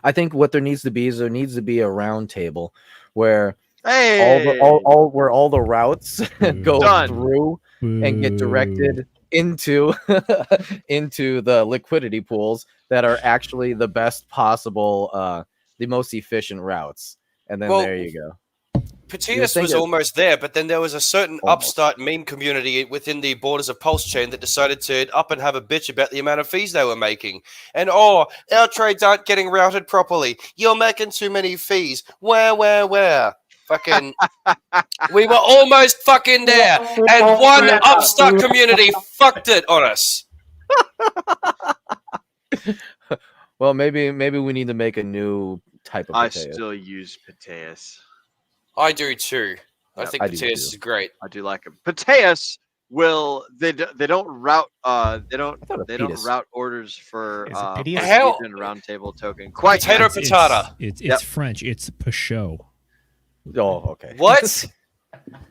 I think what there needs to be is there needs to be a round table where Hey! all the routes go Done. through and get directed into into the liquidity pools that are actually the best possible, the most efficient routes. And then Well, there you go. Patias was almost there, but then there was a certain upstart meme community within the borders of Pulse Chain that decided to up and have a bitch about the amount of fees they were making. And our trades aren't getting routed properly. You're making too many fees. Where? Fucking, we were almost fucking there, and one upstart community fucked it on us. Well, maybe we need to make a new type of I potato. still use Pateus. I do too. I Yep, think I do Patias too. is great. I do like him. Pateus will they don't route they don't Petus. route orders for Is it Piteous? Hell. Legion Roundtable token. Quite Potato yet. patata. It's Yep. French. It's Peugeot. Oh, okay. What?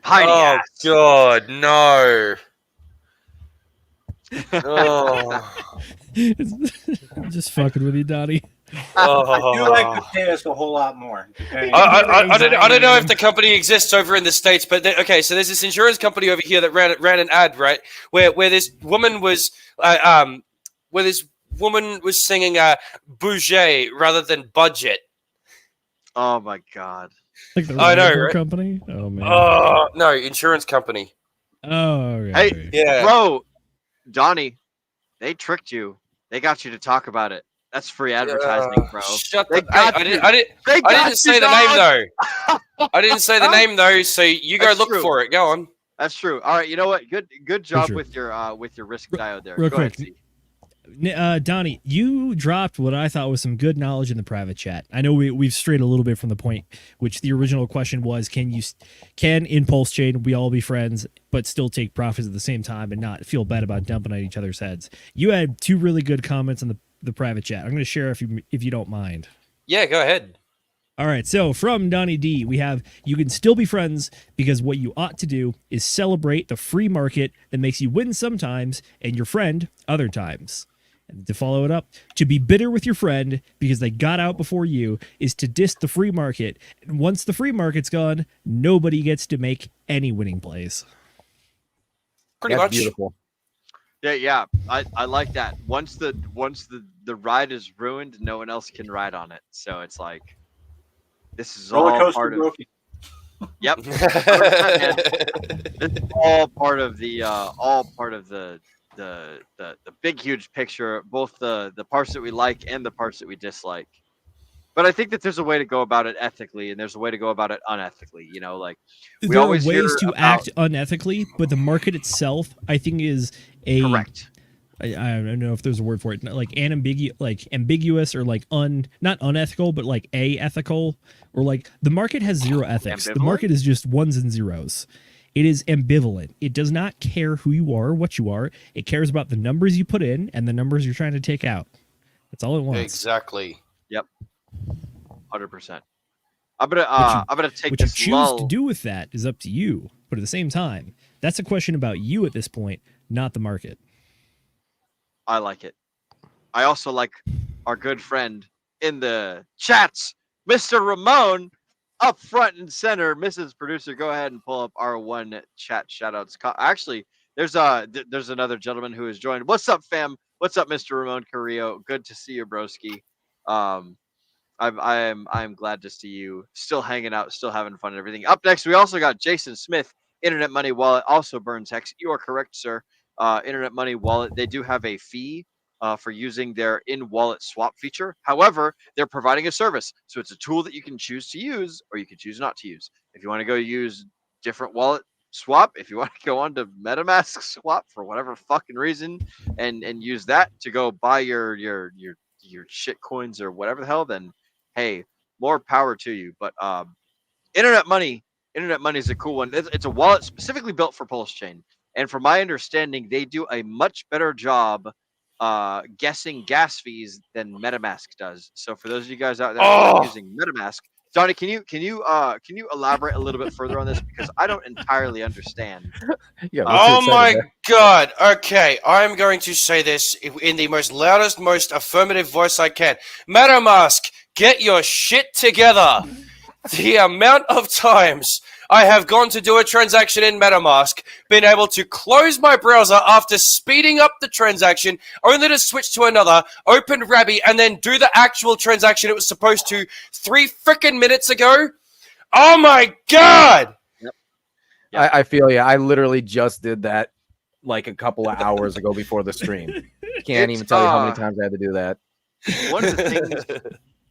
Piney Oh ass. God, no. Oh. I'm just fucking with you, Donnie. I do like Pateus a whole lot more. I don't know if the company exists over in the States, but okay, so there's this insurance company over here that ran an ad, right, where this woman was singing Bouget rather than budget. Oh my god. Like the I know, Rover right? company. Oh man. Oh no, insurance company. Oh, okay. Hey, Yeah. bro, Donnie, they tricked you. They got you to talk about it. That's free advertising, bro. Shut They the. got I you. didn't They got you, say the dog. name though. I didn't say the name though. So you go That's look true. for it. Go on. That's true. All right, you know what? Good job true. with your risk diode there. Real Go ahead, quick. Z. Donnie, you dropped what I thought was some good knowledge in the private chat. I know we've strayed a little bit from the point, which the original question was: Can in Pulse Chain we all be friends but still take profits at the same time and not feel bad about dumping on each other's heads? You had two really good comments in the private chat. I'm going to share if you don't mind. Yeah, go ahead. All right, so from Donnie D, we have, you can still be friends because what you ought to do is celebrate the free market that makes you win sometimes and your friend other times. And to follow it up, to be bitter with your friend because they got out before you is to diss the free market. And once the free market's gone, nobody gets to make any winning plays. Pretty That's much. beautiful. Yeah. I like that. Once the ride is ruined, no one else can ride on it. So it's like this is Roller all coaster part of. broken. Yep. 100%, man. It's all part of the big huge picture, both the parts that we like and the parts that we dislike. But I think that there's a way to go about it ethically, and there's a way to go about it unethically. You know, like we There are always hear ways to about- act unethically, but the market itself, I think, is a correct. I don't know if there's a word for it, like ambiguous or like not unethical, but like aethical, or like the market has zero ethics. The Ambivalent? market is just ones and zeros. It is ambivalent. It does not care who you are or what you are. It cares about the numbers you put in and the numbers you're trying to take out. That's all it wants. Exactly. Yep. 100%. I'm gonna take what you this choose lull. to do with that is up to you. But at the same time, that's a question about you at this point, not the market. I like it. I also like our good friend in the chats, Mr. Ramon, up front and center. Mrs. Producer, go ahead and pull up our one chat shoutouts. Actually, there's another gentleman who has joined. What's up, fam? What's up, Mr. Ramon Carrillo? Good to see you, broski. I'm glad to see you still hanging out, still having fun and everything. Up next, we also got Jason Smith, Internet Money Wallet, also burns Hex. You are correct, sir. Internet Money Wallet, they do have a fee for using their in-wallet swap feature. However, they're providing a service, so it's a tool that you can choose to use or you can choose not to use. If you want to go use different wallet swap, if you want to go on to MetaMask swap for whatever fucking reason, and use that to go buy your shit coins or whatever the hell, then hey, more power to you. But Internet Money is a cool one. It's a wallet specifically built for Pulse Chain, and from my understanding, they do a much better job guessing gas fees than MetaMask does. So for those of you guys out there who are using MetaMask, Donnie, can you elaborate a little bit further on this, because I don't entirely understand. Yeah. Oh my god. Okay, I'm going to say this in the most loudest, most affirmative voice I can. MetaMask, get your shit together. The amount of times I have gone to do a transaction in MetaMask, been able to close my browser after speeding up the transaction, only to switch to another, open Rabby, and then do the actual transaction it was supposed to 3 freaking minutes ago. Oh my god! Yep. I feel you. I literally just did that like a couple of hours ago before the stream. Can't even tell you how many times I had to do that.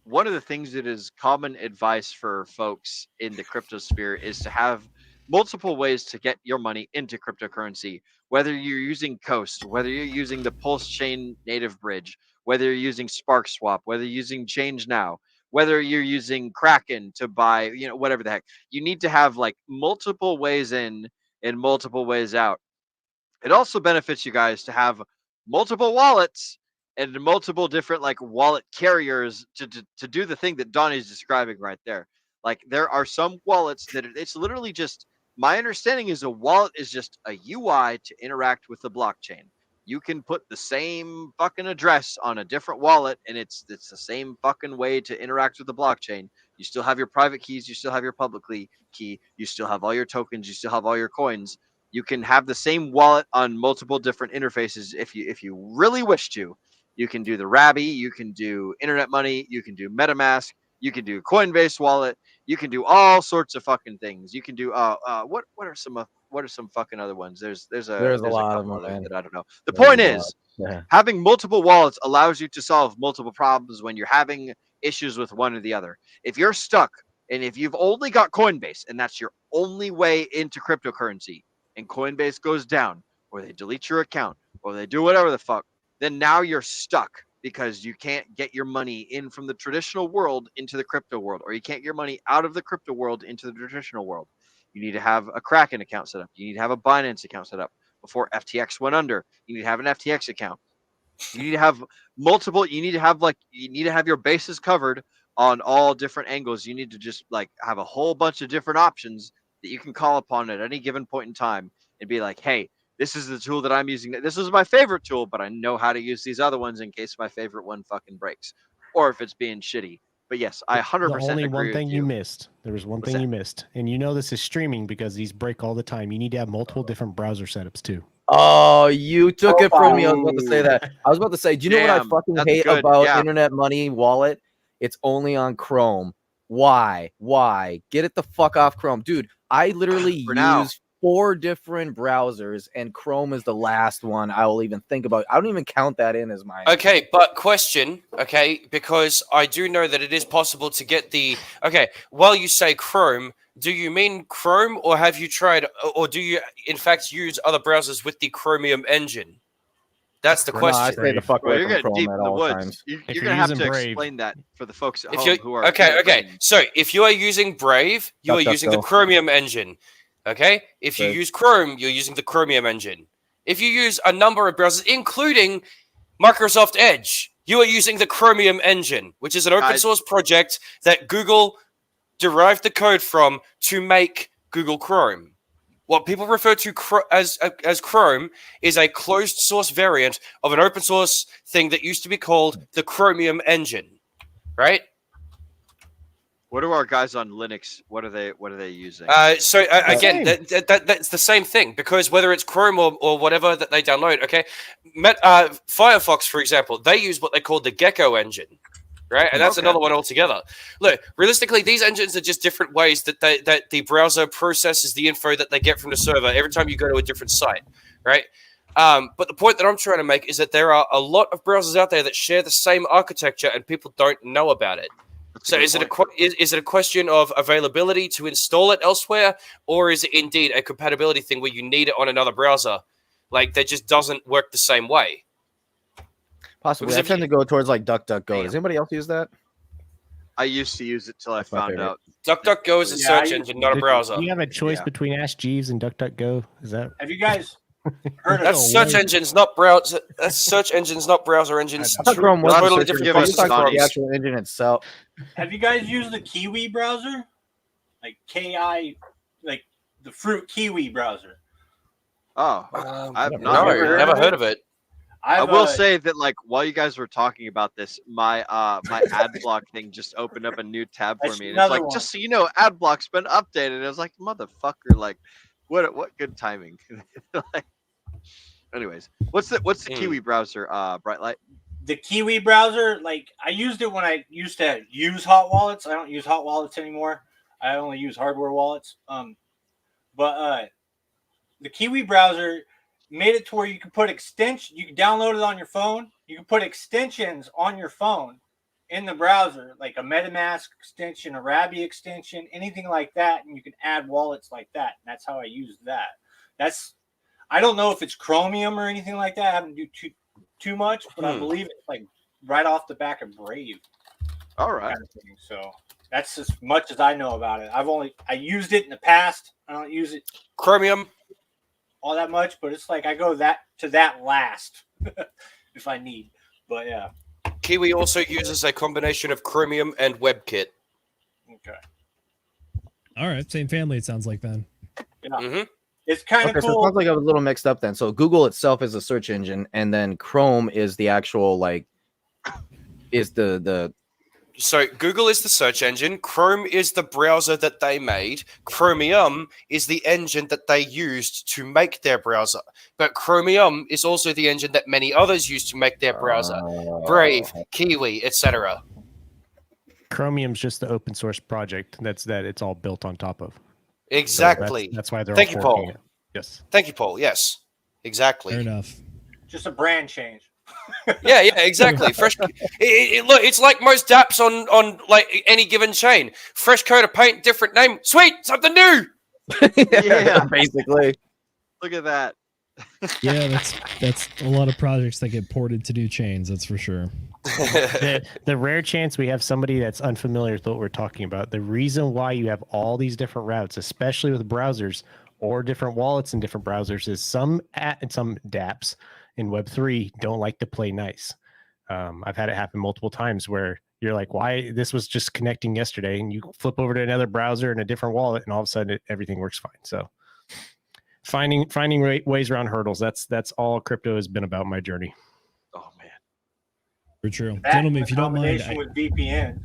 One of the things that is common advice for folks in the crypto sphere is to have multiple ways to get your money into cryptocurrency, whether you're using Coast, whether you're using the Pulse Chain native bridge, whether you're using SparkSwap, whether you're using Change Now, whether you're using Kraken to buy, whatever the heck. You need to have like multiple ways in and multiple ways out. It also benefits you guys to have multiple wallets and multiple different like wallet carriers to do the thing that Donnie's describing right there. Like there are some wallets that it's literally just, my understanding is a wallet is just a UI to interact with the blockchain. You can put the same fucking address on a different wallet and it's the same fucking way to interact with the blockchain. You still have your private keys, you still have your public key, you still have all your tokens, you still have all your coins. You can have the same wallet on multiple different interfaces if you really wish to. You can do the Rabby, you can do Internet Money, you can do MetaMask, you can do Coinbase Wallet, you can do all sorts of fucking things. You can do what are some fucking other ones? There's a lot of couple them, that I don't know. The point is, Yeah. having multiple wallets allows you to solve multiple problems when you're having issues with one or the other. If you're stuck and if you've only got Coinbase and that's your only way into cryptocurrency, and Coinbase goes down, or they delete your account, or they do whatever the fuck, then now you're stuck because you can't get your money in from the traditional world into the crypto world, or you can't get your money out of the crypto world into the traditional world. You need to have a Kraken account set up. You need to have a Binance account set up. Before FTX went under, you need to have an FTX account. You need to have multiple, you need to have your bases covered on all different angles. You need to just like have a whole bunch of different options that you can call upon at any given point in time and be like, hey, this is the tool that I'm using. This is my favorite tool, but I know how to use these other ones in case my favorite one fucking breaks, or if it's being shitty. But yes, I 100% The only agree one thing with you missed. There was one What's thing that? you missed, and this is streaming because these break all the time. You need to have multiple different browser setups too. Oh, you took it from me. I was about to say that. I was about to say, do you know what I Damn, fucking that's hate good, about yeah. Internet Money Wallet? It's only on Chrome. Why? Get it the fuck off Chrome. Dude, I literally For now. use 4 different browsers, and Chrome is the last one I will even think about. I don't even count that in as mine. Okay, but question, okay, because I do know that it is possible to get the... Okay, while you say Chrome, do you mean Chrome, or have you tried, or do you in fact use other browsers with the Chromium engine? That's the No, question. I stay the fuck Well, away you're from getting Chrome deep at in the all woods. times. You're If gonna you're have using to Brave- explain that for the folks at If home you who are okay. So if you are using Brave, you are using the Chromium engine. Okay. If you Brave. use Chrome, you're using the Chromium engine. If you use a number of browsers, including Microsoft Edge, you are using the Chromium engine, which is an open Guys. source project that Google derived the code from to make Google Chrome. What people refer to as Chrome is a closed source variant of an open source thing that used to be called the Chromium engine, right? What are our guys on Linux? What are they using? Again, that's the same thing, because whether it's Chrome or whatever that they download, okay, Firefox, for example, they use what they call the Gecko engine. Right, and that's another one altogether. Look, realistically, these engines are just different ways that the browser processes the info that they get from the server every time you go to a different site, right? But the point that I'm trying to make is that there are a lot of browsers out there that share the same architecture, and people don't know about it. So is it a question of availability to install it elsewhere, or is it indeed a compatibility thing where you need it on another browser? Like, that just doesn't work the same way. Possibly. I tend to go towards like DuckDuckGo. Does anybody else use that? I used to use it till I found out. DuckDuckGo is a search engine, not a browser. Do you have a choice between Ask Jeeves and DuckDuckGo? Is that? Have you guys heard of That's search engines, not browser. That's search engines, not browser engines. Chrome was Totally different. the actual engine itself. Have you guys used the Kiwi browser? Like like the Fruit Kiwi browser? Oh, I've never heard of it. I will say that, like, while you guys were talking about this, my my ad block thing just opened up a new tab for me. And it's like, just so you know, ad block's been updated. And I was like, motherfucker, like, what good timing. Like, anyways, what's the Kiwi browser, Brightlight? The Kiwi browser, like, I used it when I used to use hot wallets. I don't use hot wallets anymore. I only use hardware wallets. But the Kiwi browser made it to where you can put you can download it on your phone. You can put extensions on your phone in the browser, like a MetaMask extension, a Rabby extension, anything like that, and you can add wallets like that. And that's how I used that. I don't know if it's Chromium or anything like that. I haven't do too much, but I believe it's like right off the back of Brave. All right. Kind of thing. So that's as much as I know about it. I used it in the past. I don't use it Chromium all that much, but it's like I go to that last if I need. But yeah. Kiwi also uses a combination of Chromium and WebKit. Okay. All right, same family. It sounds like then. Yeah. It's kind of cool. So it sounds like I was a little mixed up then. So Google itself is a search engine, and then Chrome is the actual So Google is the search engine. Chrome is the browser that they made. Chromium is the engine that they used to make their browser. But Chromium is also the engine that many others use to make their browser. Brave, Kiwi, etc. Chromium's just the open source project it's all built on top of. Exactly. So that's why they're Thank all you, forking Paul. it. Yes. Thank you, Paul. Yes. Exactly. Fair enough. Just a brand change. Yeah, exactly. Fresh. Look, it's like most dApps on like any given chain. Fresh coat of paint, different name. Sweet, something new. Yeah, basically. Look at that. Yeah, that's a lot of projects that get ported to new chains. That's for sure. The rare chance we have somebody that's unfamiliar with what we're talking about. The reason why you have all these different routes, especially with browsers or different wallets in different browsers, is some dApps in Web3 don't like to play nice. I've had it happen multiple times where you're like, why? This was just connecting yesterday, and you flip over to another browser and a different wallet, and all of a sudden everything works fine. So finding ways around hurdles. That's all crypto has been about my journey. Oh man, for true. That Gentlemen, if you don't mind, with VPN.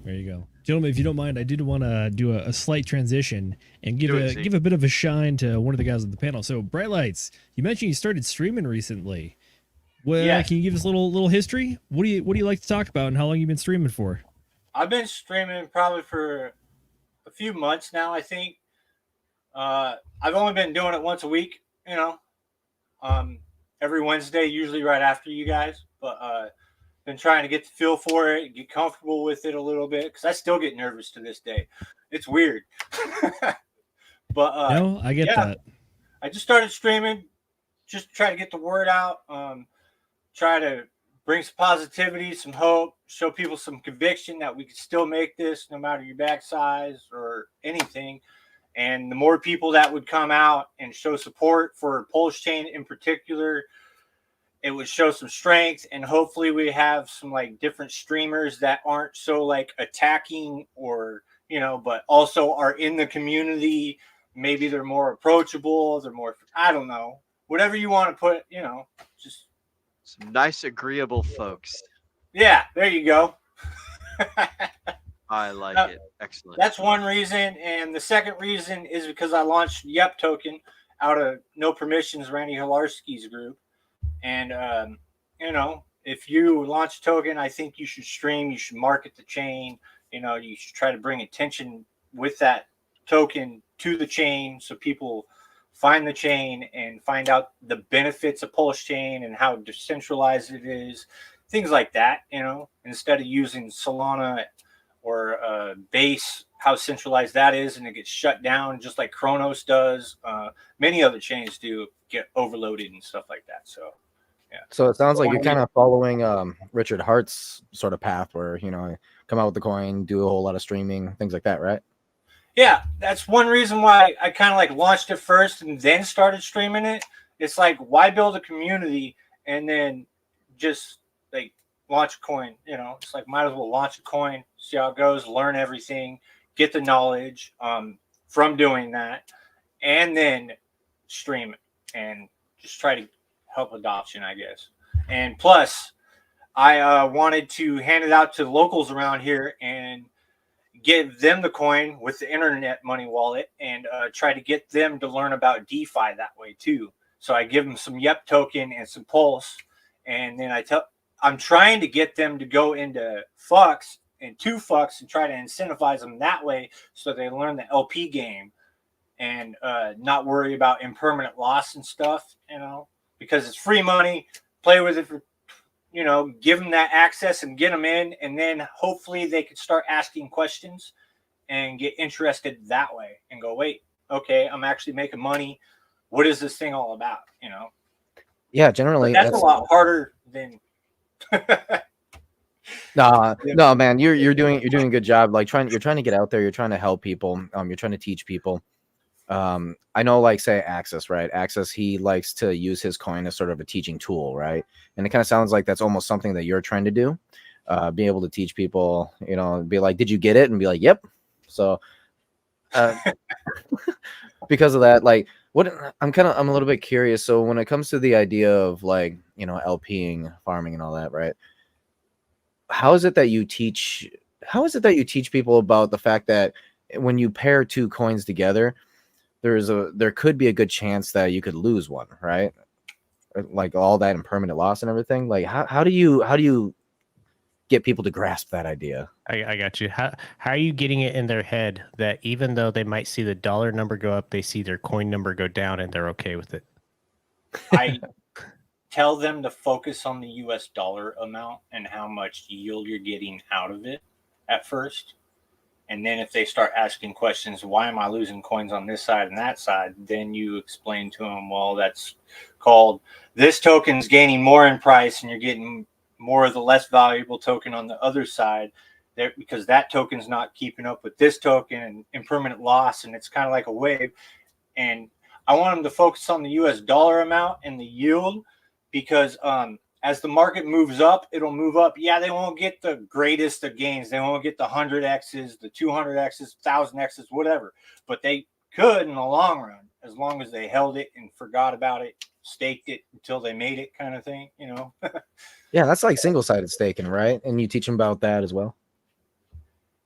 There you go. Gentlemen, if you don't mind, I did want to do a slight transition and give a bit of a shine to one of the guys on the panel. So, Bright Lights, you mentioned you started streaming recently. Well, Yeah. Can you give us a little history? What do you like to talk about, and how long you been streaming for? I've been streaming probably for a few months now, I think. I've only been doing it once a week, every Wednesday, usually right after you guys. But been trying to get the feel for it, get comfortable with it a little bit, because I still get nervous to this day. It's weird. But no, I get that. I just started streaming, just try to get the word out, try to bring some positivity, some hope, show people some conviction that we can still make this no matter your back size or anything. And the more people that would come out and show support for Pulse Chain in particular, it would show some strength, and hopefully we have some like different streamers that aren't so like attacking or, you know, but also are in the community. Maybe they're more approachable, they're more, I don't know, whatever you want to put, you know, just some nice, agreeable folks. Yeah, there you go. I like it. Excellent. That's one reason. And the second reason is because I launched Yep Token out of No Permissions, Randy Hilarski's group. And, you know, if you launch a token, I think you should stream, you should market the chain, you know, you should try to bring attention with that token to the chain so people find the chain and find out the benefits of Pulse Chain and how decentralized it is, things like that, you know, instead of using Solana or Base, how centralized that is, and it gets shut down just like Kronos does. Many other chains do get overloaded and stuff like that. So, yeah. So it sounds like you're kind of following Richard Hart's sort of path where, you know, come out with the coin, do a whole lot of streaming, things like that, right? Yeah, that's one reason why I kind of like launched it first and then started streaming it. It's like, why build a community and then just like launch a coin? You know, it's like, might as well launch a coin, see how it goes, learn everything, get the knowledge from doing that, and then stream it and just try to help adoption, I guess. And plus, I wanted to hand it out to locals around here and give them the coin with the internet money wallet and try to get them to learn about DeFi that way too. So I give them some Yep token and some Pulse, and then I'm trying to get them to go into Fux and to Fux and try to incentivize them that way so they learn the LP game and not worry about impermanent loss and stuff, you know, because it's free money. Play with it for, you know, give them that access and get them in, and then hopefully they can start asking questions and get interested that way and go, wait, okay, I'm actually making money. What is this thing all about? You know? Yeah, generally But that's a lot harder than. No, man, you're doing a good job. Like you're trying to get out there. You're trying to help people. You're trying to teach people. I know, like, say Access, right? Access, he likes to use his coin as sort of a teaching tool, right? And it kind of sounds like that's almost something that you're trying to do, be able to teach people, you know, be like, did you get it? And be like, yep. So because of that, like, I'm a little bit curious. So when it comes to the idea of, like, you know, LPing, farming and all that, right? How is it that you teach people about the fact that when you pair two coins together, there could be a good chance that you could lose one, right? Like all that impermanent loss and everything. Like how do you get people to grasp that idea? I got you. How are you getting it in their head that even though they might see the dollar number go up, they see their coin number go down and they're okay with it? I tell them to focus on the US dollar amount and how much yield you're getting out of it at first. And then if they start asking questions, why am I losing coins on this side and that side? Then you explain to them, well, that's called this token's gaining more in price and you're getting more of the less valuable token on the other side there because that token's not keeping up with this token and impermanent loss. And it's kind of like a wave. And I want them to focus on the US dollar amount and the yield because as the market moves up, it'll move up. Yeah, they won't get the greatest of gains. They won't get the 100Xs, the 200Xs, 1000Xs, whatever. But they could in the long run, as long as they held it and forgot about it, staked it until they made it kind of thing, you know? Yeah, that's like single-sided staking, right? And you teach them about that as well?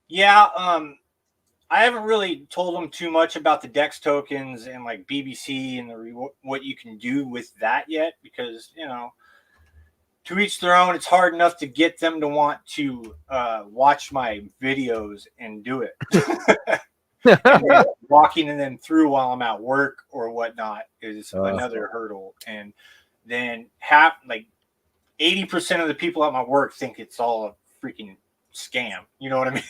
Yeah, I haven't really told them too much about the DEX tokens and like BBC and what you can do with that yet because, you know, to each their own. It's hard enough to get them to want to watch my videos and do it. And walking them through while I'm at work or whatnot is another hurdle. And then 80% of the people at my work think it's all a freaking scam. You know what I mean?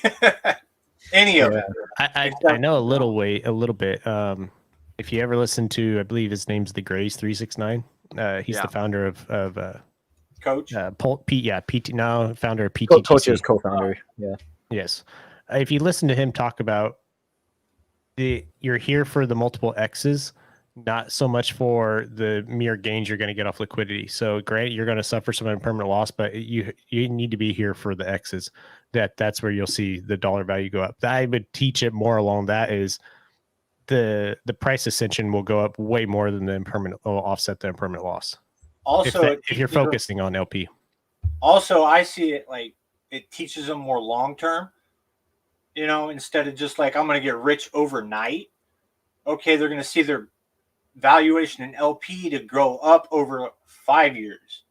Any of it. I know a little bit. If you ever listen to, I believe his name's the Grays 369. He's the founder of Coach. PT now founder of PT. Coach is co-founder. Yeah. Yes. If you listen to him talk about you're here for the multiple X's, not so much for the mere gains you're going to get off liquidity. So granted, you're going to suffer some impermanent loss, but you need to be here for the X's. That's where you'll see the dollar value go up. I would teach it more along that is the price ascension will go up way more than the impermanent will offset the impermanent loss. Also, if you're focusing on LP. Also, I see it like it teaches them more long term. You know, instead of just like I'm going to get rich overnight. Okay, they're going to see their valuation in LP to grow up over 5 years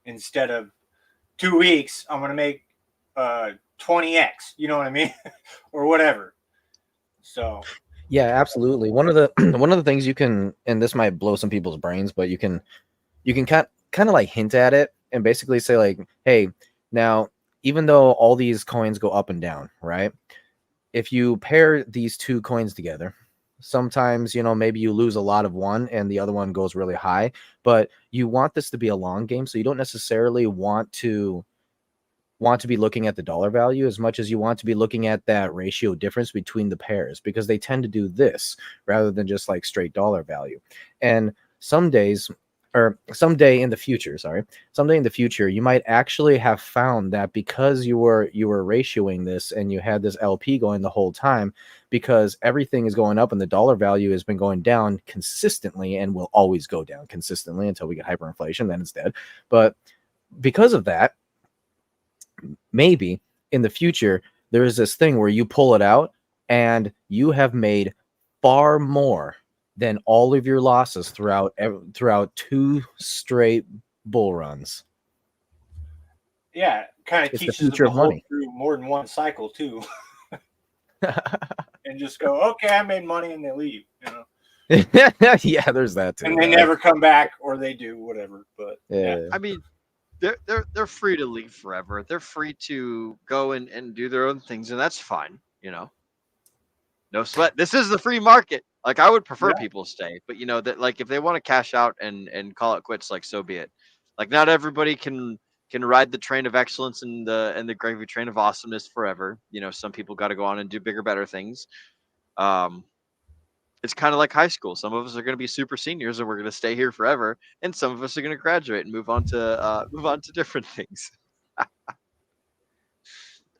instead of 2 weeks. I'm going to make 20x. You know what I mean, or whatever. So. Yeah, absolutely. One of the things you can, and this might blow some people's brains, but you can kind of like hint at it and basically say like, hey, now even though all these coins go up and down, right? If you pair these two coins together, sometimes, you know, maybe you lose a lot of one and the other one goes really high, but you want this to be a long game. So you don't necessarily want to be looking at the dollar value as much as you want to be looking at that ratio difference between the pairs, because they tend to do this rather than just like straight dollar value. And someday in the future, you might actually have found that because you were ratioing this and you had this LP going the whole time, because everything is going up and the dollar value has been going down consistently and will always go down consistently until we get hyperinflation, then it's dead. But because of that, maybe in the future, there is this thing where you pull it out and you have made far more than all of your losses throughout 2 straight bull runs. Yeah, kind of teaches them to hold through more than one cycle too, and just go, okay, I made money, and they leave. You know. Yeah, there's that too. And they never come back, or they do whatever. But yeah. I mean, they're free to leave forever. They're free to go and do their own things, and that's fine. You know, no sweat. This is the free market. Like, I would prefer people stay, but you know that, like, if they want to cash out and call it quits, like, so be it. Like, not everybody can ride the train of excellence and the gravy train of awesomeness forever. You know, some people got to go on and do bigger, better things. It's kind of like high school. Some of us are going to be super seniors and we're going to stay here forever, and some of us are going to graduate and move on to different things. The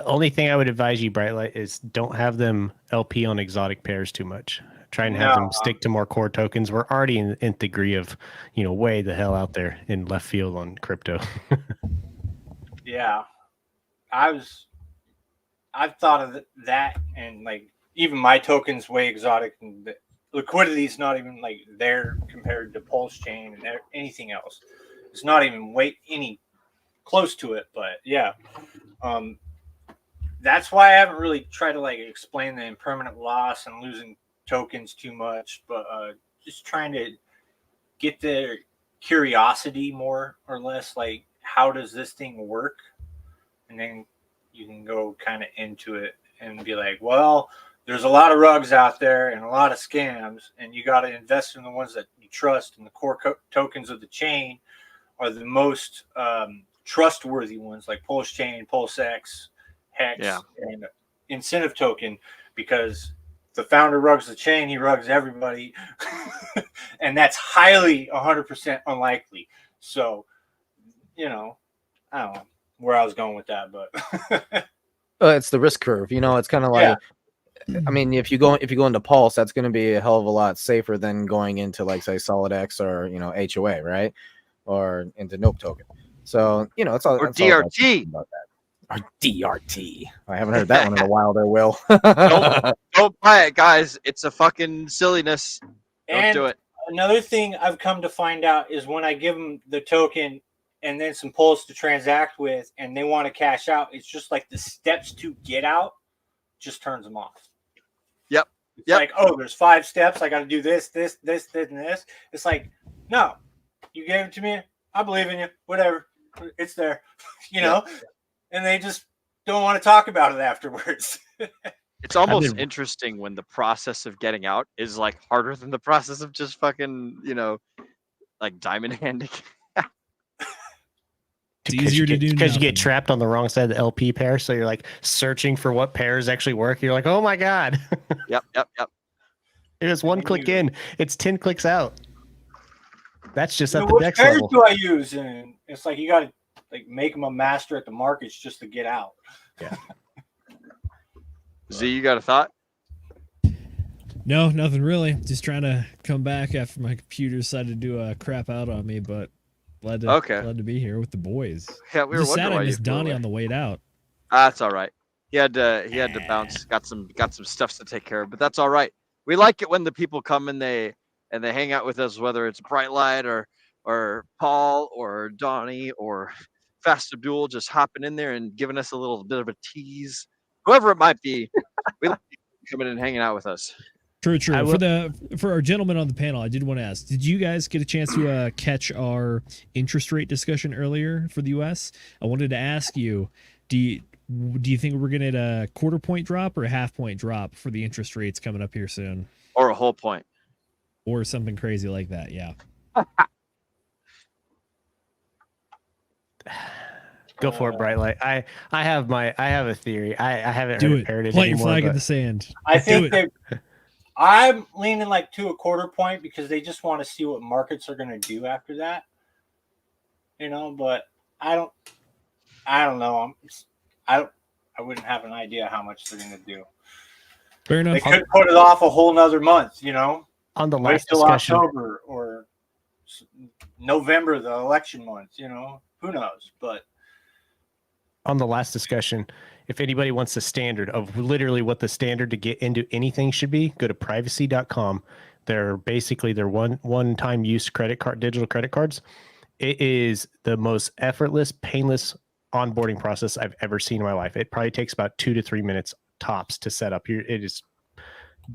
only thing I would advise you, Brightlight, is don't have them LP on exotic pairs too much. Try and have them stick to more core tokens. We're already in nth degree of, you know, way the hell out there in left field on crypto. Yeah, I've thought of that, and like even my token's way exotic, and the liquidity is not even like there compared to Pulse Chain and anything else. It's not even any close to it. But yeah, that's why I haven't really tried to like explain the impermanent loss and losing tokens too much, but just trying to get their curiosity more or less, like, how does this thing work? And then you can go kind of into it and be like, well, there's a lot of rugs out there and a lot of scams, and you got to invest in the ones that you trust, and the core tokens of the chain are the most trustworthy ones, like Pulse Chain, PulseX, Hex, and Incentive Token, because the founder rugs the chain, he rugs everybody. And that's highly 100% unlikely. So, you know, I don't know where I was going with that, but it's the risk curve. You know, it's kind of like, I mean, if you go into Pulse, that's going to be a hell of a lot safer than going into, like, say, SolidX or, you know, HOA, right? Or into Nope Token. So, you know, it's all, or DRT. About that. Or DRT. I haven't heard that one in a while there, Will. Don't buy it, guys. It's a fucking silliness. Don't do it. Another thing I've come to find out is when I give them the token and then some Pulse to transact with, and they want to cash out, it's just like the steps to get out just turns them off. Yep. It's like, oh, there's 5 steps. I got to do this, and this. It's like, no, you gave it to me. I believe in you. Whatever. It's there. You know? And they just don't want to talk about it afterwards. It's almost interesting when the process of getting out is like harder than the process of just fucking, you know, like diamond handing. It's easier to do because you get trapped on the wrong side of the LP pair, so you're like searching for what pairs actually work. You're like, oh my god. Yep. It was one click in. It's 10 clicks out. That's just at the what next pairs level. do I use? And it's like you got to like make them a master at the markets just to get out. Yeah. Z, you got a thought? No, nothing really. Just trying to come back after my computer decided to do a crap out on me, but glad to be here with the boys. Yeah, we were Just sad wondering I why you missed flew Donnie away. on the way out. That's all right. He had to bounce. Got some stuff to take care of, but that's all right. We like it when the people come and they hang out with us, whether it's Bright Light or Paul or Donnie or Fast Abdul just hopping in there and giving us a little bit of a tease. Whoever it might be, we like coming and hanging out with us. True. For our gentlemen on the panel, I did want to ask: did you guys get a chance to catch our interest rate discussion earlier for the U.S.? I wanted to ask you: do you think we're going to get a quarter point drop or a half point drop for the interest rates coming up here soon, or a whole point, or something crazy like that? Yeah. Go for it, Bright Light. I have a theory. I haven't Do heard it. it Plant your anymore, flag in but- the sand. I think I'm leaning like to a quarter point because they just want to see what markets are going to do after that. But I don't know. I wouldn't have an idea how much they're going to do. Fair enough. They could put it off a whole nother month, On the wait last till discussion, October or November, the election month, who knows, but on the last discussion, if anybody wants the standard of literally what the standard to get into anything should be, go to privacy.com. They're basically their one-time use digital credit cards. It is the most effortless, painless onboarding process I've ever seen in my life. It probably takes about 2 to 3 minutes tops to set up.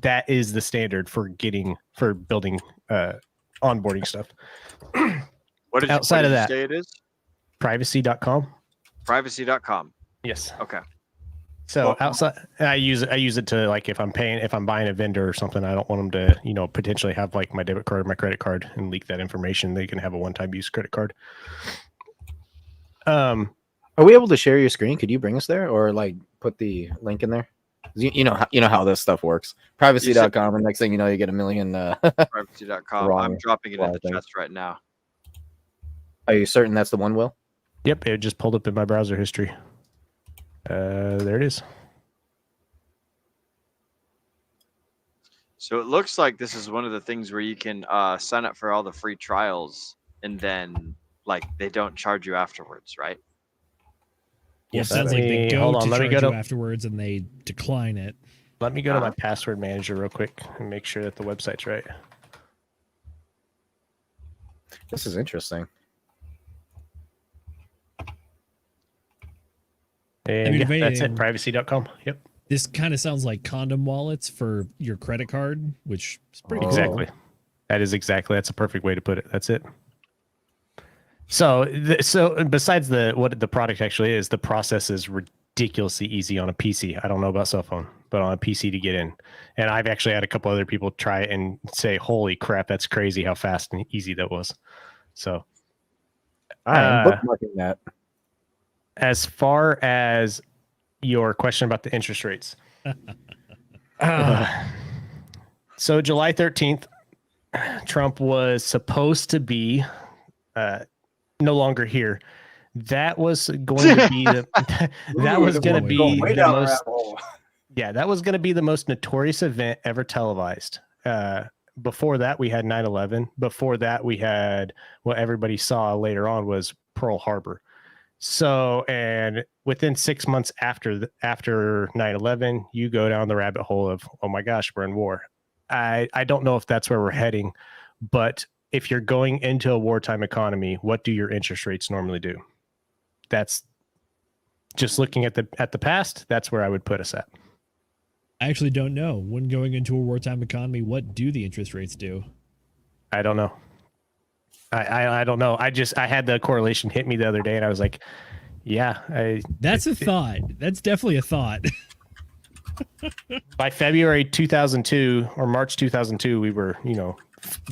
That is the standard for building onboarding stuff. What did Outside you of that, say it is? Privacy.com. Privacy.com. Yes. Okay. So outside, I use it to, like, if I'm buying a vendor or something, I don't want them to, potentially have like my debit card or my credit card and leak that information. They can have a one-time use credit card. Are we able to share your screen? Could you bring us there or like put the link in there? You know how this stuff works. Privacy.com, and next thing you know, you get a million. Privacy.com. I'm dropping it in the chat right now. Are you certain that's the one, Will? Yep, it just pulled up in my browser history. There it is. So it looks like this is one of the things where you can sign up for all the free trials, and then like they don't charge you afterwards, right? Yeah, it sounds like they go to charge you afterwards and they decline it. Let me go to my password manager real quick and make sure that the website's right. This is interesting. And that's it. Privacy.com. Yep. This kind of sounds like condom wallets for your credit card, which is pretty Exactly. cool. That's a perfect way to put it. That's it. So besides what the product actually is, the process is ridiculously easy on a PC. I don't know about cell phone, but on a PC to get in. And I've actually had a couple other people try it and say, holy crap, that's crazy how fast and easy that was. So I am bookmarking that. As far as your question about the interest rates. So July 13th, Trump was supposed to be no longer here. That was going to be that was going to be the most that was going to be the most notorious event ever televised. Before that, we had 9/11. Before that, we had what everybody saw later on was Pearl Harbor. So, and within 6 months after 9/11, you go down the rabbit hole of, oh my gosh, we're in war. I don't know if that's where we're heading, but if you're going into a wartime economy, what do your interest rates normally do? That's just looking at the past. That's where I would put us at. I actually don't know. When going into a wartime economy, what do the interest rates do? I don't know. I don't know. I had the correlation hit me the other day, and I was like, yeah. That's a thought. That's definitely a thought. By February 2002 or March 2002, we were,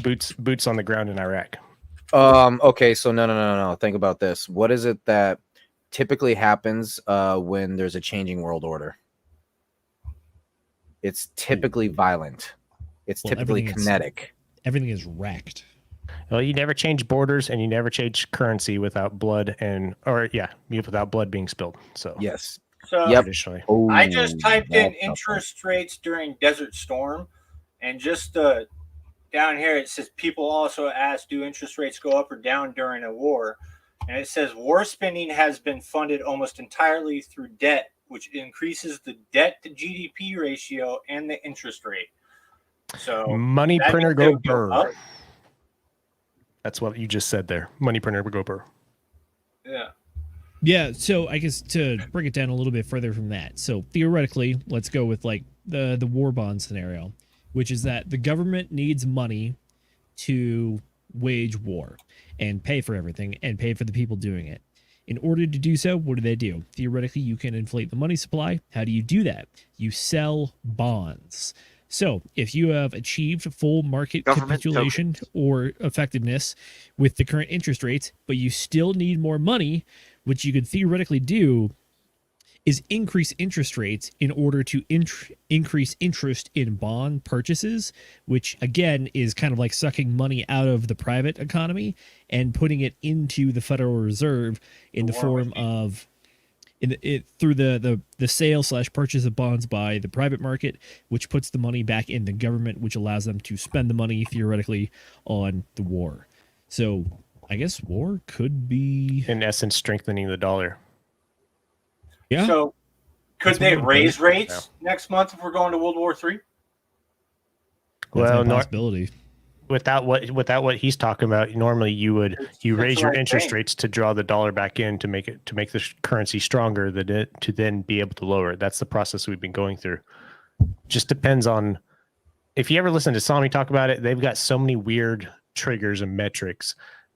boots on the ground in Iraq. Okay, so no. Think about this. What is it that typically happens when there's a changing world order? It's typically violent. It's Well, typically everything is- kinetic. Everything is wrecked. Well, you never change borders, and you never change currency without blood without blood being spilled. So Yes. So Yep. traditionally, I just typed in that's not interest rates during Desert Storm, and just down here it says people also ask, do interest rates go up or down during a war? And it says war spending has been funded almost entirely through debt, which increases the debt to GDP ratio and the interest rate. So money that printer means they go would go burr. up. That's what you just said there. Money printer go burr. Yeah. Yeah, so I guess to break it down a little bit further from that. So theoretically, let's go with like the war bond scenario, which is that the government needs money to wage war and pay for everything and pay for the people doing it. In order to do so, what do? Theoretically, you can inflate the money supply. How do you do that? You sell bonds. So if you have achieved full market Government capitulation or effectiveness with the current interest rates, but you still need more money, what you could theoretically do is increase interest rates in order to increase interest in bond purchases, which again is kind of like sucking money out of the private economy and putting it into the Federal Reserve in the form of through the sale / purchase of bonds by the private market, which puts the money back in the government, which allows them to spend the money theoretically on the war. So I guess war could be, in essence, strengthening the dollar. Yeah. So could That's they one way to put raise it. rates next month if we're going to World War III? That's Well, a possibility. Without what he's talking about, normally you raise That's your what I'm interest saying. rates to draw the dollar back in to make the currency stronger, to then be able to lower it. That's the process we've been going through. Just depends on if you ever listen to Sami talk about it. They've got so many weird triggers and metrics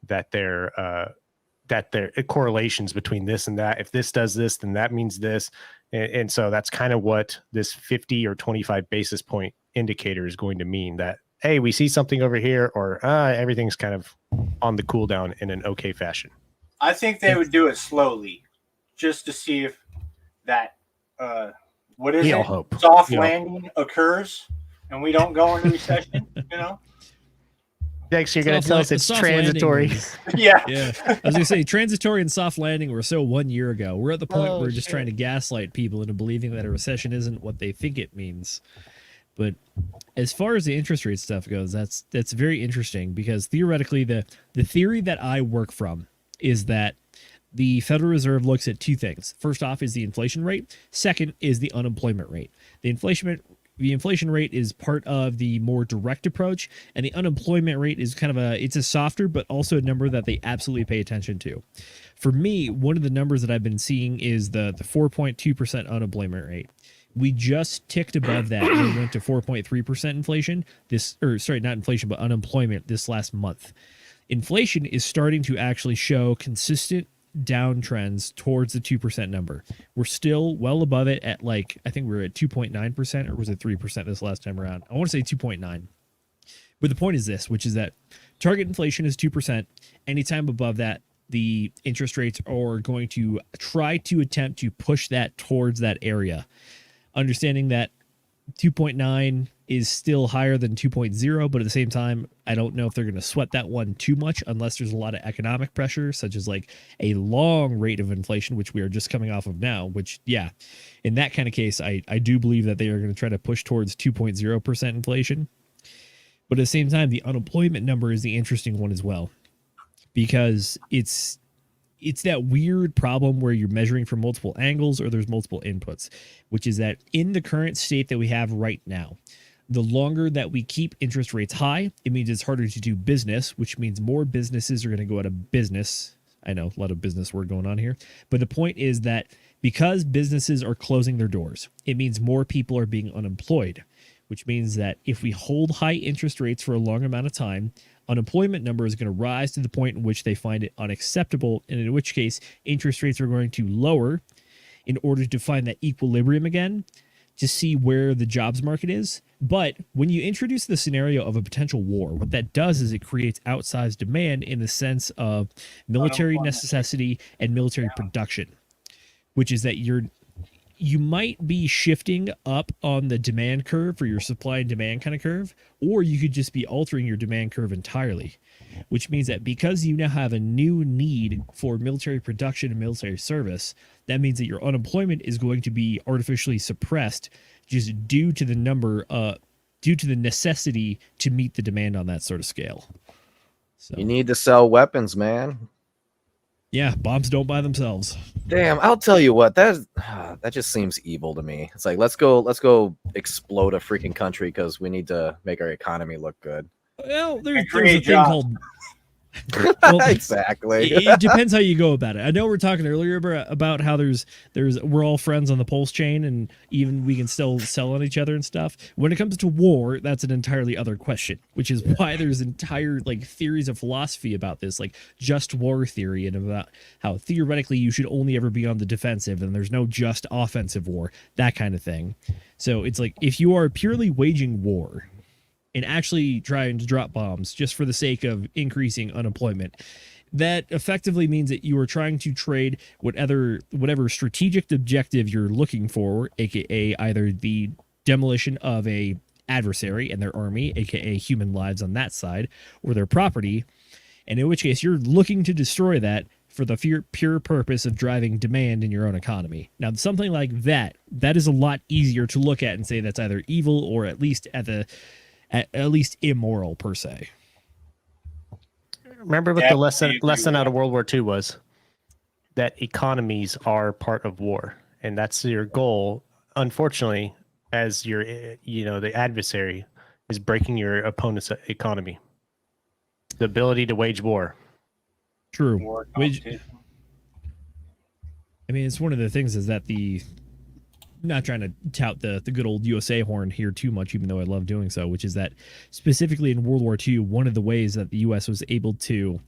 that they're correlations between this and that. If this does this, then that means this. And so that's kind of what this 50 or 25 basis point indicator is going to mean, that, hey, we see something over here, or everything's kind of on the cool down in an okay fashion. I think they would do it slowly, just to see if that We all hope. soft We all- landing occurs and we don't go into recession. You know? Next, you're going to tell us it's Soft landing transitory. was- Yeah. Yeah, I was gonna say transitory and soft landing were so 1 year ago. We're at the point where we're just trying to gaslight people into believing that a recession isn't what they think it means. But as far as the interest rate stuff goes, that's very interesting, because theoretically the theory that I work from is that the Federal Reserve looks at two things. First off is the inflation rate. Second is the unemployment rate. The inflation rate is part of the more direct approach, and the unemployment rate is kind of it's a softer but also a number that they absolutely pay attention to. For me, one of the numbers that I've been seeing is the 4.2% unemployment rate. We just ticked above that. We went to 4.3% inflation not inflation, but unemployment this last month. Inflation is starting to actually show consistent downtrends towards the 2% number. We're still well above it at I think we were at 2.9%, or was it 3% this last time around? I want to say 2.9. But the point is this, which is that target inflation is 2%. Anytime above that, the interest rates are going to try to attempt to push that towards that area. Understanding that 2.9 is still higher than 2.0, but at the same time, I don't know if they're going to sweat that one too much unless there's a lot of economic pressure, such as a long rate of inflation, which we are just coming off of now, which, yeah, in that kind of case, I do believe that they are going to try to push towards 2.0% inflation. But at the same time, the unemployment number is the interesting one as well, because it's that weird problem where you're measuring from multiple angles or there's multiple inputs, which is that in the current state that we have right now, the longer that we keep interest rates high, it means it's harder to do business, which means more businesses are going to go out of business. I know, a lot of business word going on here. But the point is that because businesses are closing their doors, it means more people are being unemployed, which means that if we hold high interest rates for a long amount of time, unemployment number is going to rise to the point in which they find it unacceptable, and in which case interest rates are going to lower in order to find that equilibrium again, to see where the jobs market is. But when you introduce the scenario of a potential war, what that does is it creates outsized demand in the sense of military necessity and military production, which is that you might be shifting up on the demand curve for your supply and demand kind of curve, or you could just be altering your demand curve entirely, which means that because you now have a new need for military production and military service, that means that your unemployment is going to be artificially suppressed just due to the necessity to meet the demand on that sort of scale. So, You need to sell weapons, man. yeah, bombs don't buy themselves. Damn, I'll tell you what, that just seems evil to me. It's like let's go explode a freaking country because we need to make our economy look good. Well, there's a create thing jobs. called well, Exactly. it depends how you go about it. I know we were talking earlier about how there's we're all friends on the pulse chain, and even we can still sell on each other and stuff. When it comes to war, that's an entirely other question, which is why there's entire like theories of philosophy about this, like just war theory, and about how theoretically you should only ever be on the defensive and there's no just offensive war, that kind of thing. So it's like if you are purely waging war and actually trying to drop bombs just for the sake of increasing unemployment, that effectively means that you are trying to trade whatever strategic objective you're looking for, aka either the demolition of a adversary and their army, aka human lives on that side, or their property, and in which case you're looking to destroy that for the pure purpose of driving demand in your own economy. Now, something like that is a lot easier to look at and say that's either evil or at least at least immoral per se. Remember what the lesson out of World War II was? That economies are part of war, and that's your goal. Unfortunately, as your the adversary is breaking your opponent's economy, the ability to wage war. True. I mean, it's one of the things is that not trying to tout the good old USA horn here too much, even though I love doing so, which is that specifically in World War II, one of the ways that the U.S. was able to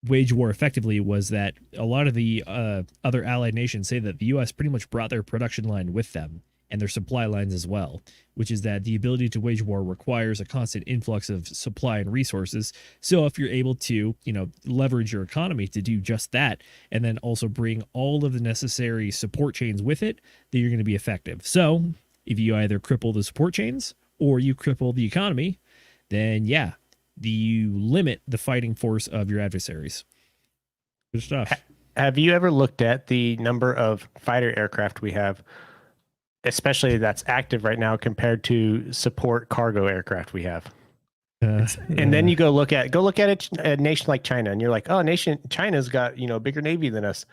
wage war effectively was that a lot of the other allied nations say that the U.S. pretty much brought their production line with them and their supply lines as well, which is that the ability to wage war requires a constant influx of supply and resources. So if you're able to, leverage your economy to do just that, and then also bring all of the necessary support chains with it, then you're going to be effective. So if you either cripple the support chains or you cripple the economy, then yeah, you limit the fighting force of your adversaries. Good stuff. Have you ever looked at the number of fighter aircraft we have, especially that's active right now, compared to support cargo aircraft we have? And then you go look at a nation like China, and you're like, oh, China's got a bigger navy than us.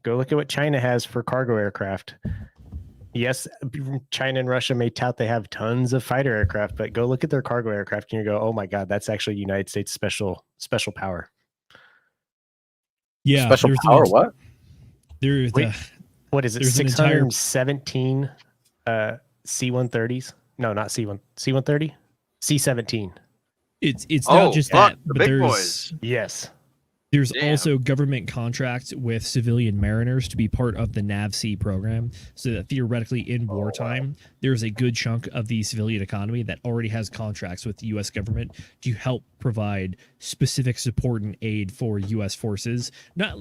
Go look at what China has for cargo aircraft. Yes, China and Russia may tout they have tons of fighter aircraft, but go look at their cargo aircraft, and you go, oh my God, that's actually United States special power. Yeah, special power. What? What is it? 617 C-130s? No, not C-130. C-17. It's not just that, the but big there's boys. Yes. There's also government contracts with civilian mariners to be part of the NAVC program, so that theoretically in wartime, there's a good chunk of the civilian economy that already has contracts with the U.S. government to help provide specific support and aid for U.S. forces. Not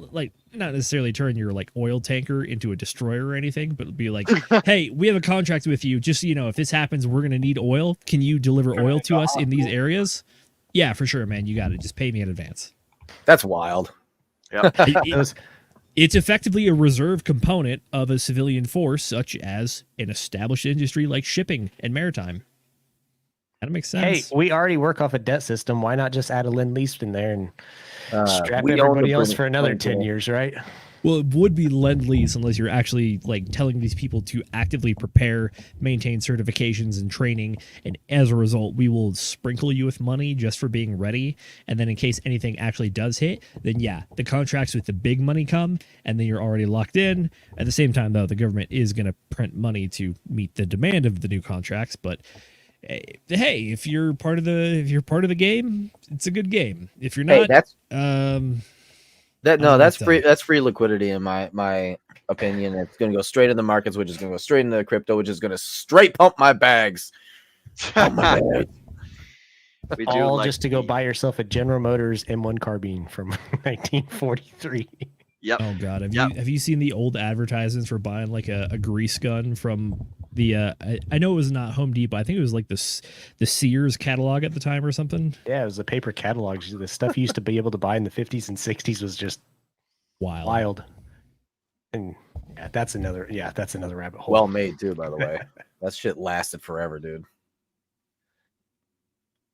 necessarily turn your oil tanker into a destroyer or anything, but be like, hey, we have a contract with you. Just if this happens, we're going to need oil. Can you deliver oil to us in these areas? Yeah, for sure, man. You got it. Just pay me in advance. That's wild. Yeah. It's effectively a reserve component of a civilian force, such as an established industry like shipping and maritime. That makes sense. Hey, we already work off a debt system. Why not just add a Lend-Lease in there and strap everybody else for another 10 years, right? Well, it would be Lend-Lease unless you're actually telling these people to actively prepare, maintain certifications and training, and as a result, we will sprinkle you with money just for being ready. And then in case anything actually does hit, then yeah, the contracts with the big money come, and then you're already locked in. At the same time, though, the government is going to print money to meet the demand of the new contracts. But hey, if you're part of the game, it's a good game. If you're not, that's free. That's free liquidity in my opinion. It's going to go straight in the markets, which is going to go straight into crypto, which is going to straight pump my bags. All just to go buy yourself a General Motors M1 carbine from 1943. Yep. Oh god, Yep. have you seen the old advertisements for buying like a grease gun from the I know it was not Home Depot. I think it was like the Sears catalog at the time or something. Yeah, it was a paper catalog. The stuff you used to be able to buy in the 50s and 60s was just wild. And that's another rabbit hole. Well made too, by the way. That shit lasted forever, dude.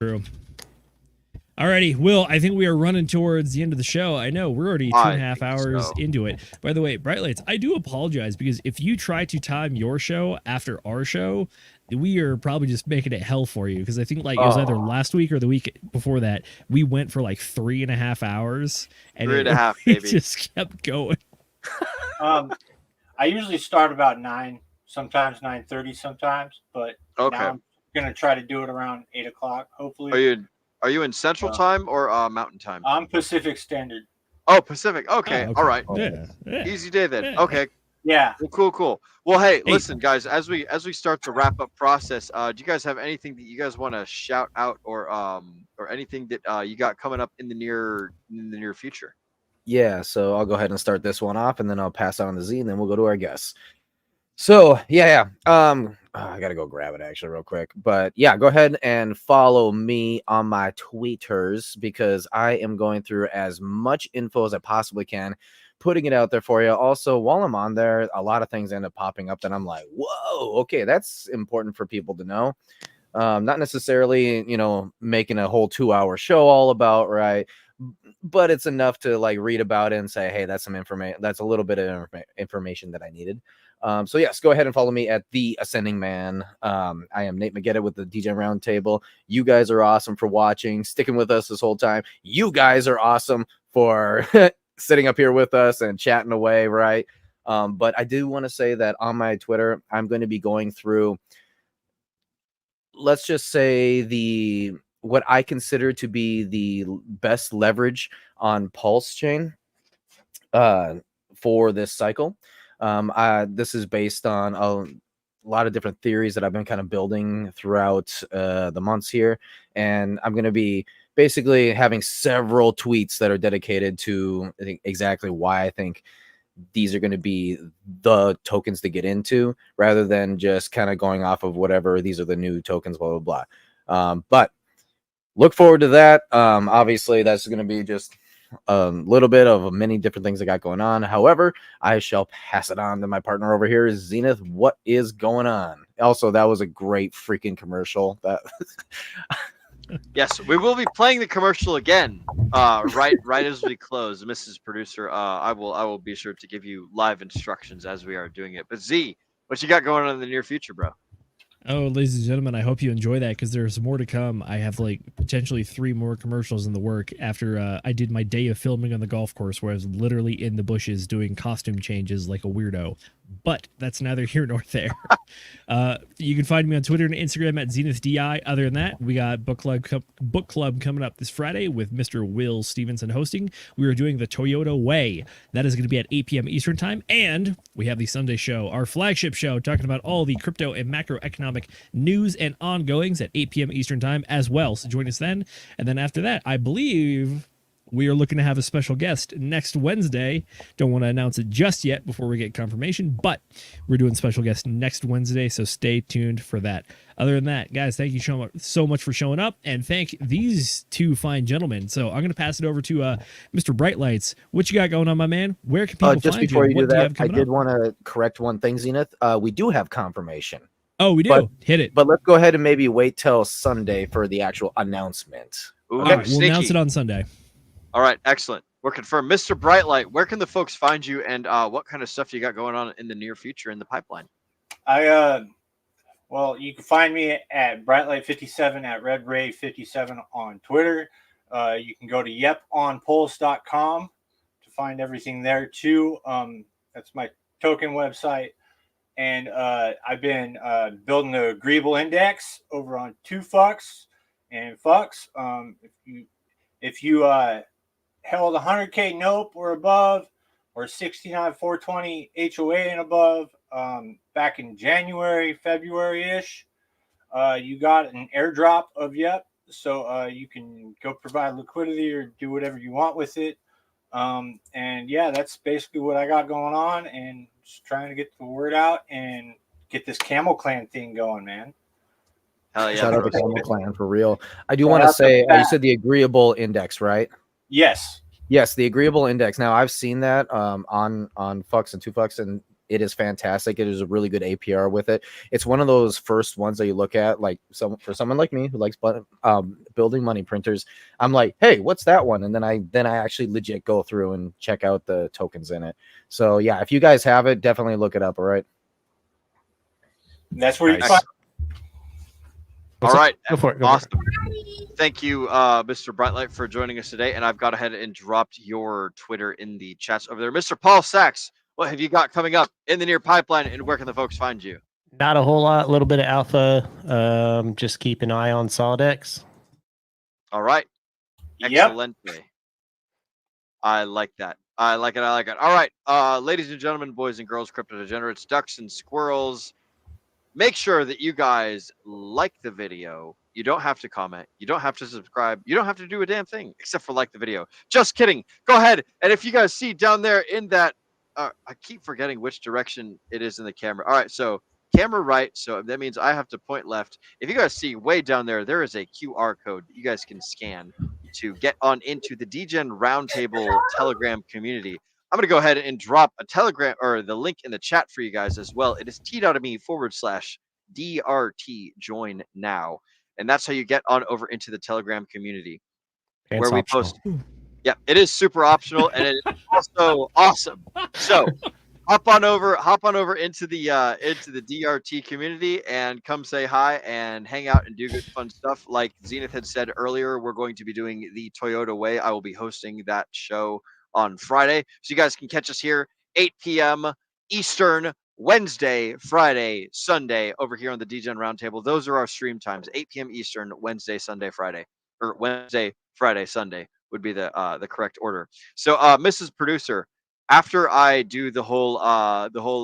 True. Alrighty, Will, I think we are running towards the end of the show. I know we're already 2.5 hours into it. By the way, Bright Lights, I do apologize because if you try to time your show after our show, we are probably just making it hell for you because I think like it was either last week or the week before that we went for like 3.5 hours and it just kept going. I usually start about 9, sometimes 9:30, sometimes, but now I'm gonna try to do it around 8 o'clock. Hopefully. Are you in Central Time or Mountain Time? I'm Pacific Standard. Oh, Pacific. Okay. Oh, okay. All right. Yeah. Easy day then. Yeah. Okay. Yeah. Well, cool. Well, hey, listen, guys. As we start the wrap up process, do you guys have anything that you guys want to shout out or anything that you got coming up in the near future? Yeah, so I'll go ahead and start this one off, and then I'll pass on to Z, and then we'll go to our guests. So yeah. I gotta go grab it actually real quick. But yeah, go ahead and follow me on my tweeters because I am going through as much info as I possibly can, putting it out there for you. Also, while I'm on there, a lot of things end up popping up that I'm like, whoa, okay, that's important for people to know. Not necessarily, making a whole 2-hour show all about, right? But it's enough to like read about it and say, hey, that's some information. That's a little bit of information that I needed. So yes, go ahead and follow me at The Ascending Man. I am Nate McGettit with the Degen Roundtable. You guys are awesome for watching, sticking with us this whole time. You guys are awesome for sitting up here with us and chatting away, right? But I do want to say that on my Twitter, I'm going to be going through, let's just say what I consider to be the best leverage on Pulse Chain for this cycle. This is based on a lot of different theories that I've been kind of building throughout the months here. And I'm going to be basically having several tweets that are dedicated to exactly why I think these are going to be the tokens to get into rather than just kind of going off of whatever. These are the new tokens, blah, blah, blah. But look forward to that. Obviously, that's going to be just a little bit of many different things I got going on. However, I shall pass it on to my partner over here, Zenith. What is going on? Also, that was a great freaking commercial. That Yes, we will be playing the commercial again right as we close. Mrs. Producer, I will be sure to give you live instructions as we are doing it. But Z, what you got going on in the near future, bro? Oh, ladies and gentlemen, I hope you enjoy that because there's more to come. I have like potentially 3 more commercials in the work after I did my day of filming on the golf course where I was literally in the bushes doing costume changes like a weirdo. But that's neither here nor there. You can find me on Twitter and Instagram at ZenithDI. Other than that, we got book club coming up this Friday with Mr. Will Stevenson hosting. We are doing the Toyota Way. That is going to be at 8 p.m. Eastern Time. And we have the Sunday show, our flagship show, talking about all the crypto and macroeconomic news and ongoings at 8 p.m. Eastern Time as well. So join us then. And then after that, I believe we are looking to have a special guest next Wednesday. Don't want to announce it just yet before we get confirmation, but we're doing special guest next Wednesday, so stay tuned for that. Other than that, guys, thank you so much for showing up, and thank these 2 fine gentlemen. So I'm going to pass it over to Mr. Bright Lights. What you got going on, my man? Where can people just find before you? you do that, I did want to correct one thing, Zenith. We do have confirmation. Oh, we do? Hit it. But let's go ahead and maybe wait till Sunday for the actual announcement. Ooh, okay, we'll announce it on Sunday. All right, excellent. We're confirmed. Mr. Brightlight, where can the folks find you and what kind of stuff you got going on in the near future in the pipeline? Well, you can find me at Brightlight57 at RedRay57 on Twitter. You can go to yeponpulse.com to find everything there too. That's my token website. And I've been building the Greeble Index over on 2Fucks and Fucks. If you held 100K NOPE or above, or 69,420 HOA and above, back in January, February-ish, you got an airdrop of YEP, so you can go provide liquidity or do whatever you want with it. And yeah, that's basically what I got going on, and just trying to get the word out and get this Camel Clan thing going, man. Hell yeah! Shout out to bro. Camel Clan for real. I do Shout want to out to say, you Pat. said the agreeable index, right? Yes. Yes, the agreeable index. Now I've seen that on Fucks and 2Fucks, and it is fantastic. It is a really good APR with it. It's one of those first ones that you look at, like for someone like me who likes building money printers. I'm like, hey, what's that one? And then I actually legit go through and check out the tokens in it. So yeah, if you guys have it, definitely look it up. All right. That's where you Nice. find. All right. Go for it. Awesome. Thank you, Mr. Brightlight, for joining us today. And I've got ahead and dropped your Twitter in the chats over there. Mr. Paul Sachs, what have you got coming up in the near pipeline, and where can the folks find you? Not a whole lot. A little bit of alpha. Just keep an eye on SolidX. All right. Yep. Excelente. I like that. I like it. All right. Ladies and gentlemen, boys and girls, crypto degenerates, ducks and squirrels, make sure that you guys like the video. You don't have to comment. You don't have to subscribe. You don't have to do a damn thing except for like the video. Just kidding. Go ahead. And if you guys see down there in that, I keep forgetting which direction it is in the camera. All right. So camera right. So that means I have to point left. If you guys see way down there, there is a QR code that you guys can scan to get on into the Degen Roundtable Telegram community. I'm going to go ahead and drop a Telegram or the link in the chat for you guys as well. It is t.me/DRT join now. And that's how you get on over into the Telegram community where we post. Yeah, it is super optional, and it is also awesome. So hop on over into the DRT community and come say hi and hang out and do good fun stuff. Like Zenith had said earlier, we're going to be doing the Toyota Way. I will be hosting that show on Friday, so you guys can catch us here 8 p.m. Eastern, Wednesday, Friday, Sunday over here on the Degen Roundtable. Those are our stream times: 8 p.m. Eastern, Wednesday, Sunday, Friday, or Wednesday, Friday, Sunday would be the correct order. So, Mrs. Producer, after I do the whole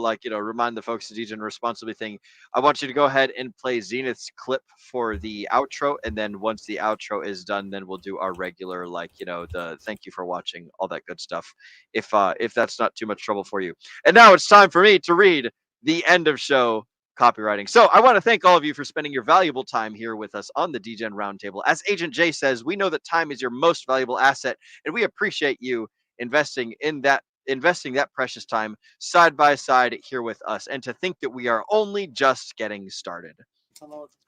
like, remind the folks to Degen responsibly thing, I want you to go ahead and play Zenith's clip for the outro, and then once the outro is done, then we'll do our regular, like, the thank you for watching, all that good stuff, if that's not too much trouble for you. And now it's time for me to read the end of show copywriting. So I want to thank all of you for spending your valuable time here with us on the Degen Roundtable. As Agent J says, we know that time is your most valuable asset, and we appreciate you investing that precious time side by side here with us, and to think that we are only just getting started.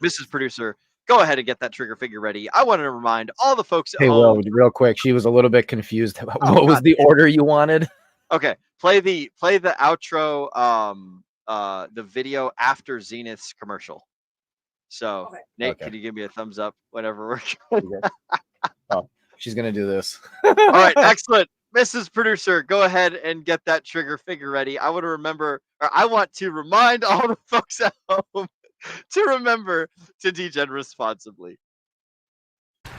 Mrs. Producer, go ahead and get that trigger figure ready. I want to remind all the folks at Hey, home. Will, real quick, she was a little bit confused about what was the order you wanted. Okay, play the outro, the video after Zenith's commercial. So Nate, can you give me a thumbs up whenever we're good? Oh, she's gonna do this. All right, excellent. Mrs. Producer, go ahead and get that trigger figure ready. I want to remind all the folks at home to remember to Degen responsibly.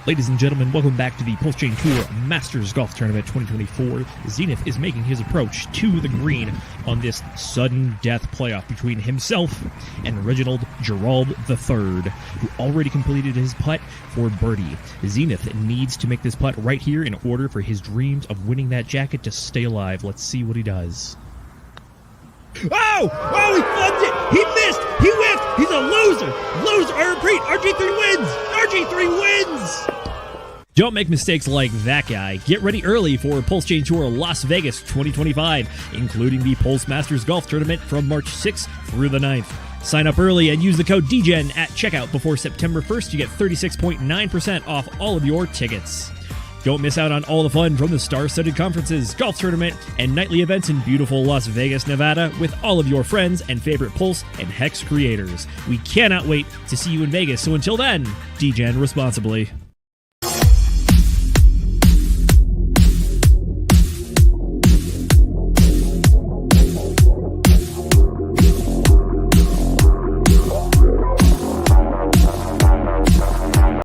Ladies and gentlemen, welcome back to the Pulse Chain Tour Masters Golf Tournament 2024. Zenith is making his approach to the green on this sudden death playoff between himself and Reginald Gerald III, who already completed his putt for birdie. Zenith needs to make this putt right here in order for his dreams of winning that jacket to stay alive. Let's see what he does. Oh, he flubbed it. He missed. He whiffed. He's a loser. I repeat, RG3 wins. RG3 wins. Don't make mistakes like that guy. Get ready early for Pulse Chain Tour Las Vegas 2025, including the Pulse Masters Golf Tournament from March 6th through the 9th. Sign up early and use the code DGEN at checkout before September 1st to get 36.9% off all of your tickets. Don't miss out on all the fun from the star-studded conferences, golf tournament, and nightly events in beautiful Las Vegas, Nevada with all of your friends and favorite Pulse and Hex creators. We cannot wait to see you in Vegas, so until then, Degen responsibly.